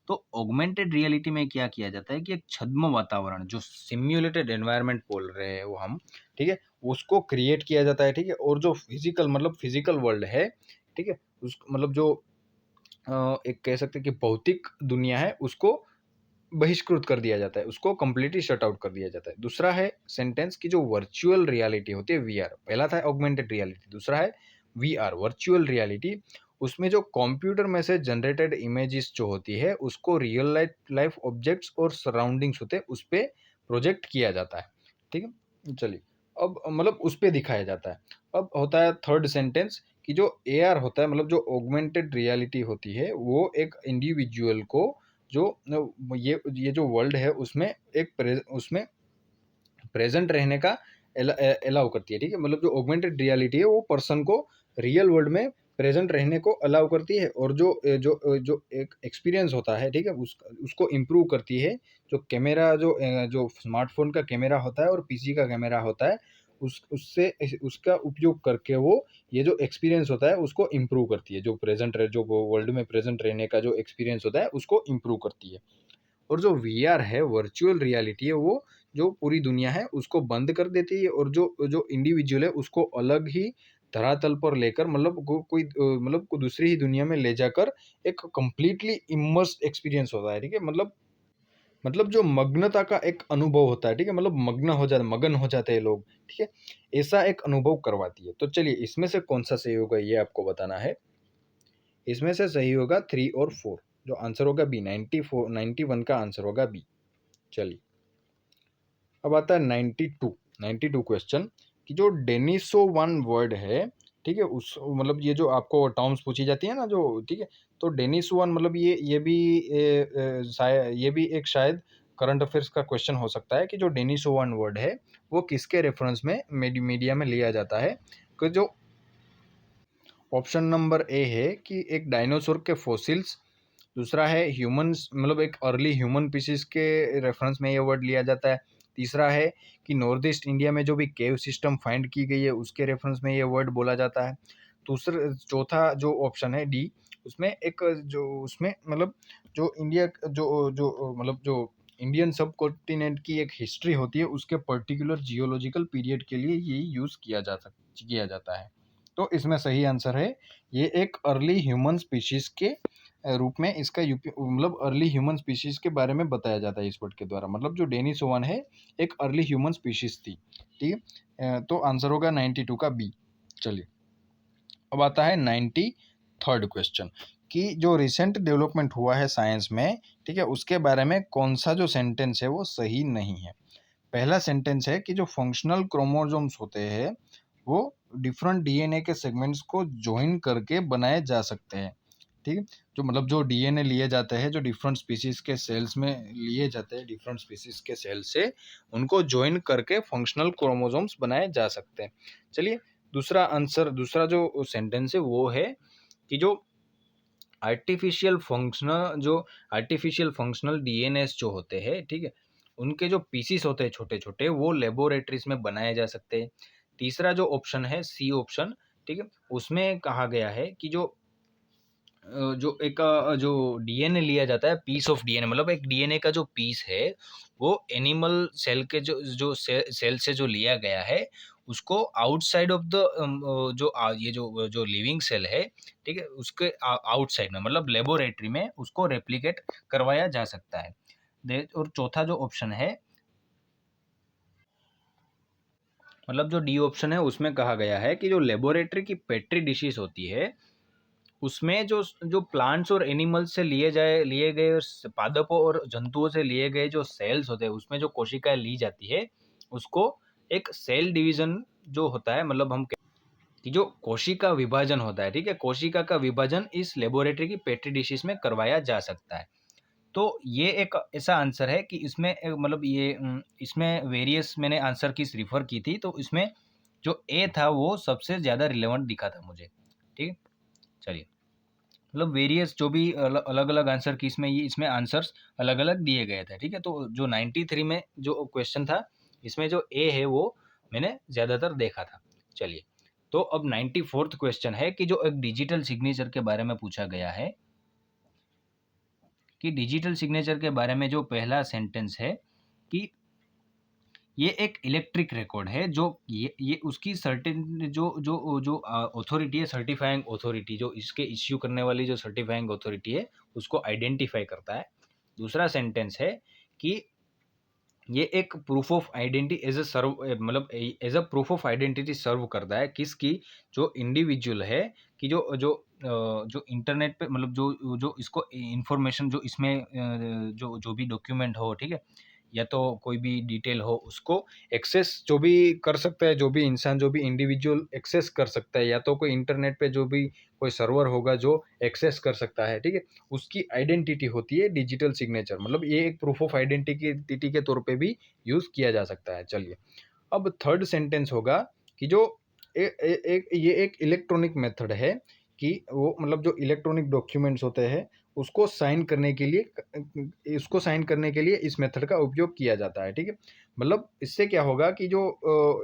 तो ऑगमेंटेड रियलिटी में क्या किया जाता है कि एक छद्म वातावरण, जो सिम्युलेटेड एनवायरनमेंट बोल रहे हैं वो हम, ठीक है? उसको क्रिएट किया जाता है, ठीक है? और जो फिजिकल वर्ल्ड है, ठीक है? उस मतलब जो एक कह सकते हैं कि भौतिक दुनिया है उसको बहिष्कृत कर दिया जाता है, उसको कंप्लीटली शट आउट कर दिया जाता है। दूसरा है सेंटेंस की जो वर्चुअल रियलिटी होती है वीआर, पहला था ऑगमेंटेड रियलिटी, दूसरा है वीआर वर्चुअल रियलिटी। उसमें जो कंप्यूटर में से जनरेटेड इमेजेस जो होती है उसको रियल लाइफ ऑब्जेक्ट्स और सराउंडिंग्स होते हैं उस पे प्रोजेक्ट किया जाता है, ठीक है? चलिए, अब मतलब उस पे दिखाया जाता है। अब होता है थर्ड सेंटेंस, कि जो एआर होता है, मतलब जो ऑगमेंटेड रियलिटी होती है वो एक इंडिविजुअल को जो ये जो वर्ल्ड है उसमें उसमें प्रेजेंट रहने का अलाउ करती है, ठीक है? मतलब जो ऑगमेंटेड रियलिटी है वो पर्सन को रियल वर्ल्ड में प्रेजेंट रहने को अलाउ करती है, और जो एक एक्सपीरियंस होता है, ठीक है, उसको इम्प्रूव करती है। जो कैमरा जो स्मार्टफोन का कैमरा होता है और पीसी का कैमरा होता है उससे उसका उपयोग करके वो ये जो एक्सपीरियंस होता है उसको इम्प्रूव करती है, जो वर्ल्ड में प्रेजेंट रहने का जो एक्सपीरियंस होता है उसको इम्प्रूव करती है। और जो वीआर है, वर्चुअल रियलिटी है, वो जो पूरी दुनिया है उसको बंद कर देती है, और जो जो इंडिविजुअल है उसको अलग ही धरातल पर लेकर, मतलब मतलब को दूसरी ही दुनिया में ले जाकर एक कंप्लीटली इमर्स्ड एक्सपीरियंस होता है, ठीक है। मतलब जो मग्नता का एक अनुभव होता है, ठीक है, मतलब मगन हो जाते हैं लोग, ठीक है, ऐसा एक अनुभव करवाती है। तो चलिए इसमें से कौन सा सही होगा ये आपको बताना है। इसमें से सही होगा 3 और 4, जो आंसर होगा बी, 94 91 का आंसर होगा बी। चलिए अब आता है 92 क्वेश्चन, कि जो डेनिसो वन वर्ड है, ठीक है, उस मतलब ये जो आपको टर्म्स पूछी जाती है ना जो, ठीक है, तो डेनिस वन मतलब ये भी ये भी एक शायद करंट अफेयर्स का क्वेश्चन हो सकता है, कि जो डेनिसो वन वर्ड है वो किसके रेफरेंस में मीडिया में लिया जाता है। कि जो ऑप्शन नंबर ए है कि एक डायनासोर के फॉसिल्स, दूसरा है ह्यूमंस, मतलब एक अर्ली ह्यूमन पीसीस के रेफरेंस में ये वर्ड लिया जाता है। तीसरा है कि नॉर्थ ईस्ट इंडिया में जो भी केव सिस्टम फाइंड की गई है उसके रेफरेंस में ये वर्ड बोला जाता है। चौथा जो ऑप्शन है डी, उसमें एक जो उसमें मतलब जो इंडिया जो जो मतलब जो इंडियन सब कॉन्टिनेंट की एक हिस्ट्री होती है उसके पर्टिकुलर जियोलॉजिकल पीरियड के लिए ये यूज़ किया जाता है। तो इसमें सही आंसर है, ये एक अर्ली ह्यूमन स्पीशीज के रूप में इसका यूपी मतलब अर्ली ह्यूमन स्पीशीज के बारे में बताया जाता है इस वर्ड के द्वारा। मतलब जो डेनिसोवन है एक अर्ली ह्यूमन स्पीशीज थी, ठीक है। तो आंसर होगा 92 का बी। चलिए अब आता है 93rd क्वेश्चन, कि जो रिसेंट डेवलपमेंट हुआ है साइंस में, ठीक है, उसके बारे में कौन सा जो सेंटेंस है वो सही नहीं है। पहला सेंटेंस है कि जो फंक्शनल क्रोमोसोम्स होते हैं वो डिफरेंट डीएनए के सेगमेंट्स को ज्वाइन करके बनाए जा सकते हैं, ठीक है। जो मतलब जो डीएनए लिए जाते हैं, जो डिफरेंट स्पीसीज के सेल्स में लिए जाते हैं, डिफरेंट स्पीसीज के सेल से उनको ज्वाइन करके फंक्शनल क्रोमोसोम्स बनाए जा सकते हैं। चलिए दूसरा जो सेंटेंस है वो है कि जो आर्टिफिशियल फंक्शनल डीएनएस जो होते हैं, ठीक है, उनके जो पीसीस होते हैं छोटे छोटे, वो लेबोरेटरीज में बनाए जा सकते हैं। तीसरा जो ऑप्शन है सी ऑप्शन, ठीक है, उसमें कहा गया है कि जो डीएनए लिया जाता है, पीस ऑफ डीएनए, मतलब एक डीएनए का जो पीस है वो एनिमल सेल के सेल से जो लिया गया है उसको आउटसाइड ऑफ द ये जो लिविंग सेल है, ठीक है, उसके आउटसाइड में मतलब लेबोरेटरी में उसको रेप्लिकेट करवाया जा सकता है। और चौथा जो ऑप्शन है, मतलब जो डी ऑप्शन है, उसमें कहा गया है कि जो लेबोरेटरी की पेट्री डिशेस होती है उसमें जो जो प्लांट्स और एनिमल्स से लिए गए और पादपों और जंतुओं से लिए गए जो सेल्स होते हैं उसमें जो कोशिकाएं ली जाती है उसको एक सेल डिवीजन जो होता है, मतलब हम कि जो कोशिका विभाजन होता है, ठीक है, कोशिका का विभाजन इस लेबोरेटरी की पेट्री डिशेस में करवाया जा सकता है। तो ये एक ऐसा आंसर है कि इसमें मतलब इसमें वेरियस मैंने आंसर की रिफर की थी, तो इसमें जो ए था वो सबसे ज़्यादा रिलेवेंट दिखा था मुझे, ठीक है। चलिए मतलब वेरियस जो भी अलग अलग आंसर की इसमें आंसर्स अलग अलग दिए गए थे, ठीक है। तो जो 93 में जो क्वेश्चन था इसमें जो ए है वो मैंने ज़्यादातर देखा था। चलिए तो अब 94th क्वेश्चन है कि जो एक डिजिटल सिग्नेचर के बारे में पूछा गया है, कि डिजिटल सिग्नेचर के बारे में जो पहला सेंटेंस है कि ये एक इलेक्ट्रिक रिकॉर्ड है, जो ये उसकी सर्टेन जो जो जो अथॉरिटी है, सर्टिफाइंग अथॉरिटी, जो इसके इश्यू करने वाली जो सर्टिफाइंग अथॉरिटी है उसको आइडेंटिफाई करता है। दूसरा सेंटेंस है कि ये एक proof of identity as a serve, मतलब as a proof of identity serve करता है किसकी, जो इंडिविजुअल है, कि जो इंटरनेट पे मतलब जो इसको इंफॉर्मेशन जो इसमें जो भी डॉक्यूमेंट हो, ठीक है, या तो कोई भी डिटेल हो उसको एक्सेस जो भी कर सकता है, जो भी इंसान, जो भी इंडिविजुअल एक्सेस कर सकता है, या तो कोई इंटरनेट पे जो भी कोई सर्वर होगा जो एक्सेस कर सकता है, ठीक है, उसकी आइडेंटिटी होती है डिजिटल सिग्नेचर। मतलब ये एक प्रूफ ऑफ आइडेंटिटी के तौर पे भी यूज़ किया जा सकता है। चलिए अब थर्ड सेंटेंस होगा कि जो ये एक इलेक्ट्रॉनिक मेथड है कि वो मतलब जो इलेक्ट्रॉनिक डॉक्यूमेंट्स होते हैं उसको साइन करने के लिए इस मेथड का उपयोग किया जाता है, ठीक है। मतलब इससे क्या होगा कि जो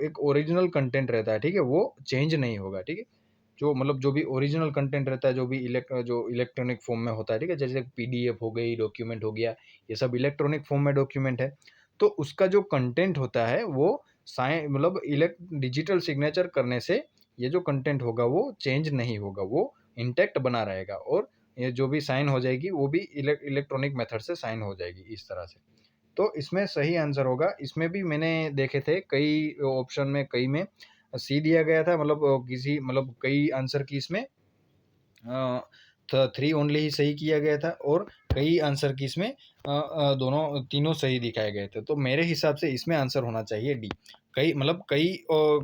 एक ओरिजिनल कंटेंट रहता है, ठीक है, वो चेंज नहीं होगा, ठीक है। जो मतलब जो भी ओरिजिनल कंटेंट रहता है, जो इलेक्ट्रॉनिक फॉर्म में होता है, ठीक है, जैसे पीडीएफ हो गई, डॉक्यूमेंट हो गया, ये सब इलेक्ट्रॉनिक फॉर्म में डॉक्यूमेंट है। तो उसका जो कंटेंट होता है वो साइन मतलब इलेक्ट डिजिटल सिग्नेचर करने से ये जो कंटेंट होगा वो चेंज नहीं होगा, वो इंटैक्ट बना रहेगा, और ये जो भी साइन हो जाएगी वो भी इलेक्ट्रॉनिक मेथड से साइन हो जाएगी इस तरह से। तो इसमें सही आंसर होगा, इसमें भी मैंने देखे थे कई ऑप्शन में, कई में सी दिया गया था, मतलब किसी मतलब कई आंसर की इसमें थ्री ओनली ही सही किया गया था, और कई आंसर की इसमें दोनों तीनों सही दिखाए गए थे। तो मेरे हिसाब से इसमें आंसर होना चाहिए डी। कई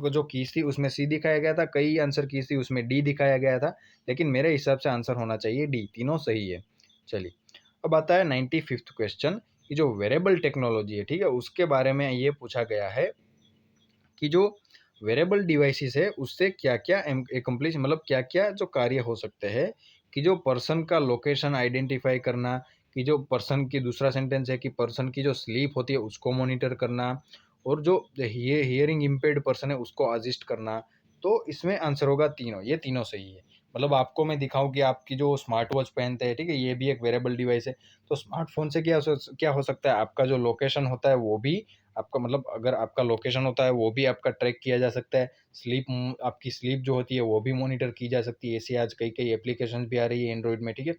जो कीज थी उसमें सी दिखाया गया था, कई आंसर कीज थी उसमें डी दिखाया गया था, लेकिन मेरे हिसाब से आंसर होना चाहिए डी, तीनों सही है। चलिए, अब आता है 95th क्वेश्चन कि जो वेरेबल टेक्नोलॉजी है, ठीक है, उसके बारे में ये पूछा गया है कि जो वेरेबल डिवाइसेस है उससे क्या क्या एकम्प्लिश मतलब क्या क्या जो कार्य हो सकते हैं, कि जो पर्सन का लोकेशन आइडेंटिफाई करना, कि जो पर्सन की दूसरा सेंटेंस है कि पर्सन की जो स्लीप होती है उसको मॉनिटर करना, और जो हियरिंग इम्पेयर्ड पर्सन है उसको असिस्ट करना। तो इसमें आंसर होगा तीनों, ये तीनों सही है। मतलब आपको मैं दिखाऊं कि आपकी जो स्मार्ट वॉच पहनते हैं, ठीक है, ये भी एक वेरेबल डिवाइस है। तो स्मार्टफोन से क्या हो सकता है, आपका जो लोकेशन होता है वो भी आपका मतलब अगर आपका लोकेशन होता है वो भी आपका ट्रैक किया जा सकता है। आपकी स्लीप जो होती है वो भी मॉनिटर की जा सकती है। ऐसी आज कई कई एप्लीकेशन भी आ रही है एंड्रॉइड में, ठीक है।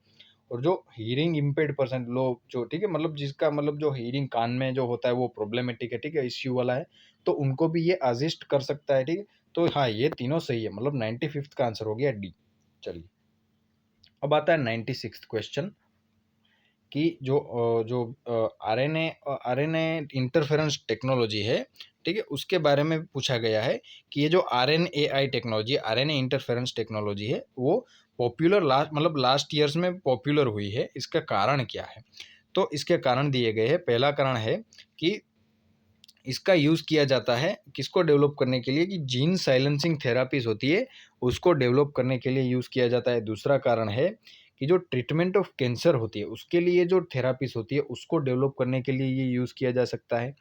और जो हीयरिंग इम्पेयर्ड पर्सन लोग जो, ठीक है, मतलब जिसका मतलब जो हीयरिंग कान में जो होता है वो प्रॉब्लमेटिक है, ठीक है, इश्यू वाला है, तो उनको भी ये असिस्ट कर सकता है, ठीक है। तो हाँ, ये तीनों सही है, मतलब 95th का आंसर हो गया डी। चलिए, अब आता है 96th क्वेश्चन कि जो आरएनए इंटरफेरेंस टेक्नोलॉजी है, ठीक है, उसके बारे में पूछा गया है कि ये जो RNAi technology, RNA interference technology है, वो पॉपुलर लास्ट ईयर्स में पॉपुलर हुई है, इसका कारण क्या है। तो इसके कारण दिए गए हैं। पहला कारण है कि इसका यूज़ किया जाता है किसको डेवलप करने के लिए, कि जीन साइलेंसिंग थेरापीज होती है उसको डेवलप करने के लिए यूज़ किया जाता है। दूसरा कारण है कि जो ट्रीटमेंट ऑफ कैंसर होती है उसके लिए जो थेरापीज होती है उसको डेवलप करने के लिए ये यूज़ किया जा सकता है,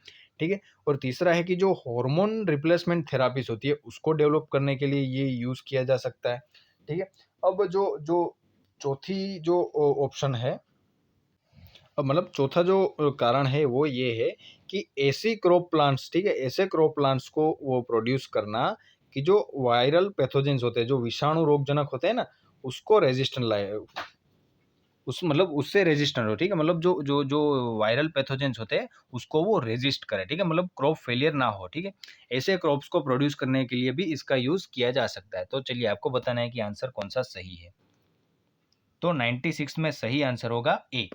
ठीक है। और तीसरा है कि जो हार्मोन रिप्लेसमेंट थेरापीज होती है उसको डेवलप करने के लिए ये यूज़ किया जा सकता है, ठीक है। अब जो जो चौथी जो ऑप्शन है, अब मतलब चौथा जो कारण है वो ये है कि ऐसी क्रॉप प्लांट्स, ठीक है, ऐसे क्रॉप प्लांट्स को वो प्रोड्यूस करना कि जो वायरल पैथोजेंस होते हैं, जो विषाणु रोगजनक होते हैं ना, उसको रेजिस्टेंट लाए, उस मतलब उससे रेजिस्टेंट हो, ठीक है, मतलब जो जो जो वायरल पैथोजेंस होते हैं उसको वो रेजिस्ट करे, ठीक है, मतलब क्रॉप फेलियर ना हो, ठीक है। ऐसे क्रॉप्स को प्रोड्यूस करने के लिए भी इसका यूज किया जा सकता है। तो चलिए, आपको बताना है कि आंसर कौन सा सही है। तो 96 में सही आंसर होगा ए।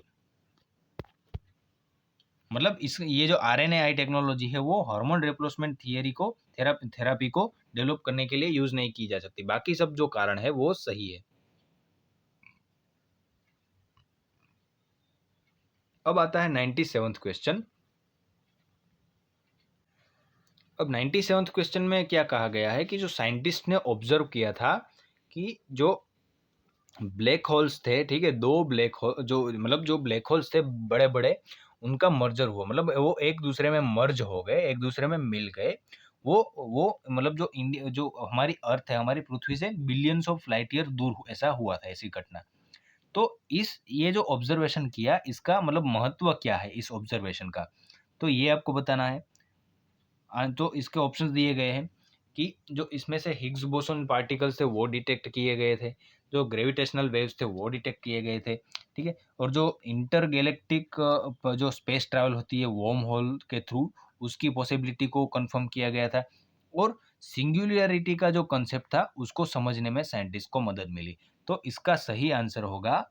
मतलब इस ये जो आरएनएआई टेक्नोलॉजी है वो हार्मोन रिप्लेसमेंट थेरापी को डेवलप करने के लिए यूज नहीं की जा सकती। बाकी सब जो कारण है वो सही है। अब आता है 97th क्वेश्चन। अब 97th क्वेश्चन में क्या कहा गया है कि जो साइंटिस्ट ने ऑब्जर्व किया था कि जो ब्लैक होल्स थे, ठीक है, दो ब्लैक होल जो ब्लैक होल्स थे बड़े बड़े, उनका मर्जर हुआ, मतलब वो एक दूसरे में मर्ज हो गए, एक दूसरे में मिल गए। वो मतलब जो इंडिया जो हमारी अर्थ है, हमारी पृथ्वी से बिलियंस ऑफ लाइट ईयर दूर ऐसा हुआ था, ऐसी घटना। तो इस ये जो ऑब्जर्वेशन किया, इसका मतलब महत्व क्या है इस ऑब्जर्वेशन का, तो ये आपको बताना है। तो इसके ऑप्शंस दिए गए हैं कि जो इसमें से हिग्स बोसोन पार्टिकल्स थे वो डिटेक्ट किए गए थे, जो ग्रेविटेशनल वेव्स थे वो डिटेक्ट किए गए थे, ठीक है। और जो इंटरगैलेक्टिक जो स्पेस ट्रैवल होती है वॉर्म होल के थ्रू, उसकी पॉसिबिलिटी को कंफर्म किया गया था। और सिंगुलरिटी का जो कंसेप्ट था उसको समझने में साइंटिस्ट को मदद मिली। तो इसका सही आंसर होगा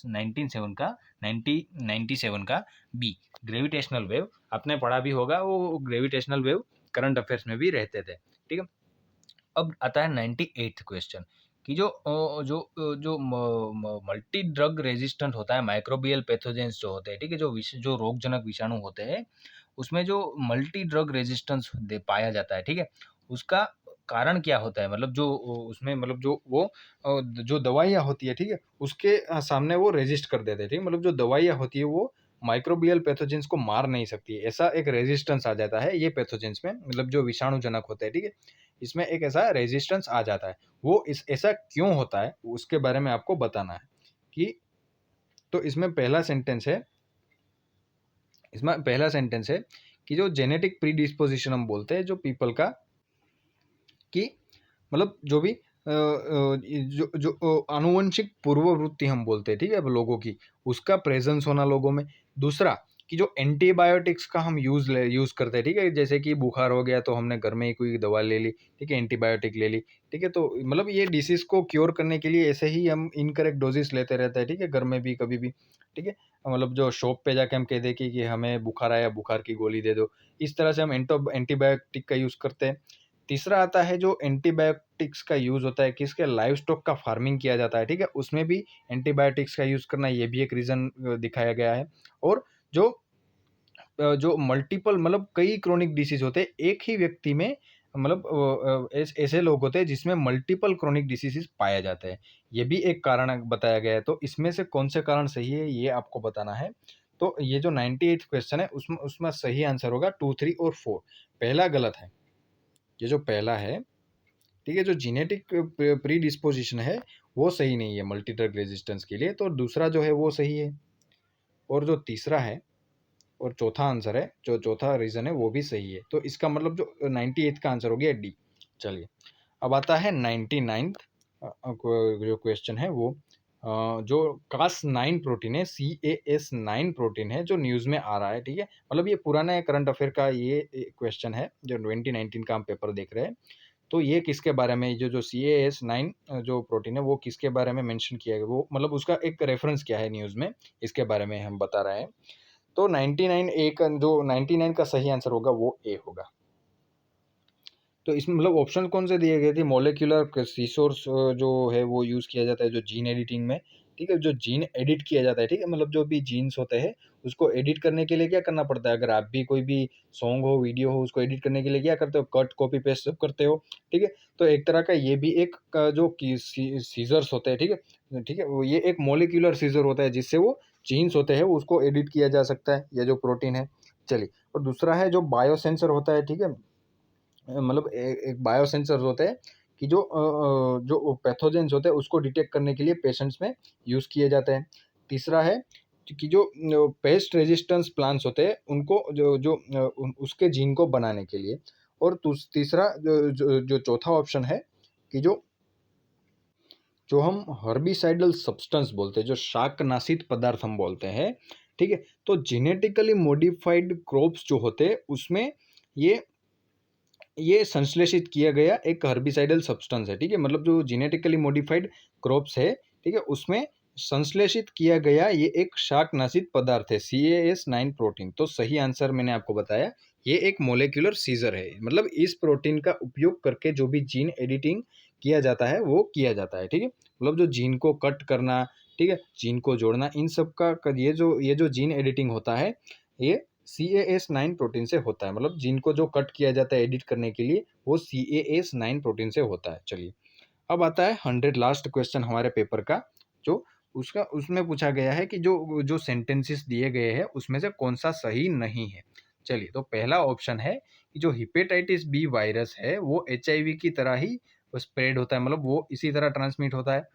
97 का 97 का बी, ग्रेविटेशनल वेव। आपने पढ़ा भी होगा, वो ग्रेविटेशनल वेव करंट अफेयर्स में भी रहते थे, ठीक है। अब आता है 98th क्वेश्चन कि जो मल्टी ड्रग रेजिस्टेंट होता है, माइक्रोबियल पैथोजेंस जो होते हैं, ठीक है, जो रोगजनक विषाणु होते हैं, उसमें जो मल्टी ड्रग रेजिस्टेंस पाया जाता है, ठीक है, उसका कारण क्या होता है, मतलब जो उसमें मतलब जो वो जो दवाइयाँ होती है, ठीक है, उसके सामने वो रेजिस्ट कर देते हैं, ठीक है, मतलब जो दवाइयाँ होती है वो माइक्रोबियल पैथोजेंस को मार नहीं सकती है, ऐसा एक रेजिस्टेंस आ जाता है ये पैथोजेंस में, मतलब जो विषाणुजनक होते हैं, ठीक है, इसमें एक ऐसा रेजिस्टेंस आ जाता है। वो इस ऐसा क्यों होता है उसके बारे में आपको बताना है कि तो इसमें पहला सेंटेंस है कि जो जेनेटिक प्रीडिस्पोजिशन हम बोलते हैं जो पीपल का, कि मतलब जो भी जो जो आनुवंशिक पूर्ववृत्ति हम बोलते हैं, ठीक है, अब लोगों की, उसका प्रेजेंस होना लोगों में। दूसरा कि जो एंटीबायोटिक्स का हम यूज करते हैं, ठीक है, जैसे कि बुखार हो गया तो हमने घर में ही कोई दवा ले ली, ठीक है, एंटीबायोटिक ले ली, ठीक है, तो मतलब ये डिसीज को क्योर करने के लिए ऐसे ही हम इनकरेक्ट डोजेस लेते रहते हैं, ठीक है, घर में भी कभी भी, ठीक है, मतलब जो शॉप पे जाके हम कह दें कि हमें बुखार आया, बुखार की गोली दे दो, इस तरह से हम एंटीबायोटिक का यूज करते हैं। तीसरा आता है जो एंटीबायोटिक्स का यूज होता है, किसके लाइव स्टॉक का फार्मिंग किया जाता है, ठीक है, उसमें भी एंटीबायोटिक्स का यूज करना, ये भी एक रीजन दिखाया गया है। और जो जो मल्टीपल मतलब कई क्रोनिक डिसीज होते हैं एक ही व्यक्ति में, मतलब ऐसे लोग होते हैं जिसमें मल्टीपल क्रोनिक डिसीजेस पाए जाते हैं, ये भी एक कारण बताया गया है। तो इसमें से कौन से कारण सही है ये आपको बताना है। तो ये जो 98th क्वेश्चन है उसमें उसमें सही आंसर होगा 2, 3 और 4। पहला गलत है, ये जो पहला है, ठीक है, जो जेनेटिक प्री डिस्पोजिशन है वो सही नहीं है मल्टी ड्रग रेजिस्टेंस के लिए, तो दूसरा जो है वो सही है। और जो तीसरा है और चौथा आंसर है, जो चौथा रीजन है वो भी सही है, तो इसका मतलब जो 98th का आंसर हो गया डी। चलिए अब आता है 99th जो क्वेश्चन है वो जो Cas9 प्रोटीन है, CAS9 प्रोटीन है जो न्यूज में आ रहा है, ठीक है, मतलब ये पुराना करंट अफेयर का ये क्वेश्चन है जो 2019 का हम पेपर देख रहे हैं। तो ये किसके बारे में, जो CAS9 जो प्रोटीन है वो किसके बारे में मेंशन किया गया, वो मतलब उसका एक रेफरेंस क्या है न्यूज़ में, इसके बारे में हम बता रहे हैं। तो 99 ए का जो 99 का सही आंसर होगा वो ए होगा। तो इसमें मतलब ऑप्शन कौन से दिए गए थे, मोलिकुलर रिसोर्स जो है वो यूज़ किया जाता है जो जीन एडिटिंग में, ठीक है, जो जीन एडिट किया जाता है, ठीक है, मतलब जो भी जीन्स होते हैं उसको एडिट करने के लिए क्या करना पड़ता है, अगर आप भी कोई भी सॉन्ग हो, वीडियो हो, उसको एडिट करने के लिए क्या करते हो, कट कॉपी पेस्ट सब करते हो, ठीक है, तो एक तरह का ये भी एक जो सीजर्स होते हैं, ठीक है, ठीक है, ये एक मोलिकुलर सीजर होता है जिससे वो जीन्स होते हैं उसको एडिट किया जा सकता है, ये जो प्रोटीन है। चलिए, और दूसरा है जो बायोसेंसर होता है, ठीक है, मतलब एक बायोसेंसर होते हैं कि जो पैथोजेंस होते हैं उसको डिटेक्ट करने के लिए पेशेंट्स में यूज़ किए जाते हैं। तीसरा है कि जो पेस्ट रेजिस्टेंस प्लांट्स होते हैं उनको जो जो उसके जीन को बनाने के लिए। और तीसरा जो चौथा ऑप्शन है कि जो हम हर्बिसाइडल सब्सटेंस बोलते हैं, जो शाकनाशित पदार्थ हम बोलते हैं, ठीक है, तो जेनेटिकली मॉडिफाइड क्रॉप्स जो होते हैं उसमें ये संश्लेषित किया गया एक हर्बिसाइडल सब्सटेंस है, ठीक है, मतलब जो जेनेटिकली मॉडिफाइड क्रॉप्स है, ठीक है, उसमें संश्लेषित किया गया ये एक शाकनाशित पदार्थ है, CAS9 प्रोटीन। तो सही आंसर मैंने आपको बताया, ये एक मोलिकुलर सीजर है, मतलब इस प्रोटीन का उपयोग करके जो भी जीन एडिटिंग किया जाता है वो किया जाता है, ठीक है, मतलब जो जीन को कट करना, ठीक है, जीन को जोड़ना, इन सब का ये जो जीन एडिटिंग होता है ये CAS9 प्रोटीन से होता है, मतलब जिनको जो कट किया जाता है एडिट करने के लिए वो CAS9 प्रोटीन से होता है। चलिए अब आता है 100 लास्ट क्वेश्चन हमारे पेपर का, जो उसका उसमें पूछा गया है कि जो जो सेंटेंसेस दिए गए हैं उसमें से कौन सा सही नहीं है। चलिए, तो पहला ऑप्शन है कि जो हिपेटाइटिस बी वायरस है वो HIV की तरह ही स्प्रेड होता है, मतलब वो इसी तरह ट्रांसमिट होता है।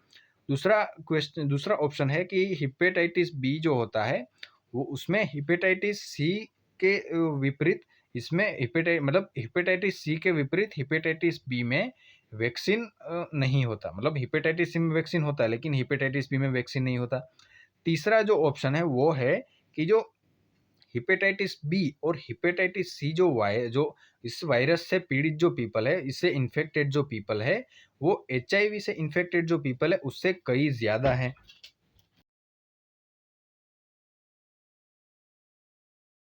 दूसरा ऑप्शन है कि हिपेटाइटिस बी जो होता है वो उसमें हिपेटाइटिस सी के विपरीत, इसमें हिपेटाइटिस सी के विपरीत हिपेटाइटिस बी में वैक्सीन नहीं होता, मतलब हिपेटाइटिस सी में वैक्सीन होता है लेकिन हिपेटाइटिस बी में वैक्सीन नहीं होता। तीसरा जो ऑप्शन है वो है कि जो हिपेटाइटिस बी और हिपेटाइटिस सी जो इस वायरस से पीड़ित जो पीपल है, इससे इन्फेक्टेड जो पीपल है, वो HIV से इन्फेक्टेड जो पीपल है उससे कई ज़्यादा है।